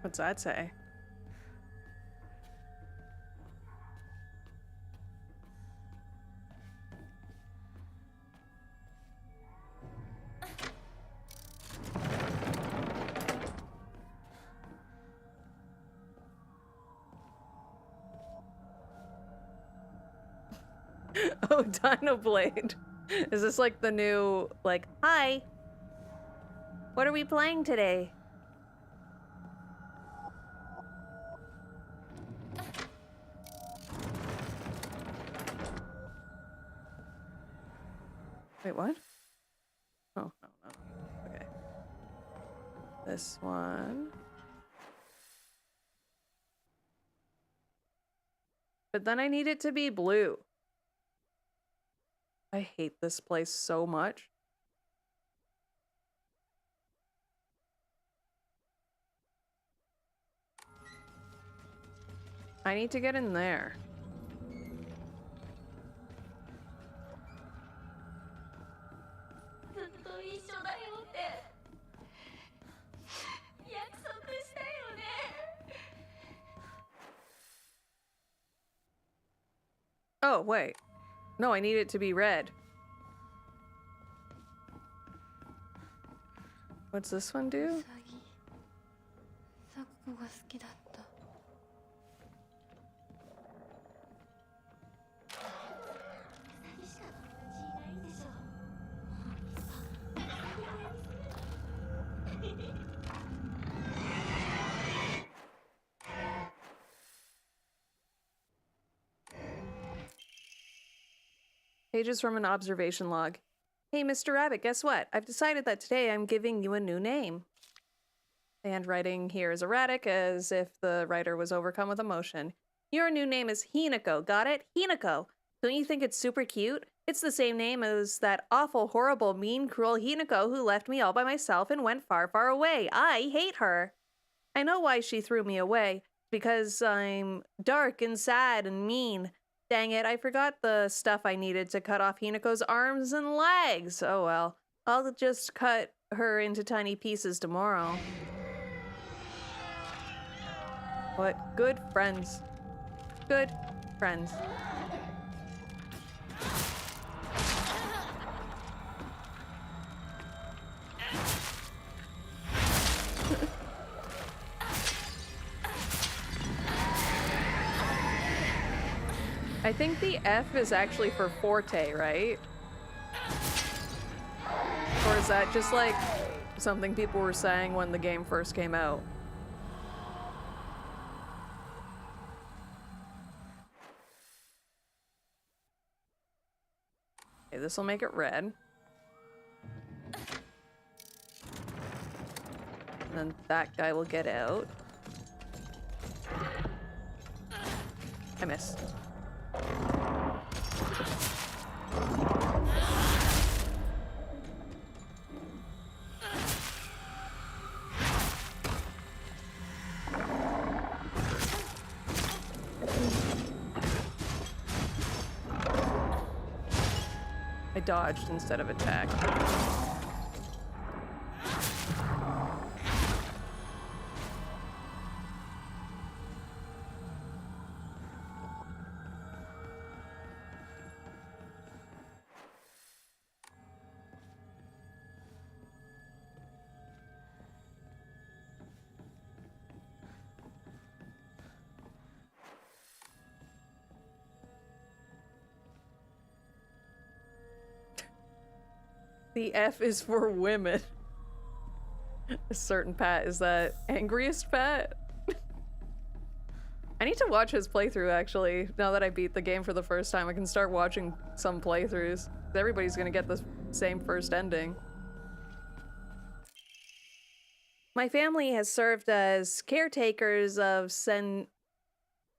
What's that say? Oh, Dino Blade. Is this like the new, like, hi, what are we playing today? Wait, what? Oh, no. Okay. This one. But then I need it to be blue. I hate this place so much. I need to get in there. ずっと一緒だよって約束したよね。 Oh, wait. No, I need it to be red. What's this one do? ウサギ咲子が好きだった。Pages from an observation log. Hey, Mr. Rabbit, guess what? I've decided that today I'm giving you a new name. The handwriting here is erratic, as if the writer was overcome with emotion. Your new name is Hinako, got it? Hinako. Don't you think it's super cute? It's the same name as that awful, horrible, mean, cruel Hinako who left me all by myself and went far, far away. I hate her. I know why she threw me away. Because I'm dark and sad and mean. Dang it, I forgot the stuff I needed to cut off Hinako's arms and legs. Oh well. I'll just cut her into tiny pieces tomorrow. What good friends. Good friends. I think the F is actually for forte, right? Or is that just like something people were saying when the game first came out? Okay, this will make it red. Then that guy will get out. I missed. I dodged instead of attacked. The F is for women. A certain Pat is that angriest Pat? I need to watch his playthrough actually. Now that I beat the game for the first time, I can start watching some playthroughs. Everybody's gonna get the same first ending. My family has served as caretakers of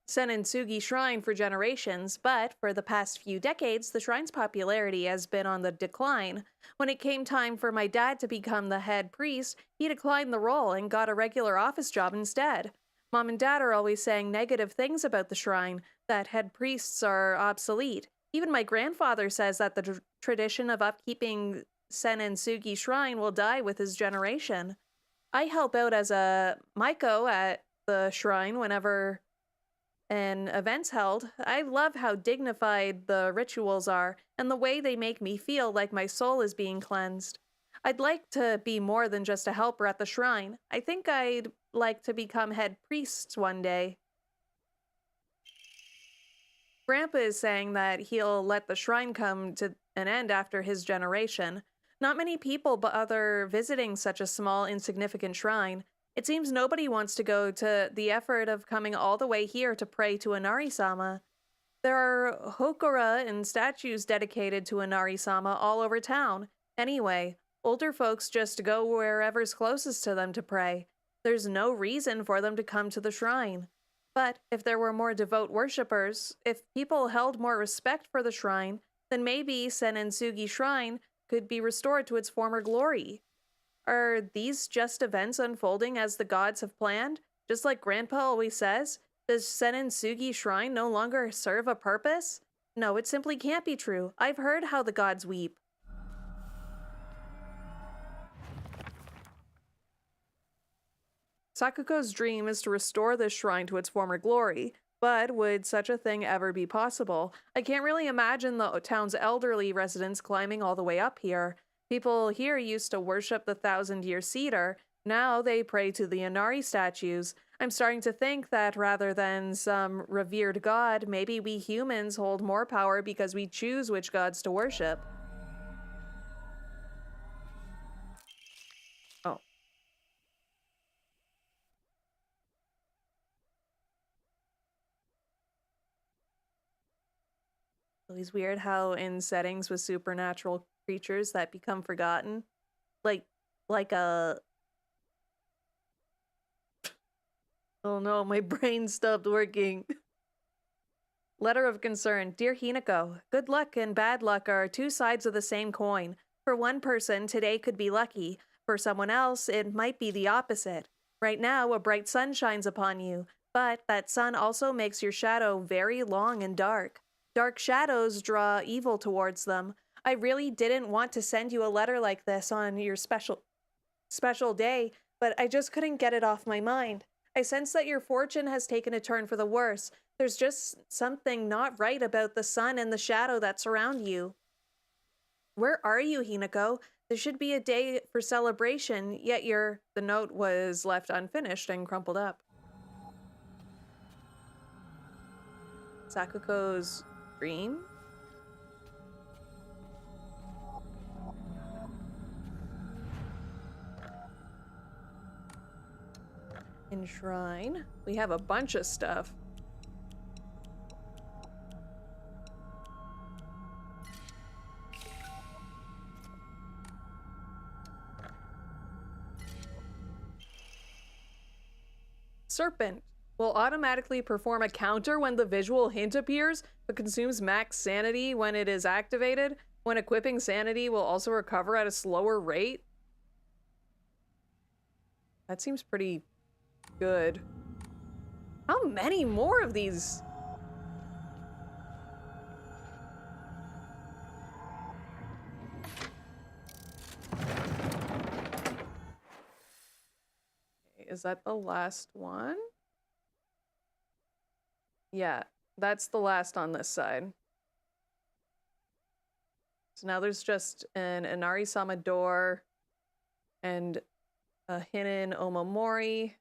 Senensugi Shrine for generations, but for the past few decades, the shrine's popularity has been on the decline. When it came time for my dad to become the head priest, he declined the role and got a regular office job instead. Mom and Dad are always saying negative things about the shrine, that head priests are obsolete. Even my grandfather says that the tradition of upkeeping Senensugi Shrine will die with his generation. I help out as a Maiko at the shrine whenever an event's held. I love how dignified the rituals are and the way they make me feel like my soul is being cleansed. I'd like to be more than just a helper at the shrine. I think I'd like to become head priest one day. Grandpa is saying that he'll let the shrine come to an end after his generation. Not many people bother visiting such a small, insignificant shrine. It seems nobody wants to go to the effort of coming all the way here to pray to Inari-sama. There are hokora and statues dedicated to Inari-sama all over town. Anyway, older folks just go wherever's closest to them to pray. There's no reason for them to come to the shrine. But if there were more devout worshippers, if people held more respect for the shrine, then maybe Senensugi Shrine could be restored to its former glory. Are these just events unfolding as the gods have planned? Just like Grandpa always says, Does Senensugi Shrine no longer serve a purpose? No, it simply can't be true. I've heard how the gods weep. Sakuko's dream is to restore this shrine to its former glory. But would such a thing ever be possible? I can't really imagine the town's elderly residents climbing all the way up here. People here used to worship the 1,000-year cedar. Now they pray to the Inari statues. I'm starting to think that rather than some revered god, maybe we humans hold more power because we choose which gods to worship. Oh. Always weird how in settings with supernatural creatures that become forgotten. Like a... Oh no, my brain stopped working. Letter of concern. Dear Hinako, good luck and bad luck are two sides of the same coin. For one person, today could be lucky. For someone else, it might be the opposite. Right now, a bright sun shines upon you, but that sun also makes your shadow very long and dark. Dark shadows draw evil towards them. I really didn't want to send you a letter like this on your special day, but I just couldn't get it off my mind. I sense that your fortune has taken a turn for the worse. There's just something not right about the sun and the shadow that surround you. Where are you, Hinako? There should be a day for celebration, yet the note was left unfinished and crumpled up. Sakuko's dream? Enshrine. We have a bunch of stuff. Serpent will automatically perform a counter when the visual hint appears, but consumes max sanity when it is activated. When equipping sanity will also recover at a slower rate. That seems pretty good. How many more of these? Is that the last one? Yeah, that's the last on this side. So now there's just an Inari-sama door and a Hinin Omamori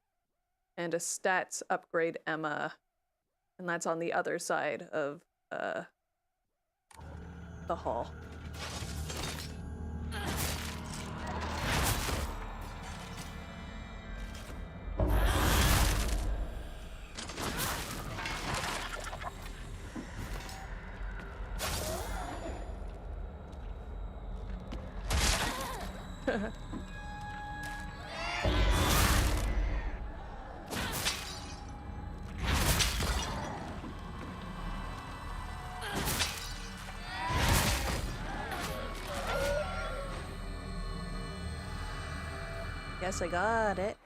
and a stats upgrade Emma. And that's on the other side of the hall. Guess I got it.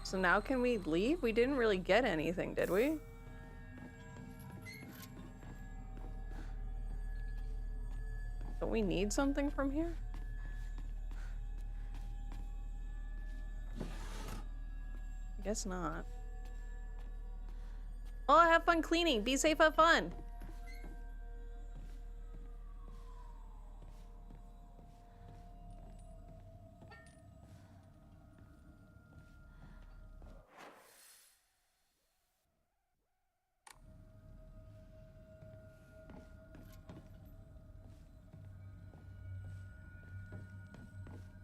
So now can we leave? We didn't really get anything, did we? Don't we need something from here? I guess not. Oh, have fun cleaning. Be safe, have fun.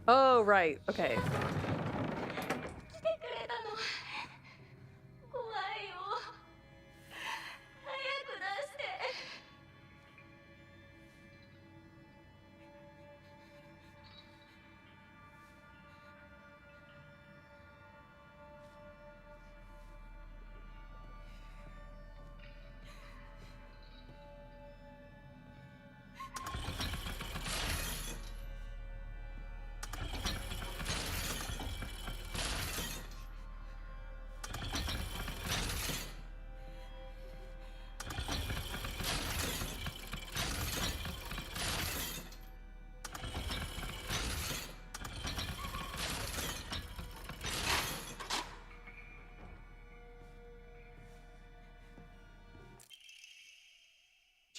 Oh, right. Okay. 来てくれたの。怖いよ。早く出して。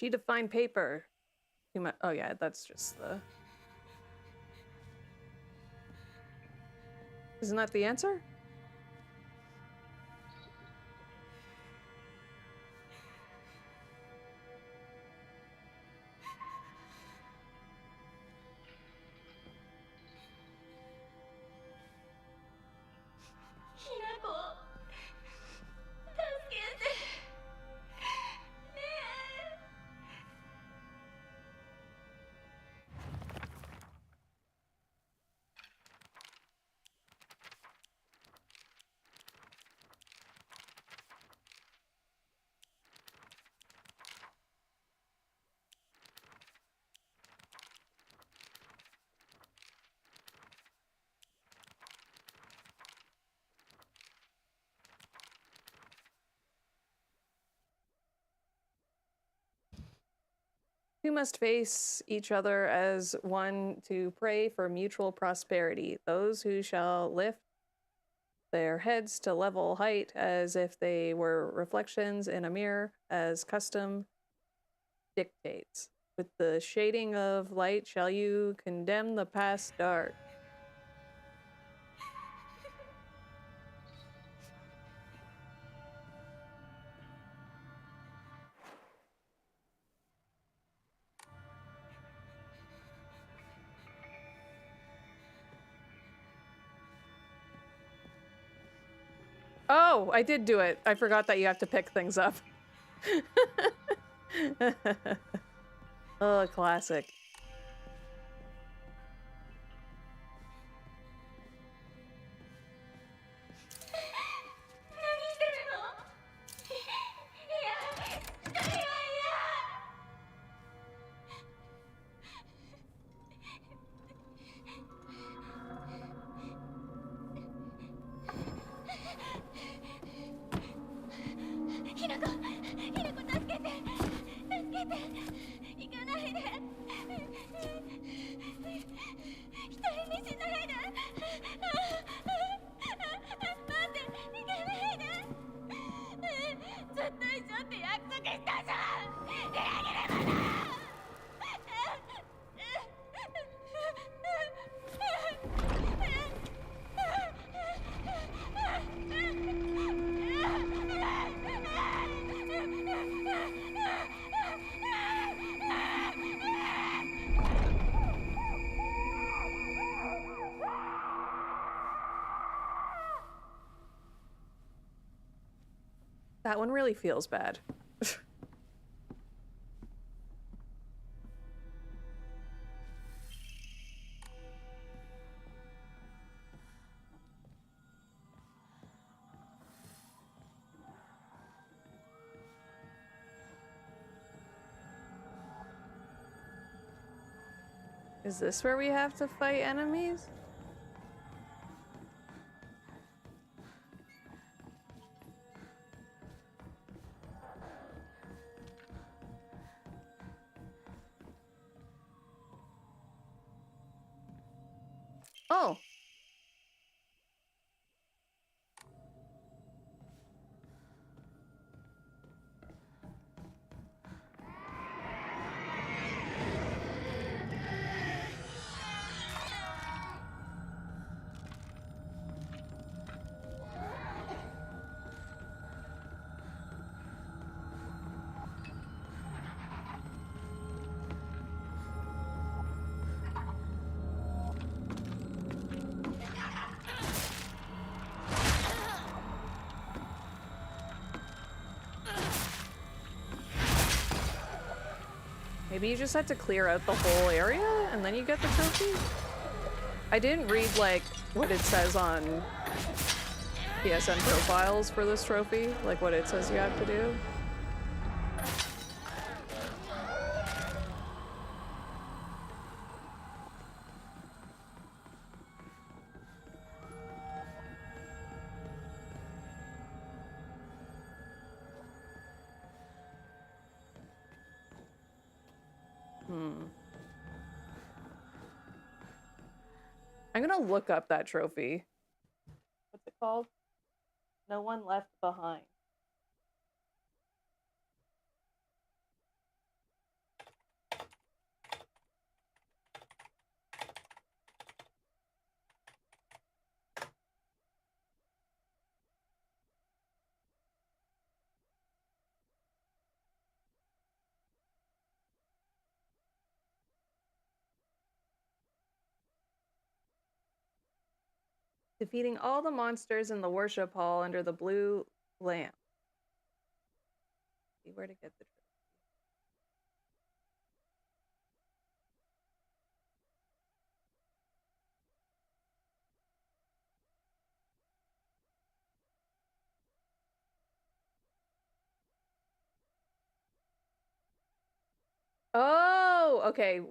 Sheet of fine paper. Oh yeah, that's just the... Isn't that the answer? Two must face each other as one to pray for mutual prosperity. Those who shall lift their heads to level height as if they were reflections in a mirror, as custom dictates. With the shading of light shall you condemn the past dark. Oh, I did do it. I forgot that you have to pick things up. Oh, classic. That one really feels bad. Is this where we have to fight enemies? Oh. Maybe you just had to clear out the whole area and then you get the trophy? I didn't read, like, what it says on PSN profiles for this trophy, like what it says you have to do. I'm gonna look up that trophy. What's it called? No One Left Behind. Defeating all the monsters in the worship hall under the blue lamp. See where to get the trophy. Oh, okay.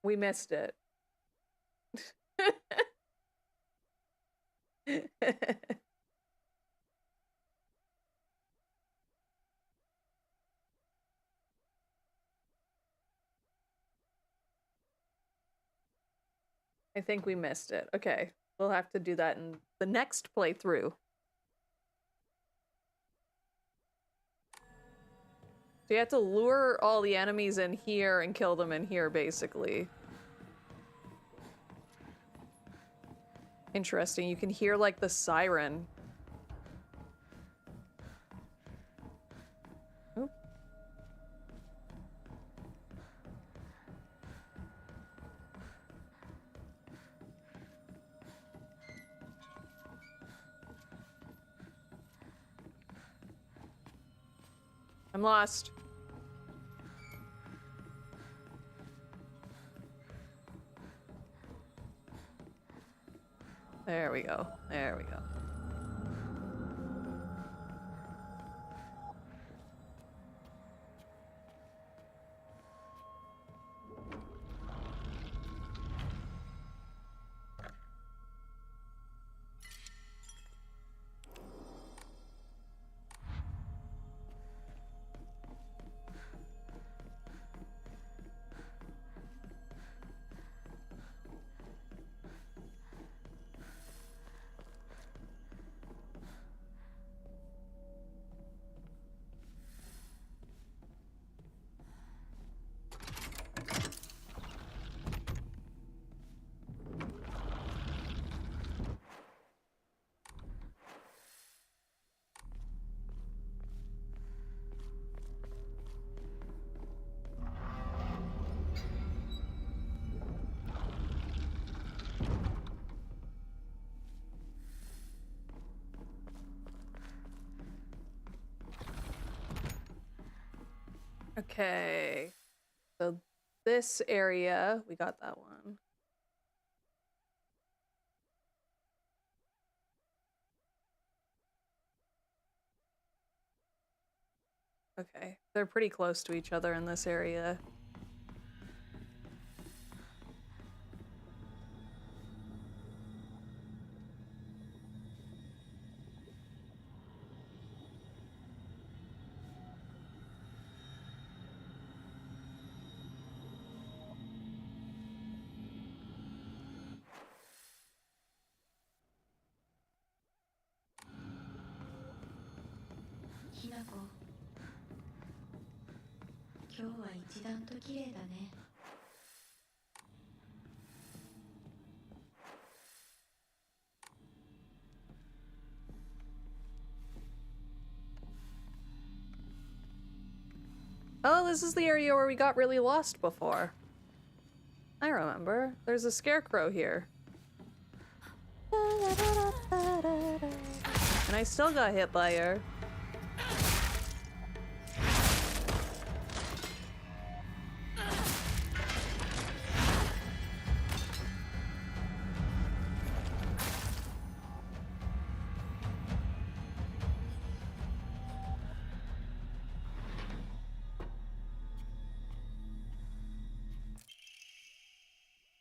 We missed it. I think we missed it. Okay. We'll have to do that in the next playthrough. So you have to lure all the enemies in here and kill them in here, basically. Interesting. You can hear, like, the siren. Oh. I'm lost. There we go. There we go. Okay. So this area, we got that one. Okay. They're pretty close to each other in this area. Oh, this is the area where we got really lost before. I remember. There's a scarecrow here. And I still got hit by her.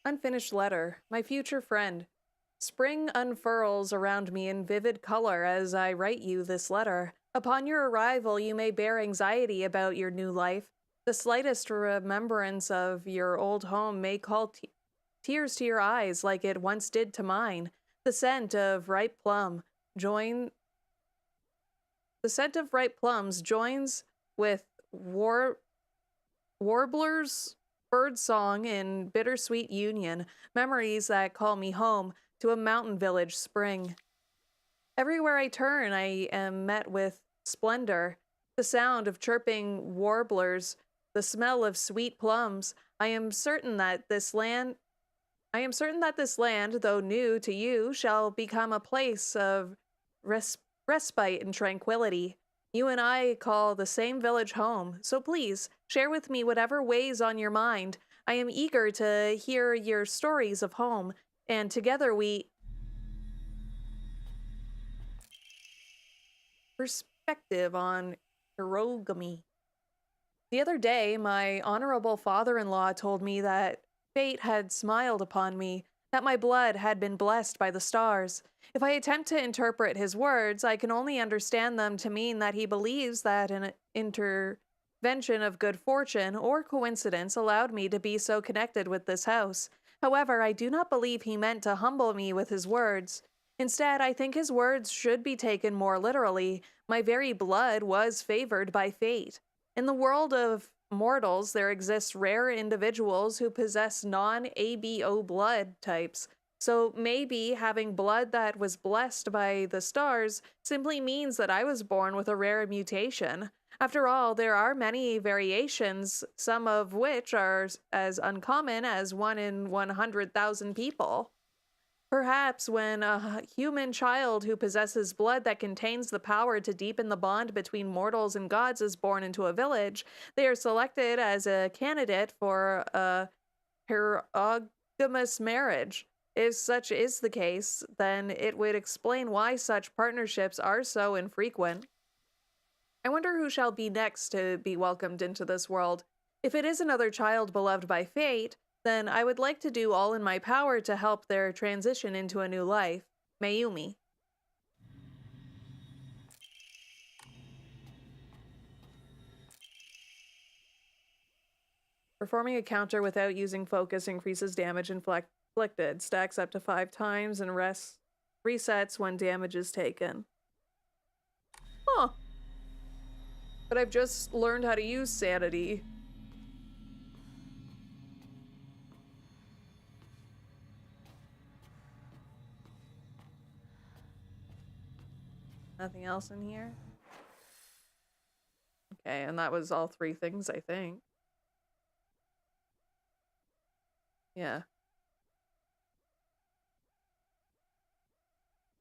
Unfinished letter. My future friend. Spring unfurls around me in vivid color as I write you this letter. Upon your arrival, you may bear anxiety about your new life. The slightest remembrance of your old home may call tears to your eyes like it once did to mine. The scent of ripe plums joins with warblers' bird song in bittersweet union, memories that call me home to a mountain village spring. Everywhere I turn, I am met with splendor. The sound of chirping warblers the smell of sweet plums. I am certain that this land, though new to you, shall become a place of respite and tranquility. You and I call the same village home, so please share with me whatever weighs on your mind. I am eager to hear your stories of home, and together we... Perspective on hirogami. The other day, my honorable father-in-law told me that fate had smiled upon me, that my blood had been blessed by the stars. If I attempt to interpret his words, I can only understand them to mean that he believes that an intervention of good fortune or coincidence allowed me to be so connected with this house. However, I do not believe he meant to humble me with his words. Instead, I think his words should be taken more literally. My very blood was favored by fate. In the world of mortals, there exist rare individuals who possess non-ABO blood types. So maybe having blood that was blessed by the stars simply means that I was born with a rare mutation. After all, there are many variations, some of which are as uncommon as 1 in 100,000 people. Perhaps when a human child who possesses blood that contains the power to deepen the bond between mortals and gods is born into a village, they are selected as a candidate for a heterogamous marriage. If such is the case, then it would explain why such partnerships are so infrequent. I wonder who shall be next to be welcomed into this world. If it is another child beloved by fate, then I would like to do all in my power to help their transition into a new life. Mayumi. Performing a counter without using focus increases damage inflicted, stacks up to 5 times, and resets when damage is taken. Huh. But I've just learned how to use sanity. Nothing else in here? Okay, and that was all 3 things, I think. Yeah.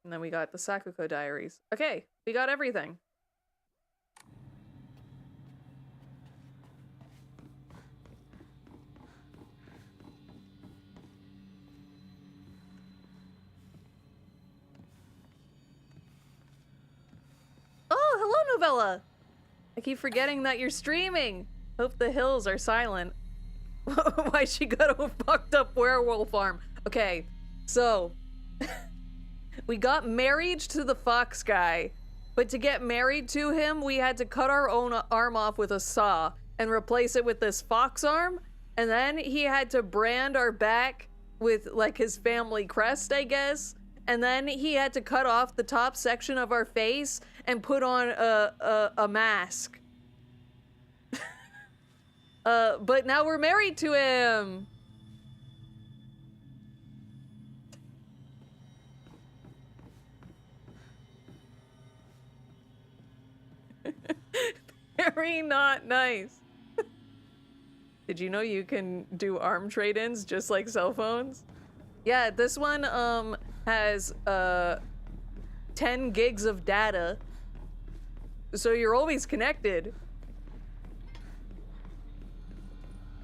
And then we got the Sakuko diaries. Okay, we got everything. Oh, hello, Novella! I keep forgetting that you're streaming. Hope the hills are silent. Why she got a fucked up werewolf arm? Okay, so we got married to the fox guy, but to get married to him, we had to cut our own arm off with a saw and replace it with this fox arm, and then he had to brand our back with like his family crest, I guess. And then he had to cut off the top section of our face and put on a mask. But now we're married to him. Very not nice. Did you know you can do arm trade-ins just like cell phones? Yeah, this one has 10 gigs of data, so you're always connected.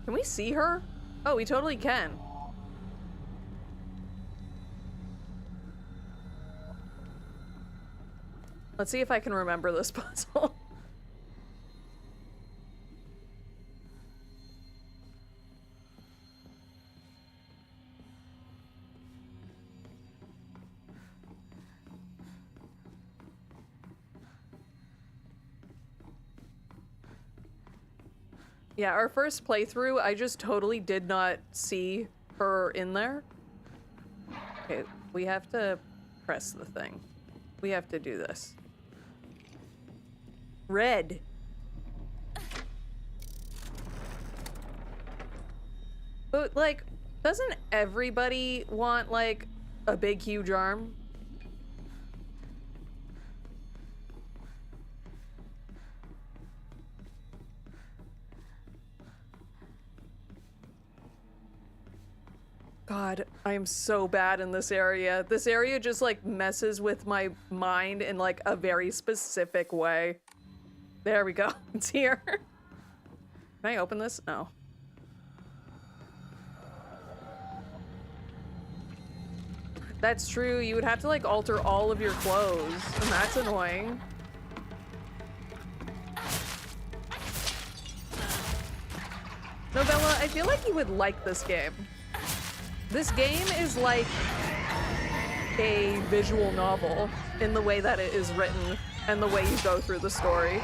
Can we see her? Oh, we totally can. Let's see if I can remember this puzzle. Yeah, our first playthrough, I just totally did not see her in there. Okay, we have to press the thing. We have to do this. Red. But, like, doesn't everybody want, like, a big, huge arm? God, I am so bad in this area. This area just like messes with my mind in like a very specific way. There we go. It's here. Can I open this? No. That's true. You would have to like alter all of your clothes, and that's annoying. Novella, I feel like you would like this game. This game is like a visual novel in the way that it is written and the way you go through the story.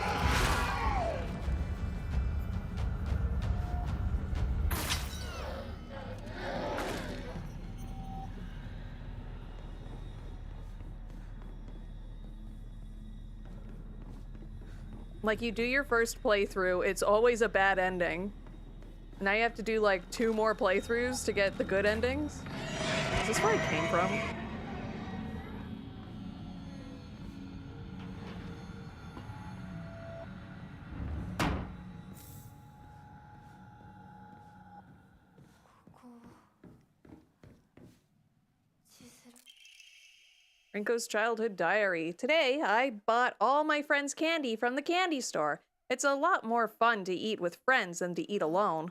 Like, you do your first playthrough, it's always a bad ending. Now you have to do like 2 more playthroughs to get the good endings. Is this where I came from? Rinko's childhood diary. Today, I bought all my friends' candy from the candy store. It's a lot more fun to eat with friends than to eat alone.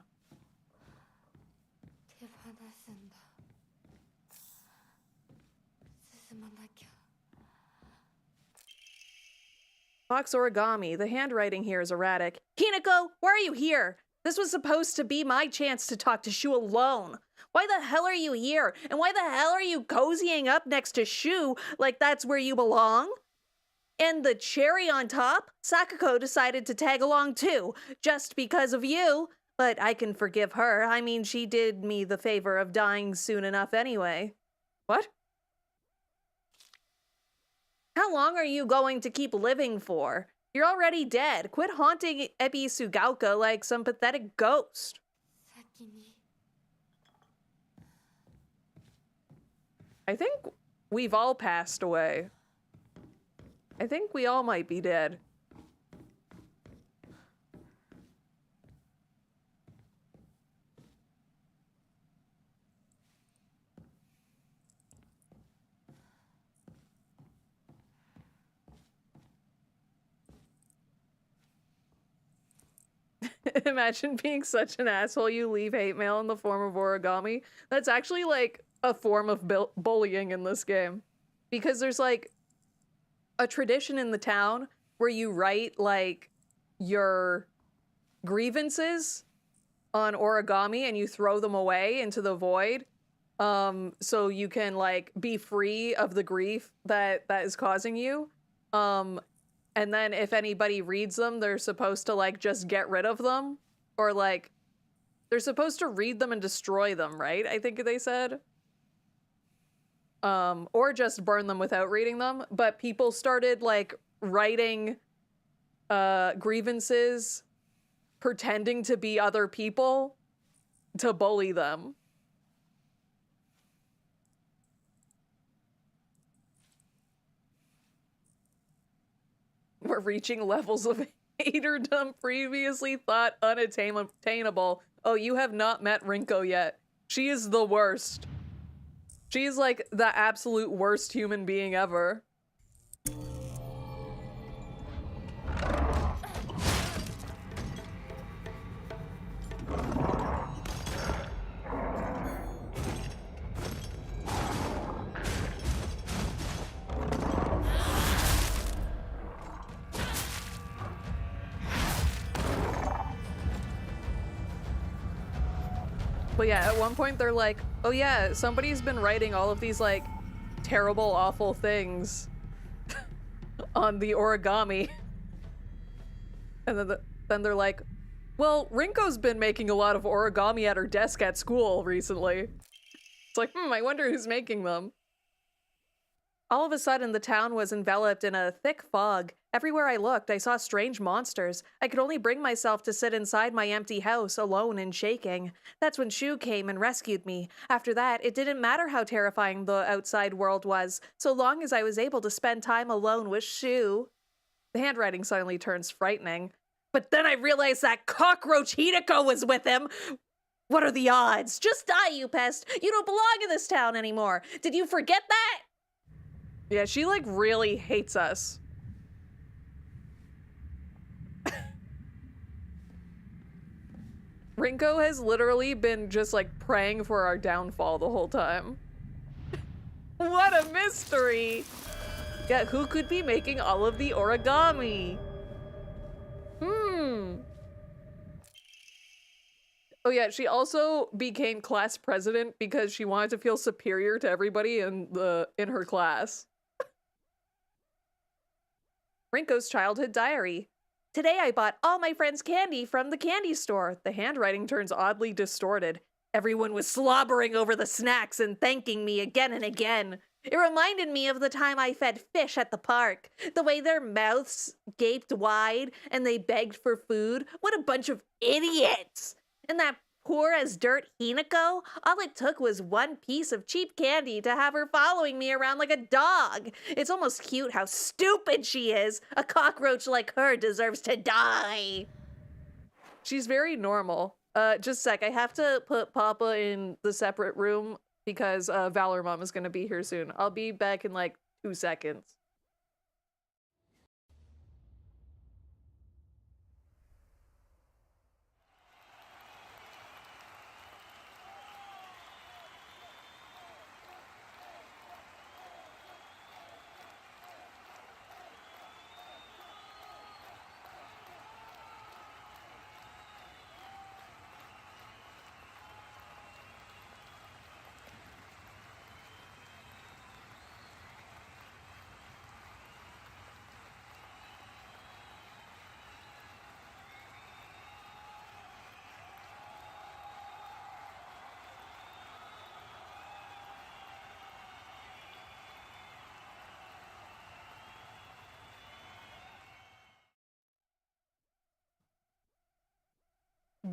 Box origami. The handwriting here is erratic. Hinako, why are you here? This was supposed to be my chance to talk to Shu alone. Why the hell are you here? And why the hell are you cozying up next to Shu like that's where you belong? And the cherry on top, Sakako decided to tag along too, just because of you. But I can forgive her. I mean, she did me the favor of dying soon enough anyway. What? How long are you going to keep living for? You're already dead. Quit haunting Ebi Sugaoka like some pathetic ghost. I think we've all passed away. I think we all might be dead. Imagine being such an asshole you leave hate mail in the form of origami. That's actually like a form of bullying in this game. Because there's like a tradition in the town where you write like your grievances on origami and you throw them away into the void. So you can like be free of the grief that is causing you. And then if anybody reads them, they're supposed to like just get rid of them, or like they're supposed to read them and destroy them, right? I think they said. Or just burn them without reading them. But people started like writing grievances, pretending to be other people to bully them. We're reaching levels of haterdom previously thought unattainable. Oh, you have not met Rinko yet. She is the worst. She's like the absolute worst human being ever. But yeah, at one point they're like, oh yeah, somebody's been writing all of these like terrible, awful things on the origami. And then they're like, well, Rinko's been making a lot of origami at her desk at school recently. It's like, I wonder who's making them. All of a sudden, the town was enveloped in a thick fog. Everywhere I looked, I saw strange monsters. I could only bring myself to sit inside my empty house, alone and shaking. That's when Shu came and rescued me. After that, it didn't matter how terrifying the outside world was, so long as I was able to spend time alone with Shu. The handwriting suddenly turns frightening. But then I realized that cockroach Hideko was with him. What are the odds? Just die, you pest! You don't belong in this town anymore! Did you forget that? Yeah, she, like, really hates us. Rinko has literally been just, like, praying for our downfall the whole time. What a mystery! Yeah, who could be making all of the origami? Oh yeah, she also became class president because she wanted to feel superior to everybody in her class. Rinko's childhood diary. Today I bought all my friends candy from the candy store. The handwriting turns oddly distorted. Everyone was slobbering over the snacks and thanking me again and again. It reminded me of the time I fed fish at the park. The way their mouths gaped wide and they begged for food. What a bunch of idiots! And that poor as dirt Hinako, all it took was one piece of cheap candy to have her following me around like a dog. It's almost cute how stupid she is. A cockroach like her deserves to die. She's very normal. Just a sec, I have to put Papa in the separate room because Valor Mom is gonna be here soon. I'll be back in like 2 seconds.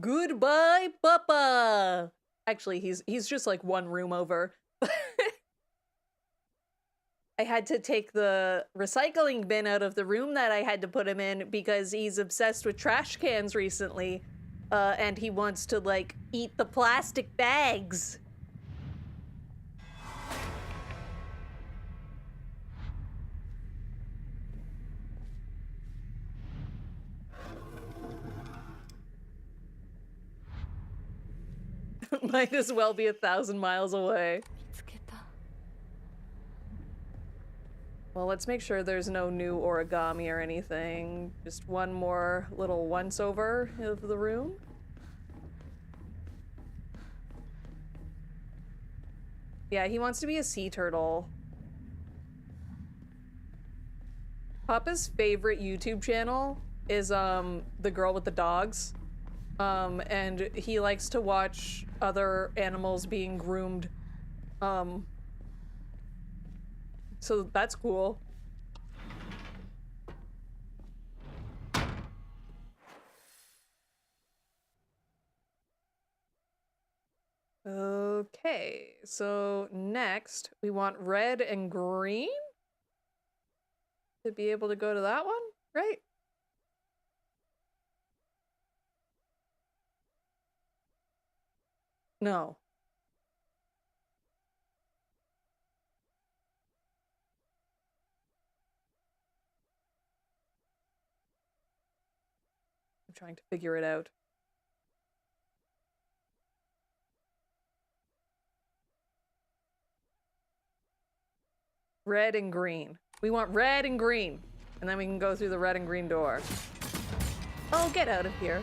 Goodbye, Papa! Actually, he's just like one room over. I had to take the recycling bin out of the room that I had to put him in because he's obsessed with trash cans recently. And he wants to, like, eat the plastic bags. Might as well be 1,000 miles away. Well, let's make sure there's no new origami or anything. Just one more little once-over of the room. Yeah, he wants to be a sea turtle. Papa's favorite YouTube channel is, the girl with the dogs. And he likes to watch other animals being groomed. So that's cool. Okay, so next we want red and green to be able to go to that one, right? No. I'm trying to figure it out. Red and green. We want red and green. And then we can go through the red and green door. Oh, get out of here.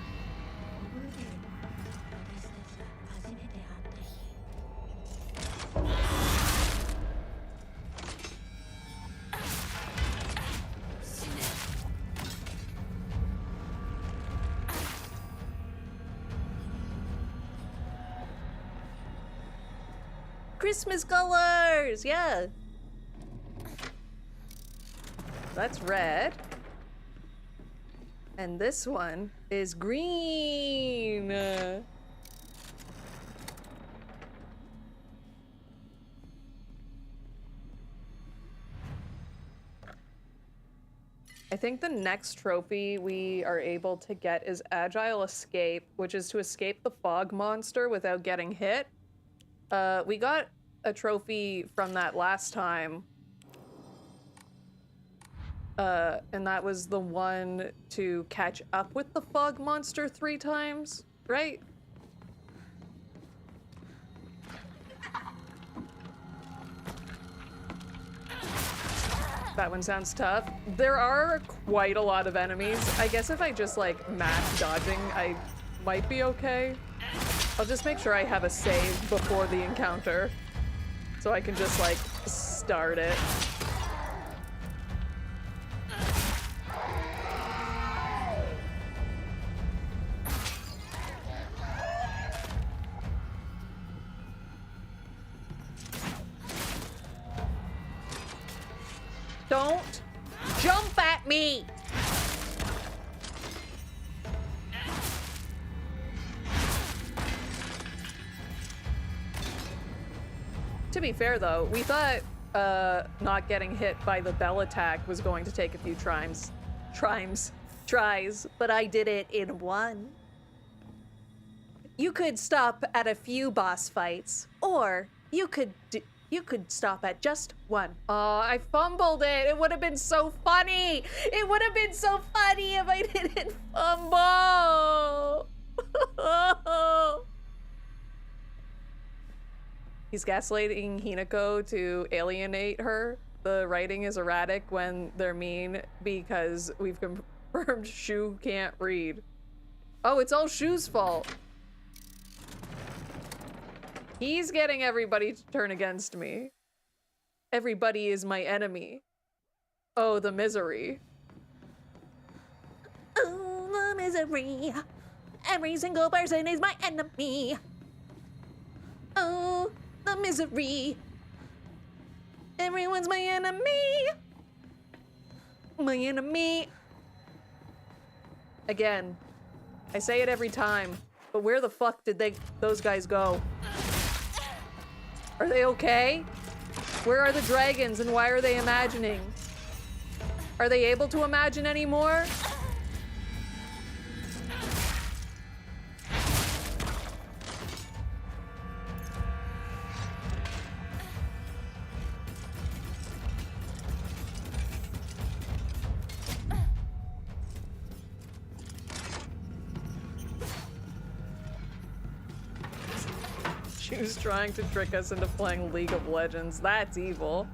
Christmas colors! Yeah! That's red. And this one is green! I I think the next trophy we are able to get is Agile Escape, which is to escape the fog monster without getting hit. We got a trophy from that last time. And that was the one to catch up with the fog monster 3 times, right? That one sounds tough. There are quite a lot of enemies. I guess if I just like max dodging, I might be okay. I'll just make sure I have a save before the encounter so I can just like start it. Don't jump at me! To be fair though, we thought not getting hit by the bell attack was going to take a few tries, but I did it in 1. You could stop at a few boss fights, or you could stop at just 1. Oh, I fumbled it. It would have been so funny. It would have been so funny if I didn't fumble. He's gaslighting Hinako to alienate her. The writing is erratic when they're mean because we've confirmed Shu can't read. Oh, it's all Shu's fault. He's getting everybody to turn against me. Everybody is my enemy. Oh, the misery. Oh, the misery. Every single person is my enemy. Oh, the misery. Everyone's my enemy. My enemy. Again, I say it every time, but where the fuck did those guys go? Are they okay? Where are the dragons and why are they imagining? Are they able to imagine anymore? She was trying to trick us into playing League of Legends. That's evil.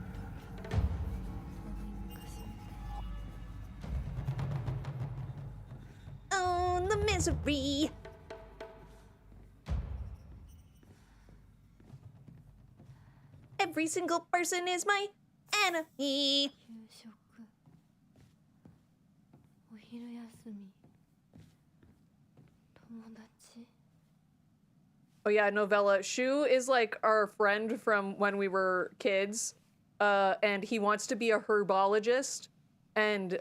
Oh, the misery. Every single person is my enemy. 給食お昼休み友達 Oh yeah, novella. Shu is like our friend from when we were kids, and he wants to be a herbologist, and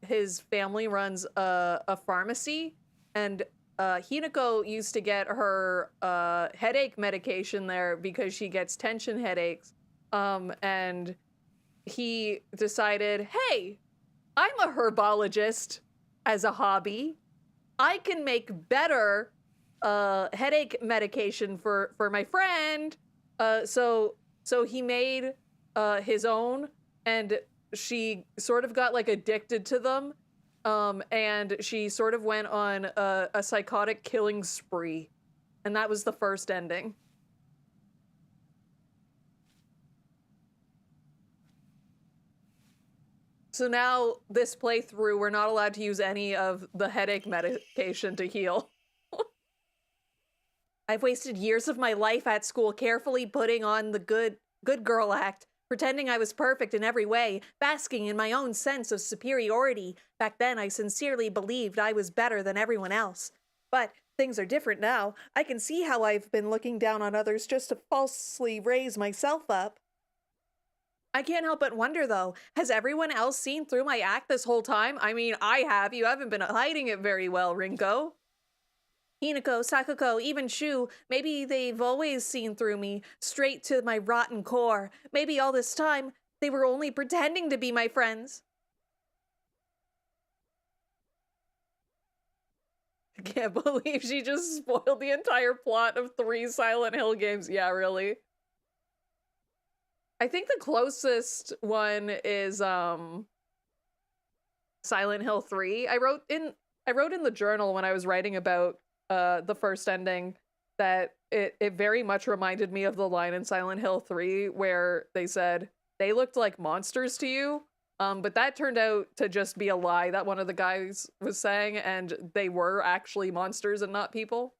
his family runs a pharmacy, and Hinako used to get her headache medication there because she gets tension headaches, and he decided, hey, I'm a herbologist as a hobby. I can make better headache medication for my friend. So he made his own, and she sort of got like addicted to them. And she sort of went on a psychotic killing spree. And that was the first ending. So now this playthrough, we're not allowed to use any of the headache medication to heal. I've wasted years of my life at school carefully putting on the good girl act, pretending I was perfect in every way, basking in my own sense of superiority. Back then, I sincerely believed I was better than everyone else. But things are different now. I can see how I've been looking down on others just to falsely raise myself up. I can't help but wonder, though, has everyone else seen through my act this whole time? I mean, I have. You haven't been hiding it very well, Rinko. Hinako, Sakako, even Shu, maybe they've always seen through me, straight to my rotten core. Maybe all this time, they were only pretending to be my friends. can't believe she just spoiled the entire plot of 3 Silent Hill games. Yeah, really. I think the closest one is Silent Hill 3. I wrote in the journal when I was writing about the first ending that it very much reminded me of the line in Silent Hill 3 where they said they looked like monsters to you. But that turned out to just be a lie that one of the guys was saying, and they were actually monsters and not people.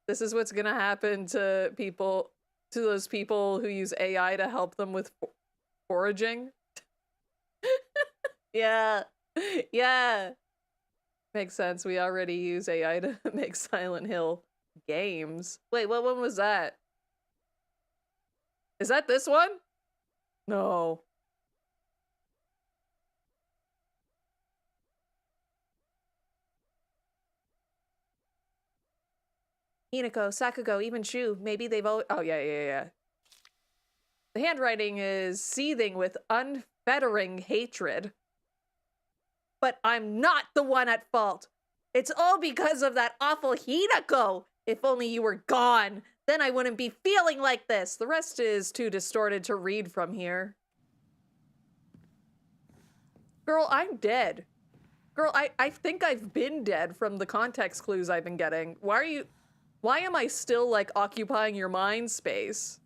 This is what's gonna happen to those people who use AI to help them with foraging. Yeah. Yeah. Makes sense. We already use AI to make Silent Hill games. Wait, what one was that? Is that this one? No. Hinako, Sakugo, even Shu. Maybe they've all. Oh, yeah. The handwriting is seething with unfettering hatred. But I'm not the one at fault. It's all because of that awful Hinako. If only you were gone, then I wouldn't be feeling like this. The rest is too distorted to read from here. Girl, I'm dead. Girl, I think I've been dead from the context clues I've been getting. Why am I still, like, occupying your mind space?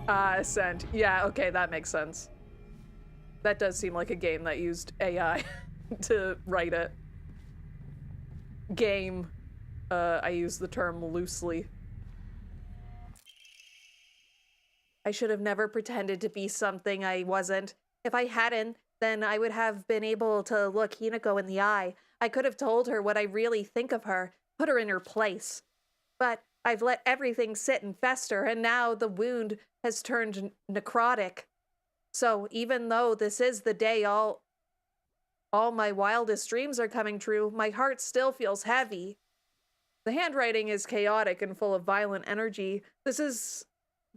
Ascent. Yeah, okay, that makes sense. That does seem like a game that used AI to write it. Game. I use the term loosely. I should have never pretended to be something I wasn't. If I hadn't, then I would have been able to look Hinako in the eye. I could have told her what I really think of her, put her in her place. But I've let everything sit and fester, and now the wound has turned necrotic. So even though this is the day all my wildest dreams are coming true, my heart still feels heavy. The handwriting is chaotic and full of violent energy. This is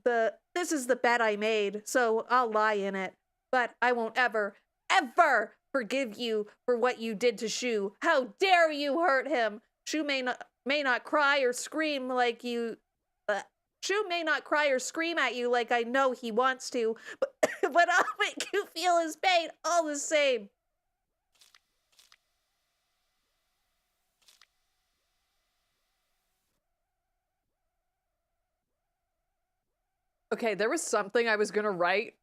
the bet I made, so I'll lie in it. But I won't ever forgive you for what you did to Shu. How dare you hurt him? Shu may not cry or scream like you. Shu may not cry or scream at you like I know he wants to, but I'll make you feel his pain all the same. Okay, there was something I was gonna write.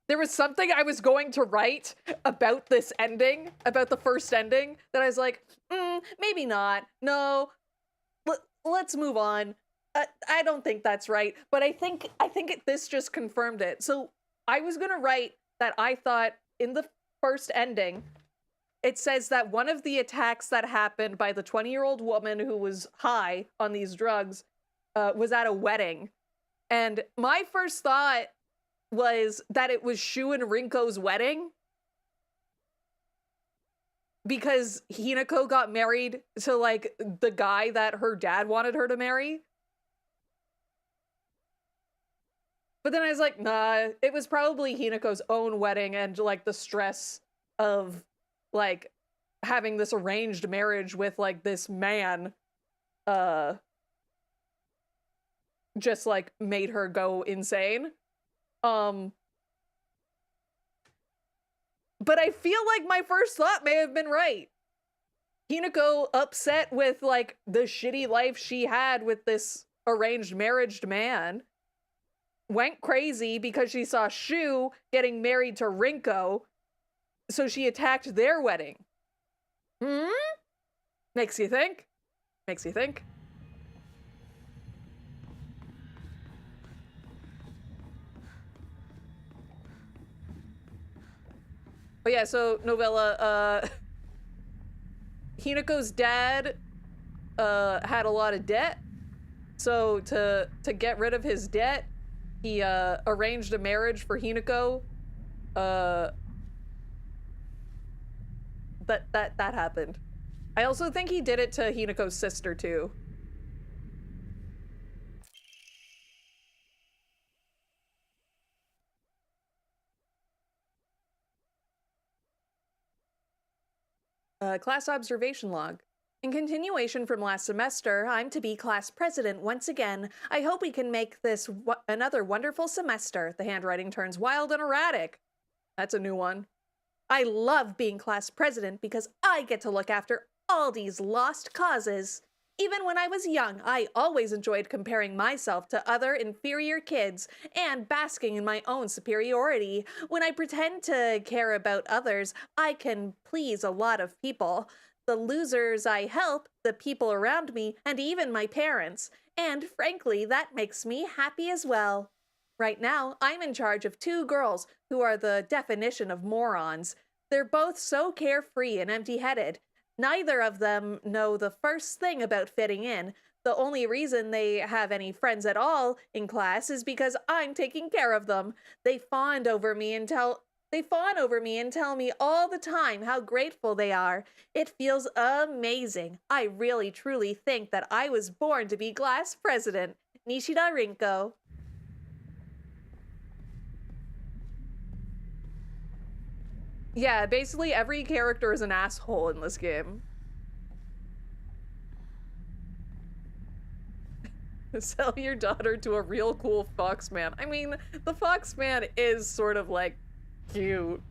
There was something I was going to write about this ending, about the first ending, that I was like, maybe not. No, let's move on. I don't think that's right, but I think this just confirmed it. So I was gonna write that I thought in the first ending, it says that one of the attacks that happened by the 20-year-old woman who was high on these drugs was at a wedding. And my first thought was that it was Shu and Rinko's wedding. Because Hinako got married to, like, the guy that her dad wanted her to marry. But then I was like, nah, it was probably Hinako's own wedding and, like, the stress of, like, having this arranged marriage with, like, this man, just, like, made her go insane. But I feel like my first thought may have been right. Hinako, upset with, like, the shitty life she had with this arranged marriage man, went crazy because she saw Shu getting married to Rinko, so she attacked their wedding. Makes you think. Makes you think. But yeah, so novella, Hinako's dad had a lot of debt. So to get rid of his debt, he arranged a marriage for Hinako. That happened. I also think he did it to Hinako's sister too. Class observation log. In continuation from last semester, I'm to be class president once again. I hope we can make this another wonderful semester. The handwriting turns wild and erratic. That's a new one. I love being class president because I get to look after all these lost causes. Even when I was young, I always enjoyed comparing myself to other inferior kids and basking in my own superiority. When I pretend to care about others, I can please a lot of people. The losers I help, the people around me, and even my parents. And frankly, that makes me happy as well. Right now, I'm in charge of 2 girls who are the definition of morons. They're both so carefree and empty-headed. Neither of them know the first thing about fitting in. The only reason they have any friends at all in class is because I'm taking care of them. They fawn over me and tell me all the time how grateful they are. It feels amazing. I really truly think that I was born to be class president. Nishida Rinko. Yeah, basically every character is an asshole in this game. Sell your daughter to a real cool foxman. I mean, the foxman is sort of like cute.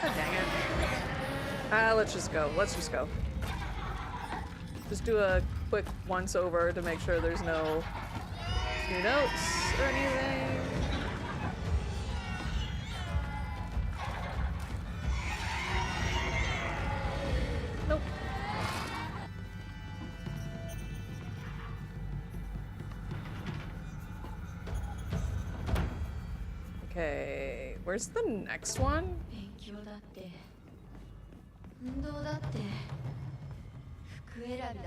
Oh, dang it. Let's just go. Let's just go. Just do a quick once over to make sure there's no new notes or anything. Nope. Okay, where's the next one? 勉強だって運動だって服選びだって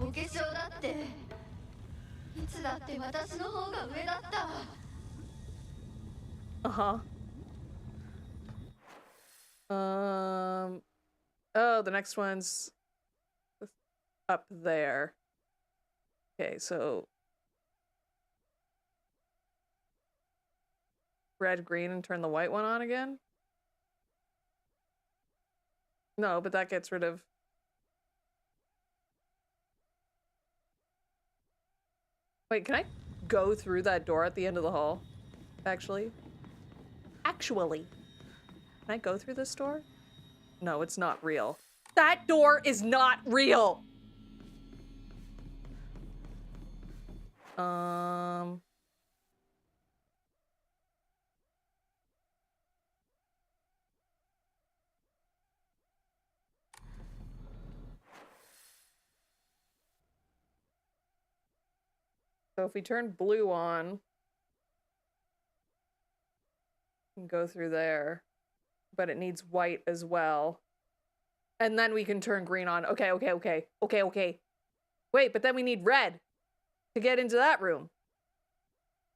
お化粧だっていつだって私の方が上だった Uh-huh. Oh, the next one's up there. Okay, so red, green, and turn the white one on again? No, but that gets rid of... Wait, can I go through that door at the end of the hall? Actually? Can I go through this door? No, it's not real. That door is not real! So if we turn blue on, we can go through there, but it needs white as well. And then we can turn green on. Okay. Wait, but then we need red to get into that room.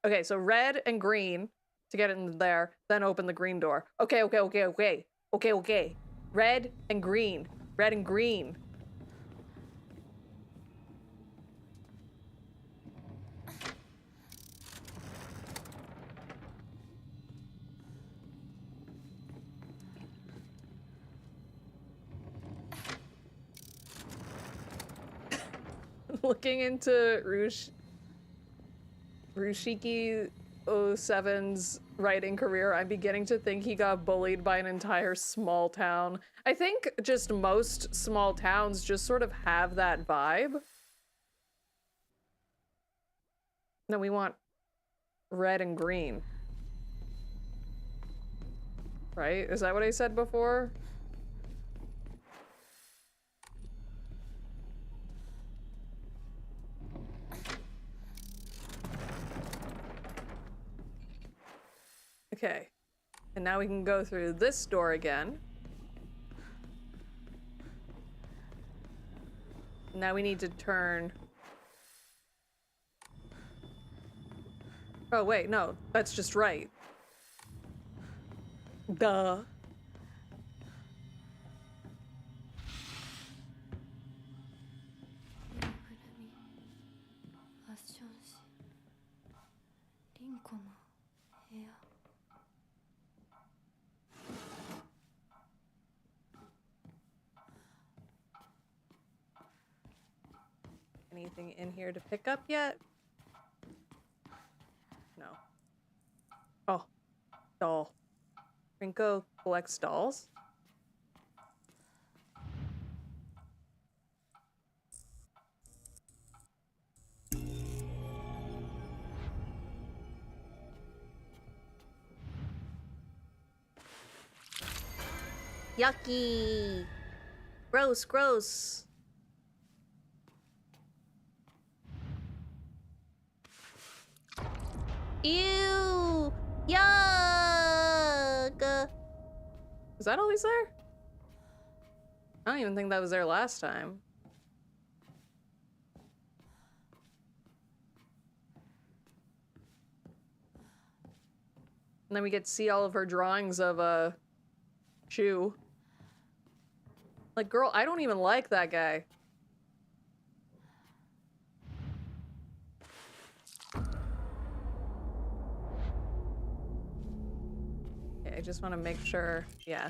Okay, so red and green to get in there, then open the green door. Okay. Red and green. Red and green. Looking into Rushiki 07's writing career, I'm beginning to think he got bullied by an entire small town. I think just most small towns just sort of have that vibe. No, we want red and green. Right? Is that what I said before? Okay, and now we can go through this door again. Now we need to turn... Oh wait, no, that's just right. Duh. anything in here to pick up yet? No. Oh, doll. Rinko collects dolls. Yucky. Gross, gross. Ew. Yuck. Was that always there? I don't even think that was there last time. And then we get to see all of her drawings of a shoe. Like, girl, I don't even like that guy. Okay, I just want to make sure. Yeah.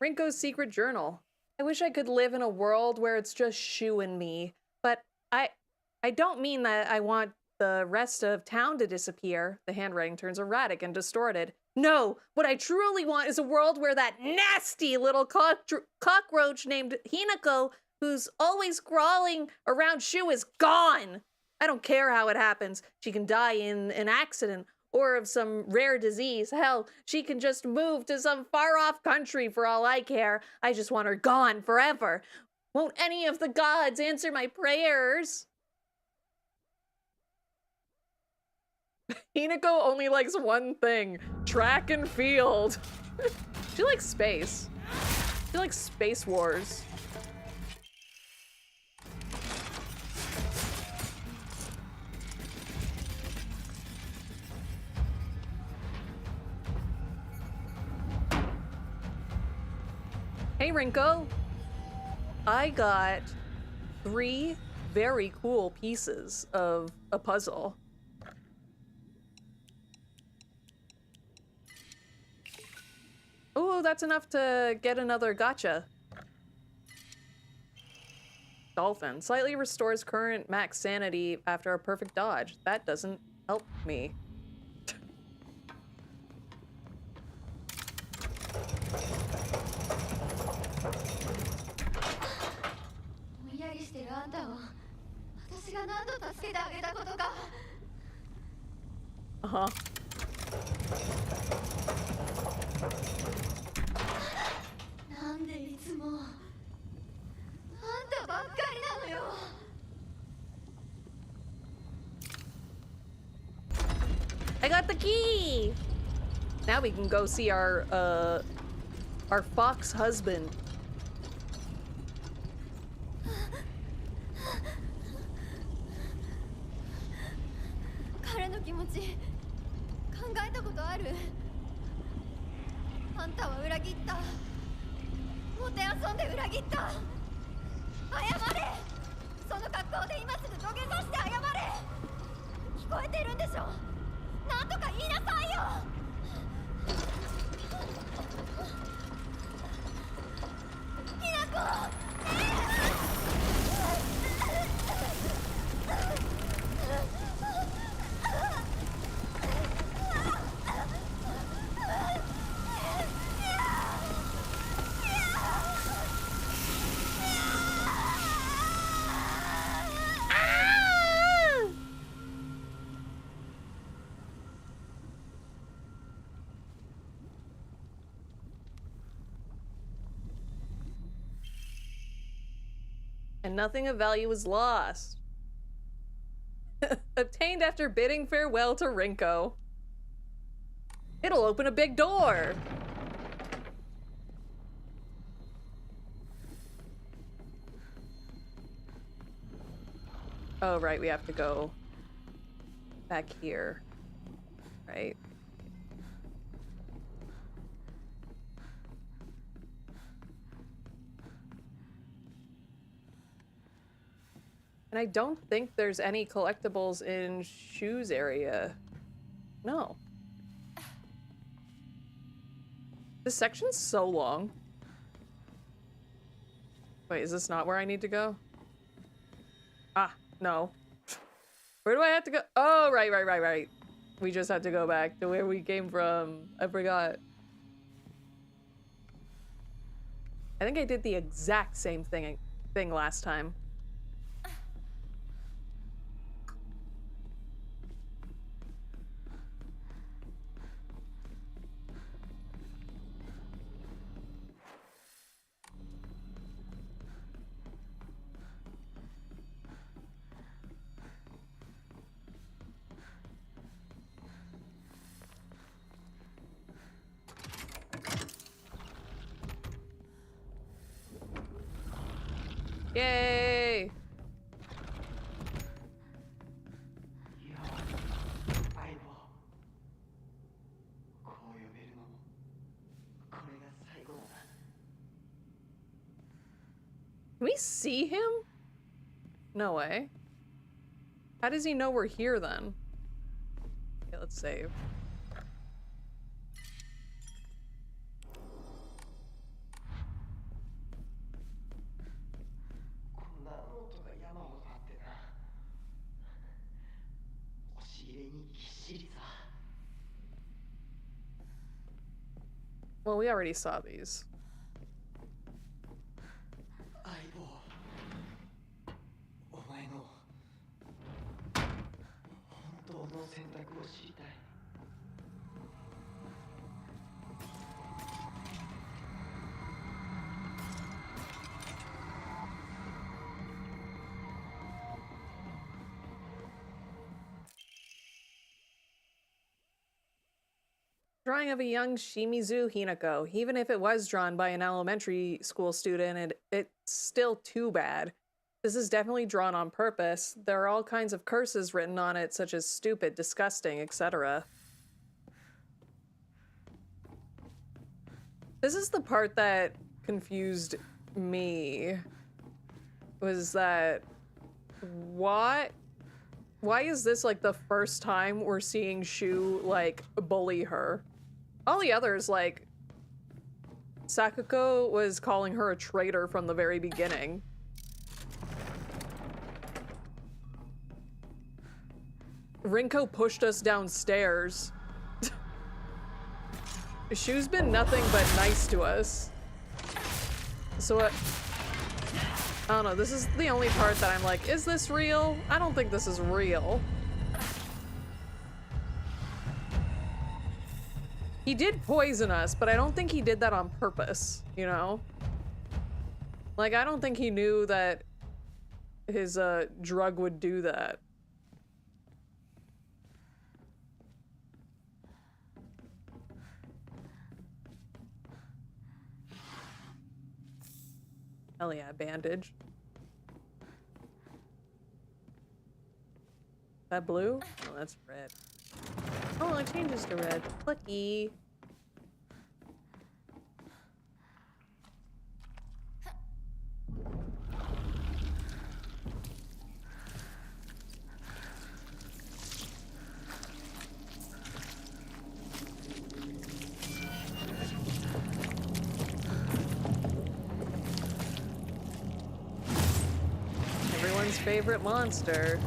Rinko's secret journal. I wish I could live in a world where it's just Shu and me, but I don't mean that I want the rest of town to disappear. The handwriting turns erratic and distorted. No, what I truly want is a world where that nasty little cockroach named Hinako, who's always crawling around Shu, is gone. I don't care how it happens. She can die in an accident or of some rare disease. Hell, she can just move to some far-off country for all I care. I just want her gone forever. Won't any of the gods answer my prayers? Hinako only likes one thing: track and field. She likes space. She likes Space Wars. Hey, Rinko. I got 3 very cool pieces of a puzzle. Oh, that's enough to get another gacha. Dolphin. Slightly restores current max sanity after a perfect dodge. That doesn't help me. ぼんやりしてるあんたを私が何度助けてあげたことか。Uh-huh. なんでいつもあんたばっかりなのよ。 I got the key. Now we can go see our fox husband. 彼の気持ち考えたことある？あんたは裏切った。もてあそんで裏切った。謝れ。その格好で今すぐ土下座して謝れ。聞こえてるんでしょ。なんとか言いなさいよ。ひなこ。 And nothing of value was lost. Obtained after bidding farewell to Rinko. It'll open a big door. Oh, right, we have to go back here. Right. And I don't think there's any collectibles in Shu's area. No. This section's so long. Wait, is this not where I need to go? No. Where do I have to go? Oh, right. We just have to go back to where we came from. I forgot. I think I did the exact same thing last time. Yay! いや、相棒。こう呼べるのも、これが最後だな。Can we see him? No way. How does he know we're here then? Okay, let's save. こんなノートが山ほどあってな。押し入れにぎっしりさ。Well, we already saw these. 相棒。お前の本当の選択を知りたい。Drawing of a young Shimizu Hinako. Even if it was drawn by an elementary school student, it's still too bad. This is definitely drawn on purpose. There are all kinds of curses written on it, such as stupid, disgusting, etc. This is the part that confused me. Was that... Why is this like the first time we're seeing Shu like bully her? All the others, like, Sakuko was calling her a traitor from the very beginning. Rinko pushed us downstairs. Shu's been nothing but nice to us. So I don't know, this is the only part that I'm like, is this real? I don't think this is real. He did poison us, but I don't think he did that on purpose, you know? Like, I don't think he knew that his drug would do that. Hell yeah, bandage. That blue? Oh, that's red. Oh, it changes to red. Lucky. Everyone's favorite monster.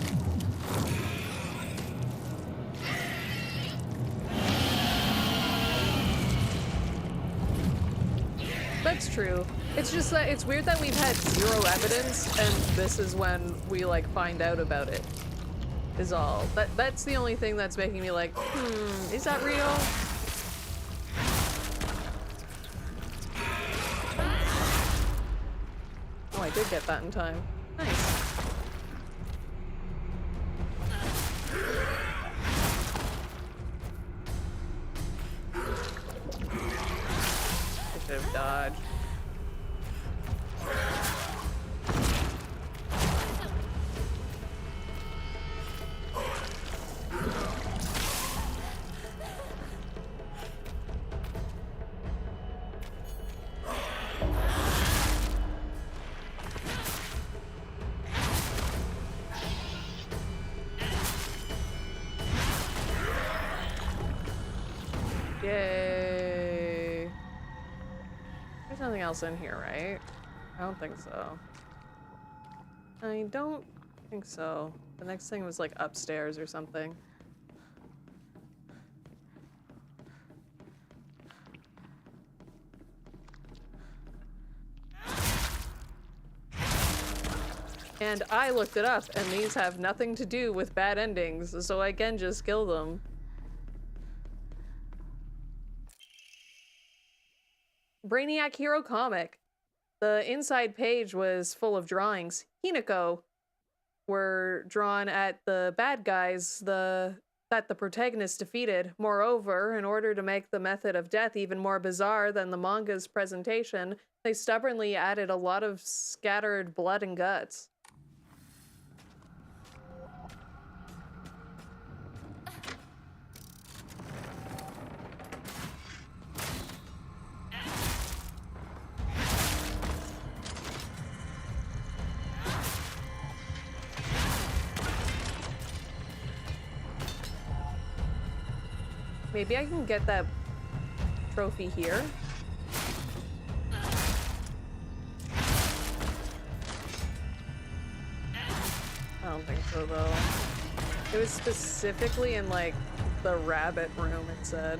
That's true. It's just that it's weird that we've had zero evidence and this is when we like find out about it. Is all. That's the only thing that's making me like, is that real? Oh, I did get that in time. Nice. I should have dodged. Yay. There's nothing else in here, right? I don't think so. I don't think so. The next thing was like upstairs or something. And I looked it up, and these have nothing to do with bad endings, so I can just kill them. Brainiac Hero Comic. The inside page was full of drawings. Hinako were drawn at the bad guys that the protagonist defeated. Moreover, in order to make the method of death even more bizarre than the manga's presentation, they stubbornly added a lot of scattered blood and guts. Maybe I can get that trophy here. I don't think so, though. It was specifically in, like, the rabbit room, it said.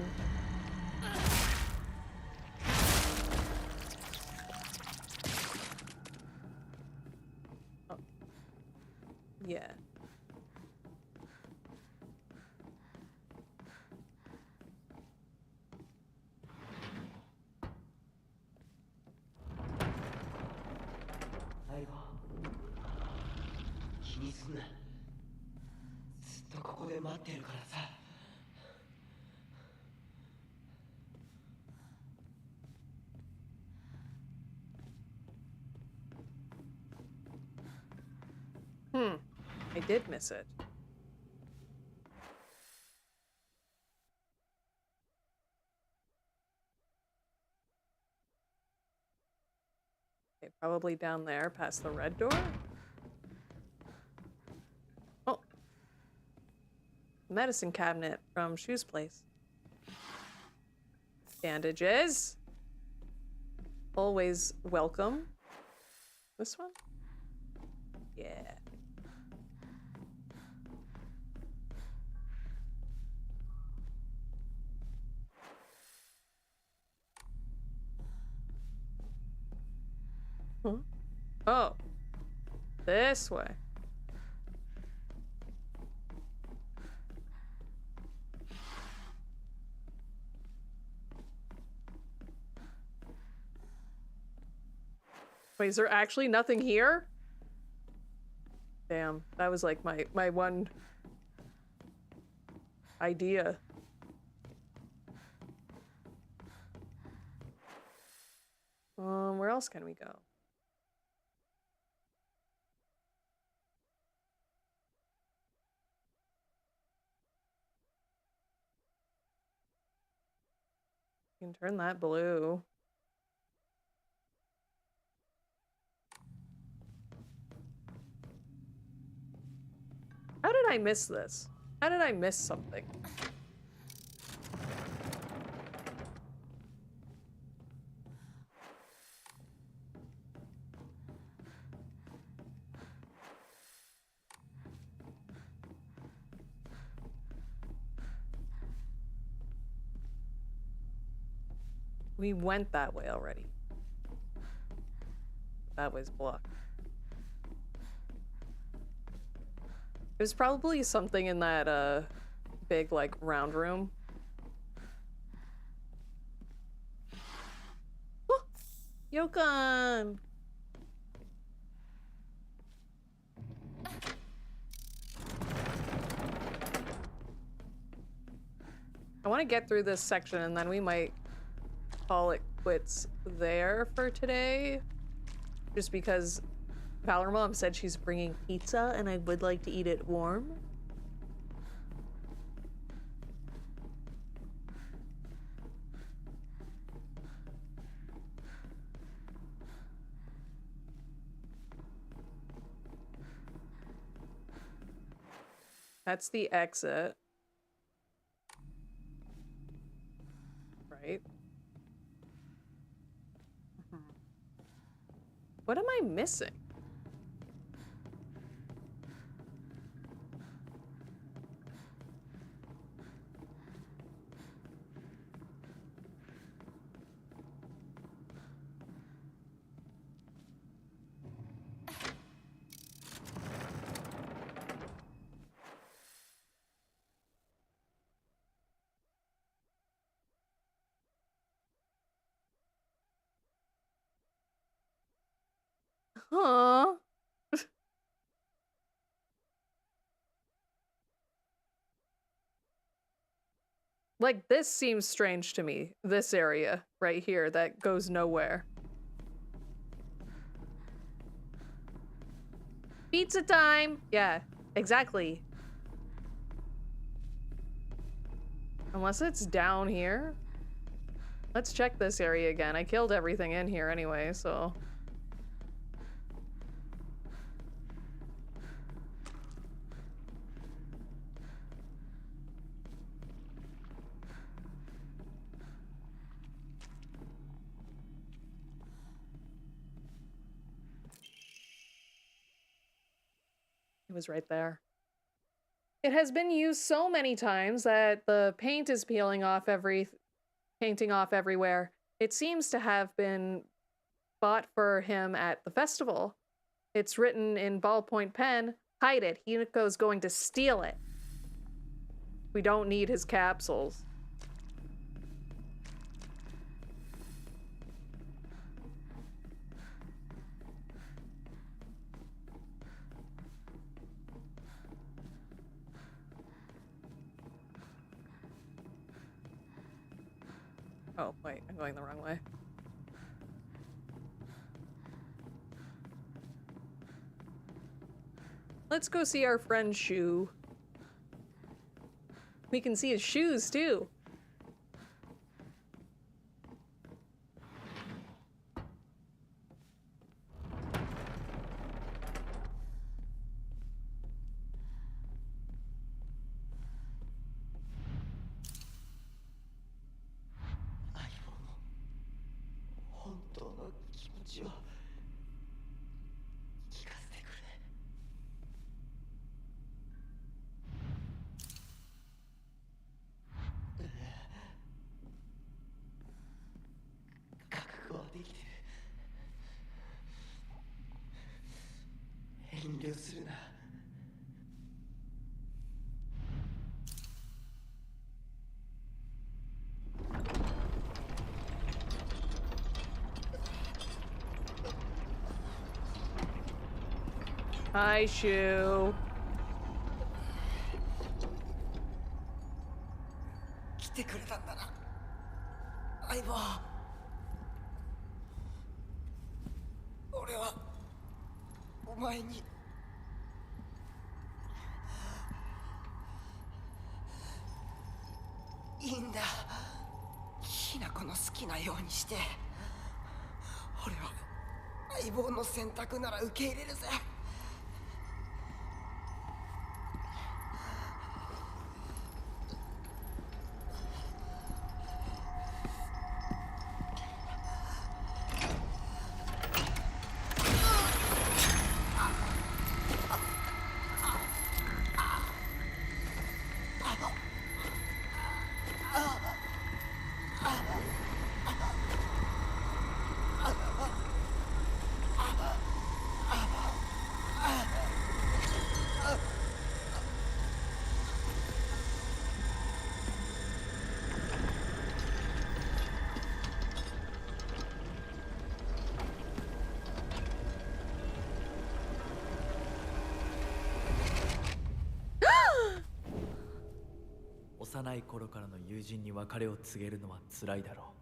Oh. Yeah. I did miss it. Okay, probably down there past the red door. Oh. Medicine cabinet from Shoe's place. Bandages. Always welcome. This one? Yeah. Huh? Oh. This way. Wait, is there actually nothing here? Damn, that was like my one idea. Where else can we go? You can turn that blue. How did I miss this? How did I miss something? We went that way already. That way's blocked. It was probably something in that, big, like, round room. Oh! Yokon! I want to get through this section and then we might call it quits there for today. Just because Valor Mom said she's bringing pizza and I would like to eat it warm. That's the exit. Right? What am I missing? Huh. Like, this seems strange to me. This area right here that goes nowhere. Pizza time! Yeah, exactly. Unless it's down here. Let's check this area again. I killed everything in here anyway, so... It was right there. It has been used so many times that the paint is painting off everywhere. It seems to have been bought for him at the festival. It's written in ballpoint pen, hide it. Hinako's going to steal it. We don't need his capsules. Oh, wait, I'm going the wrong way. Let's go see our friend Shu. We can see his shoes, too. Hi, Shu. 来てくれたんだな、相棒。俺はお前にいいんだ。ひな子の好きなようにして。俺は相棒の選択なら受け入れるぜ。幼い頃からの友人に別れを告げるのは辛いだろ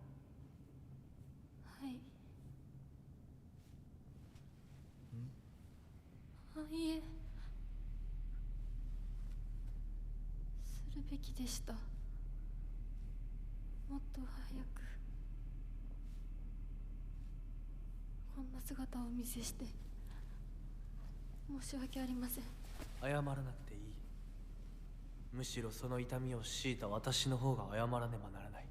はい。いえ、するべきでした。もっと早くこんな姿をお見せして申し訳ありません。謝らなくていい。むしろその痛みを強いた私の方が謝らねばならない。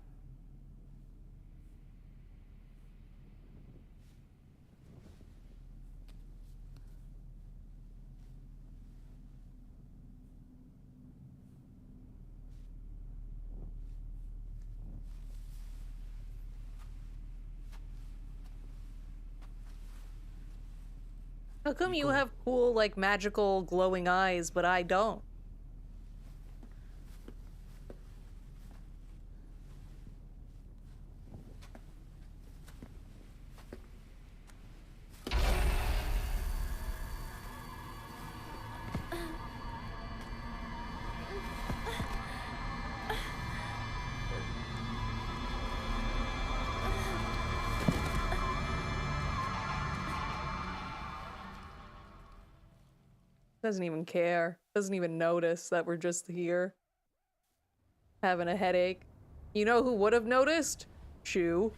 How come you have cool, like, magical glowing eyes, but I don't? Doesn't even care. Doesn't even notice that we're just here. Having a headache. You know who would have noticed? Chew.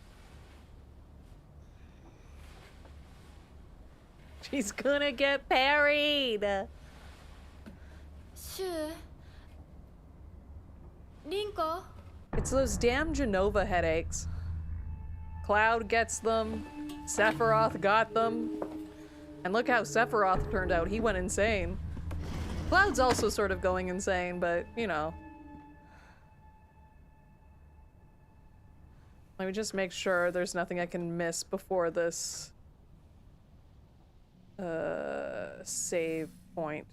She's gonna get parried! シュウリンコ It's those damn Genova headaches. Cloud gets them. Sephiroth got them. And look how Sephiroth turned out. He went insane. Cloud's also sort of going insane, but, you know. Let me just make sure there's nothing I can miss before this save point.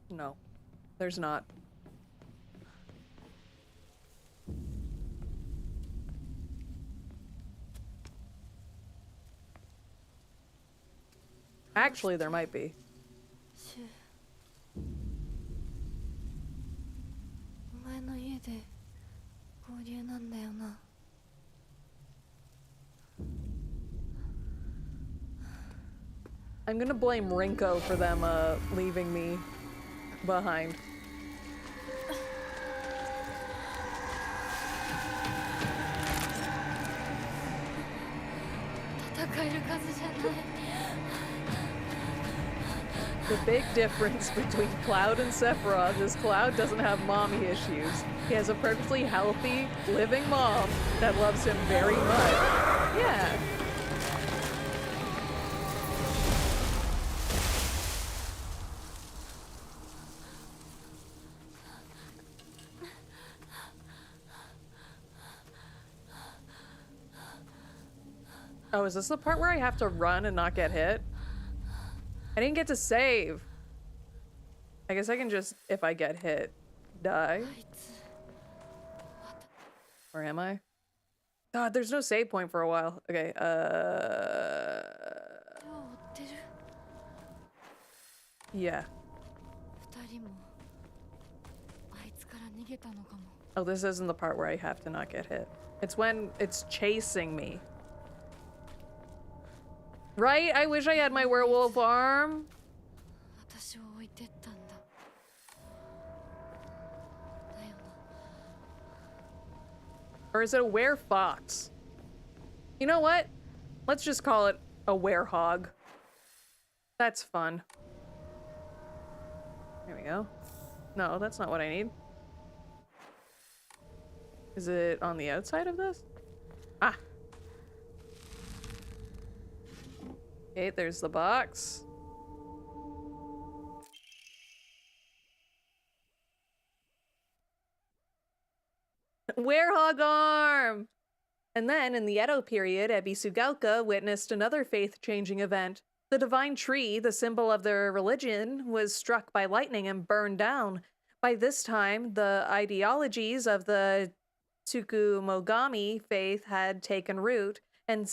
No, there's not. Actually, there might be. シュウお前の家で合流なんだよな I'm gonna blame Rinko for them leaving me behind. The big difference between Cloud and Sephiroth is Cloud doesn't have mommy issues. He has a perfectly healthy, living mom that loves him very much. Yeah. Oh, is this the part where I have to run and not get hit? I didn't get to save. I guess I can just, if I get hit, die. Where am I? God, there's no save point for a while. Okay, yeah. Oh, this isn't the part where I have to not get hit. It's when it's chasing me. Right? I wish I had my werewolf arm. Or is it a werefox? You know what? Let's just call it a werehog. That's fun. There we go. No, that's not what I need. Is it on the outside of this? Ah. Okay, there's the box. Werehog arm! And then, in the Edo period, Ebi Sugalka witnessed another faith-changing event. The divine tree, the symbol of their religion, was struck by lightning and burned down. By this time, the ideologies of the Tsukumogami faith had taken root, and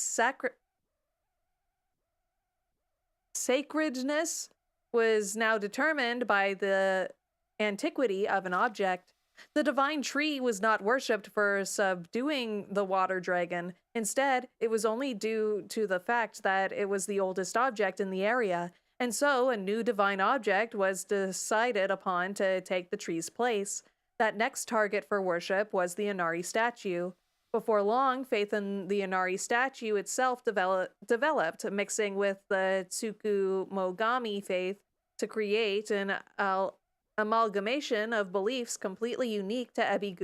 sacredness was now determined by the antiquity of an object. The divine tree was not worshipped for subduing the water dragon. Instead, it was only due to the fact that it was the oldest object in the area, and so a new divine object was decided upon to take the tree's place. That next target for worship was the Inari statue. Before long, faith in the Inari statue itself developed, mixing with the Tsukumogami faith to create an amalgamation of beliefs completely unique to Ebi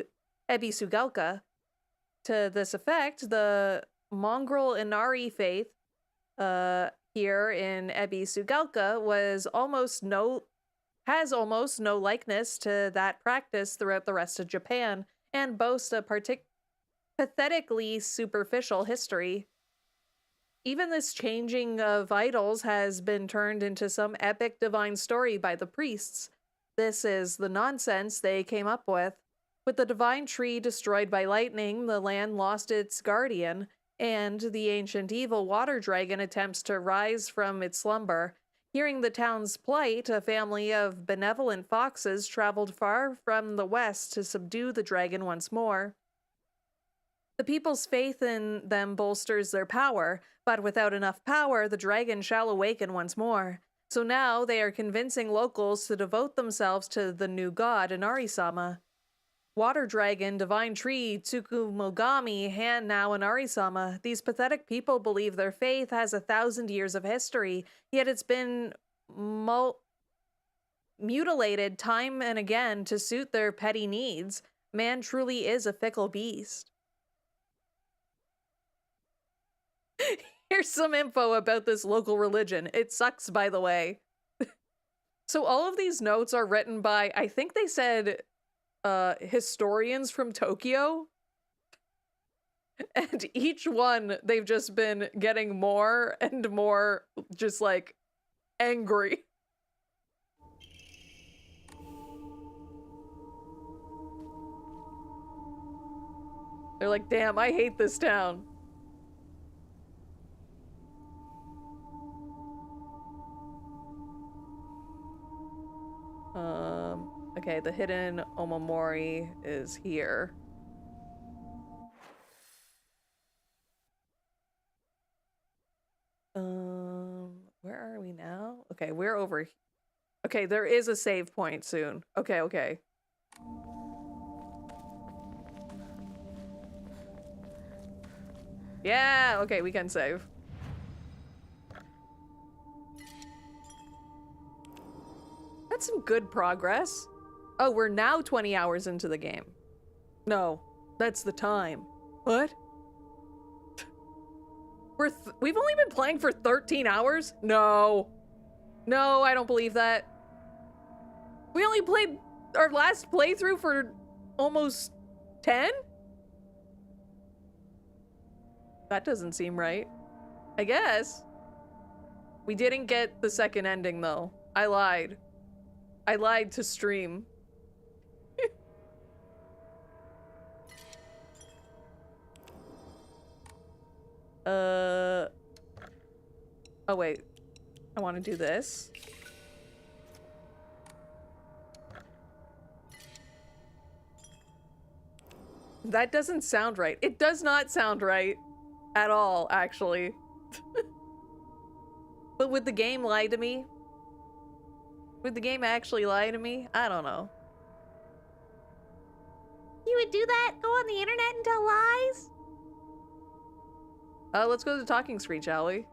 Sugalka. To this effect, the mongrel Inari faith here in Ebi Sugalka has almost no likeness to that practice throughout the rest of Japan, and boasts a pathetically superficial history. Even this changing of idols has been turned into some epic divine story by the priests. This is the nonsense they came up with. With the divine tree destroyed by lightning, the land lost its guardian, and the ancient evil water dragon attempts to rise from its slumber. Hearing the town's plight, a family of benevolent foxes traveled far from the west to subdue the dragon once more. The people's faith in them bolsters their power, but without enough power, the dragon shall awaken once more. So now they are convincing locals to devote themselves to the new god, Inari-sama. Water dragon, divine tree, Tsukumogami, Han now Inari-sama. These pathetic people believe their faith has 1,000 years of history, yet it's been mutilated time and again to suit their petty needs. Man truly is a fickle beast. Here's some info about this local religion. It sucks, by the way. So all of these notes are written by, I think they said, historians from Tokyo. And each one, they've just been getting more and more just like angry. They're like, damn, I hate this town. Okay, the hidden Omamori is here. Where are we now? Okay, we're over. Okay, there is a save point soon. Okay, okay. Yeah, okay, we can save. That's some good progress. Oh, we're now 20 hours into the game. No, that's the time. What? We've only been playing for 13 hours? No. No, I don't believe that. We only played our last playthrough for almost 10? That doesn't seem right. I guess. We didn't get the second ending, though. I lied. I lied to stream. Oh, wait. I want to do this. That doesn't sound right. It does not sound right. At all, actually. But would the game lie to me? Would the game actually lie to me? I don't know. You would do that? Go on the internet and tell lies? Let's go to the talking screen, shall we?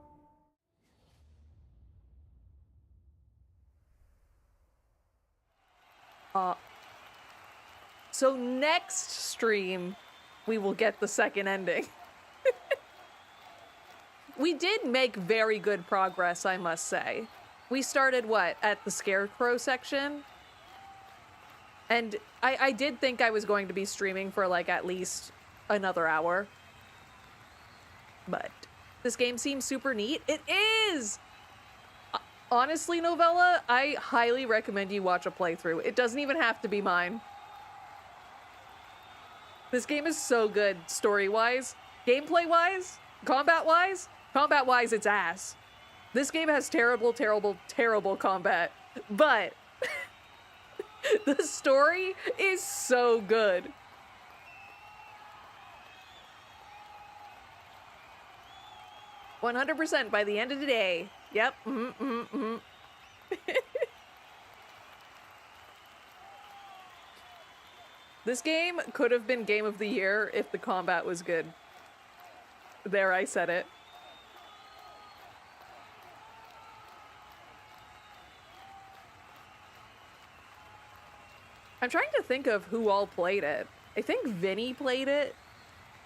So next stream, we will get the second ending. We did make very good progress, I must say. We started, what, at the Scarecrow section? And I did think I was going to be streaming for, like, at least another hour. But this game seems super neat. It is! Honestly, Novella, I highly recommend you watch a playthrough. It doesn't even have to be mine. This game is so good, story-wise. Gameplay-wise, combat-wise, it's ass. This game has terrible, terrible, terrible combat, but the story is so good. "100% by the end of the day." Yep. This game could have been Game of the Year if the combat was good. There, I said it. I'm trying to think of who all played it. I think Vinny played it.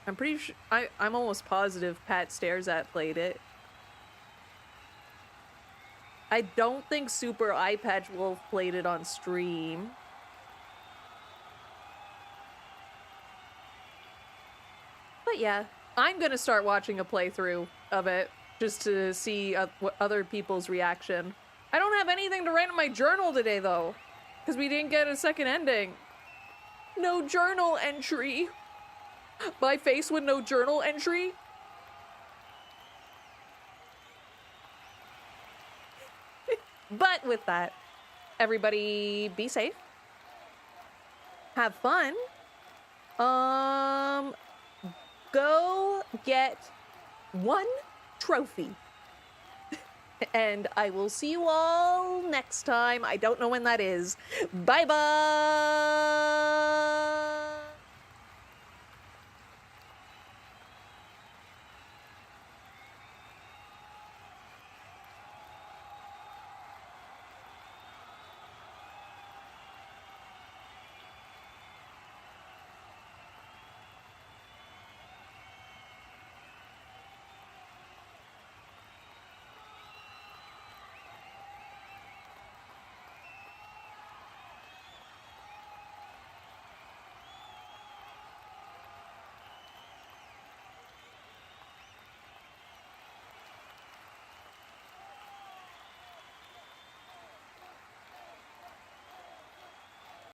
I'm pretty sure, I'm almost positive Pat Staresat played it. I don't think Super Eyepatch Wolf played it on stream. But yeah, I'm gonna start watching a playthrough of it just to see what other people's reaction. I don't have anything to write in my journal today though, because we didn't get a second ending. No journal entry. My face with no journal entry. But with that, everybody be safe. Have fun. Go get one trophy. And I will see you all next time. I don't know when that is. Bye-bye!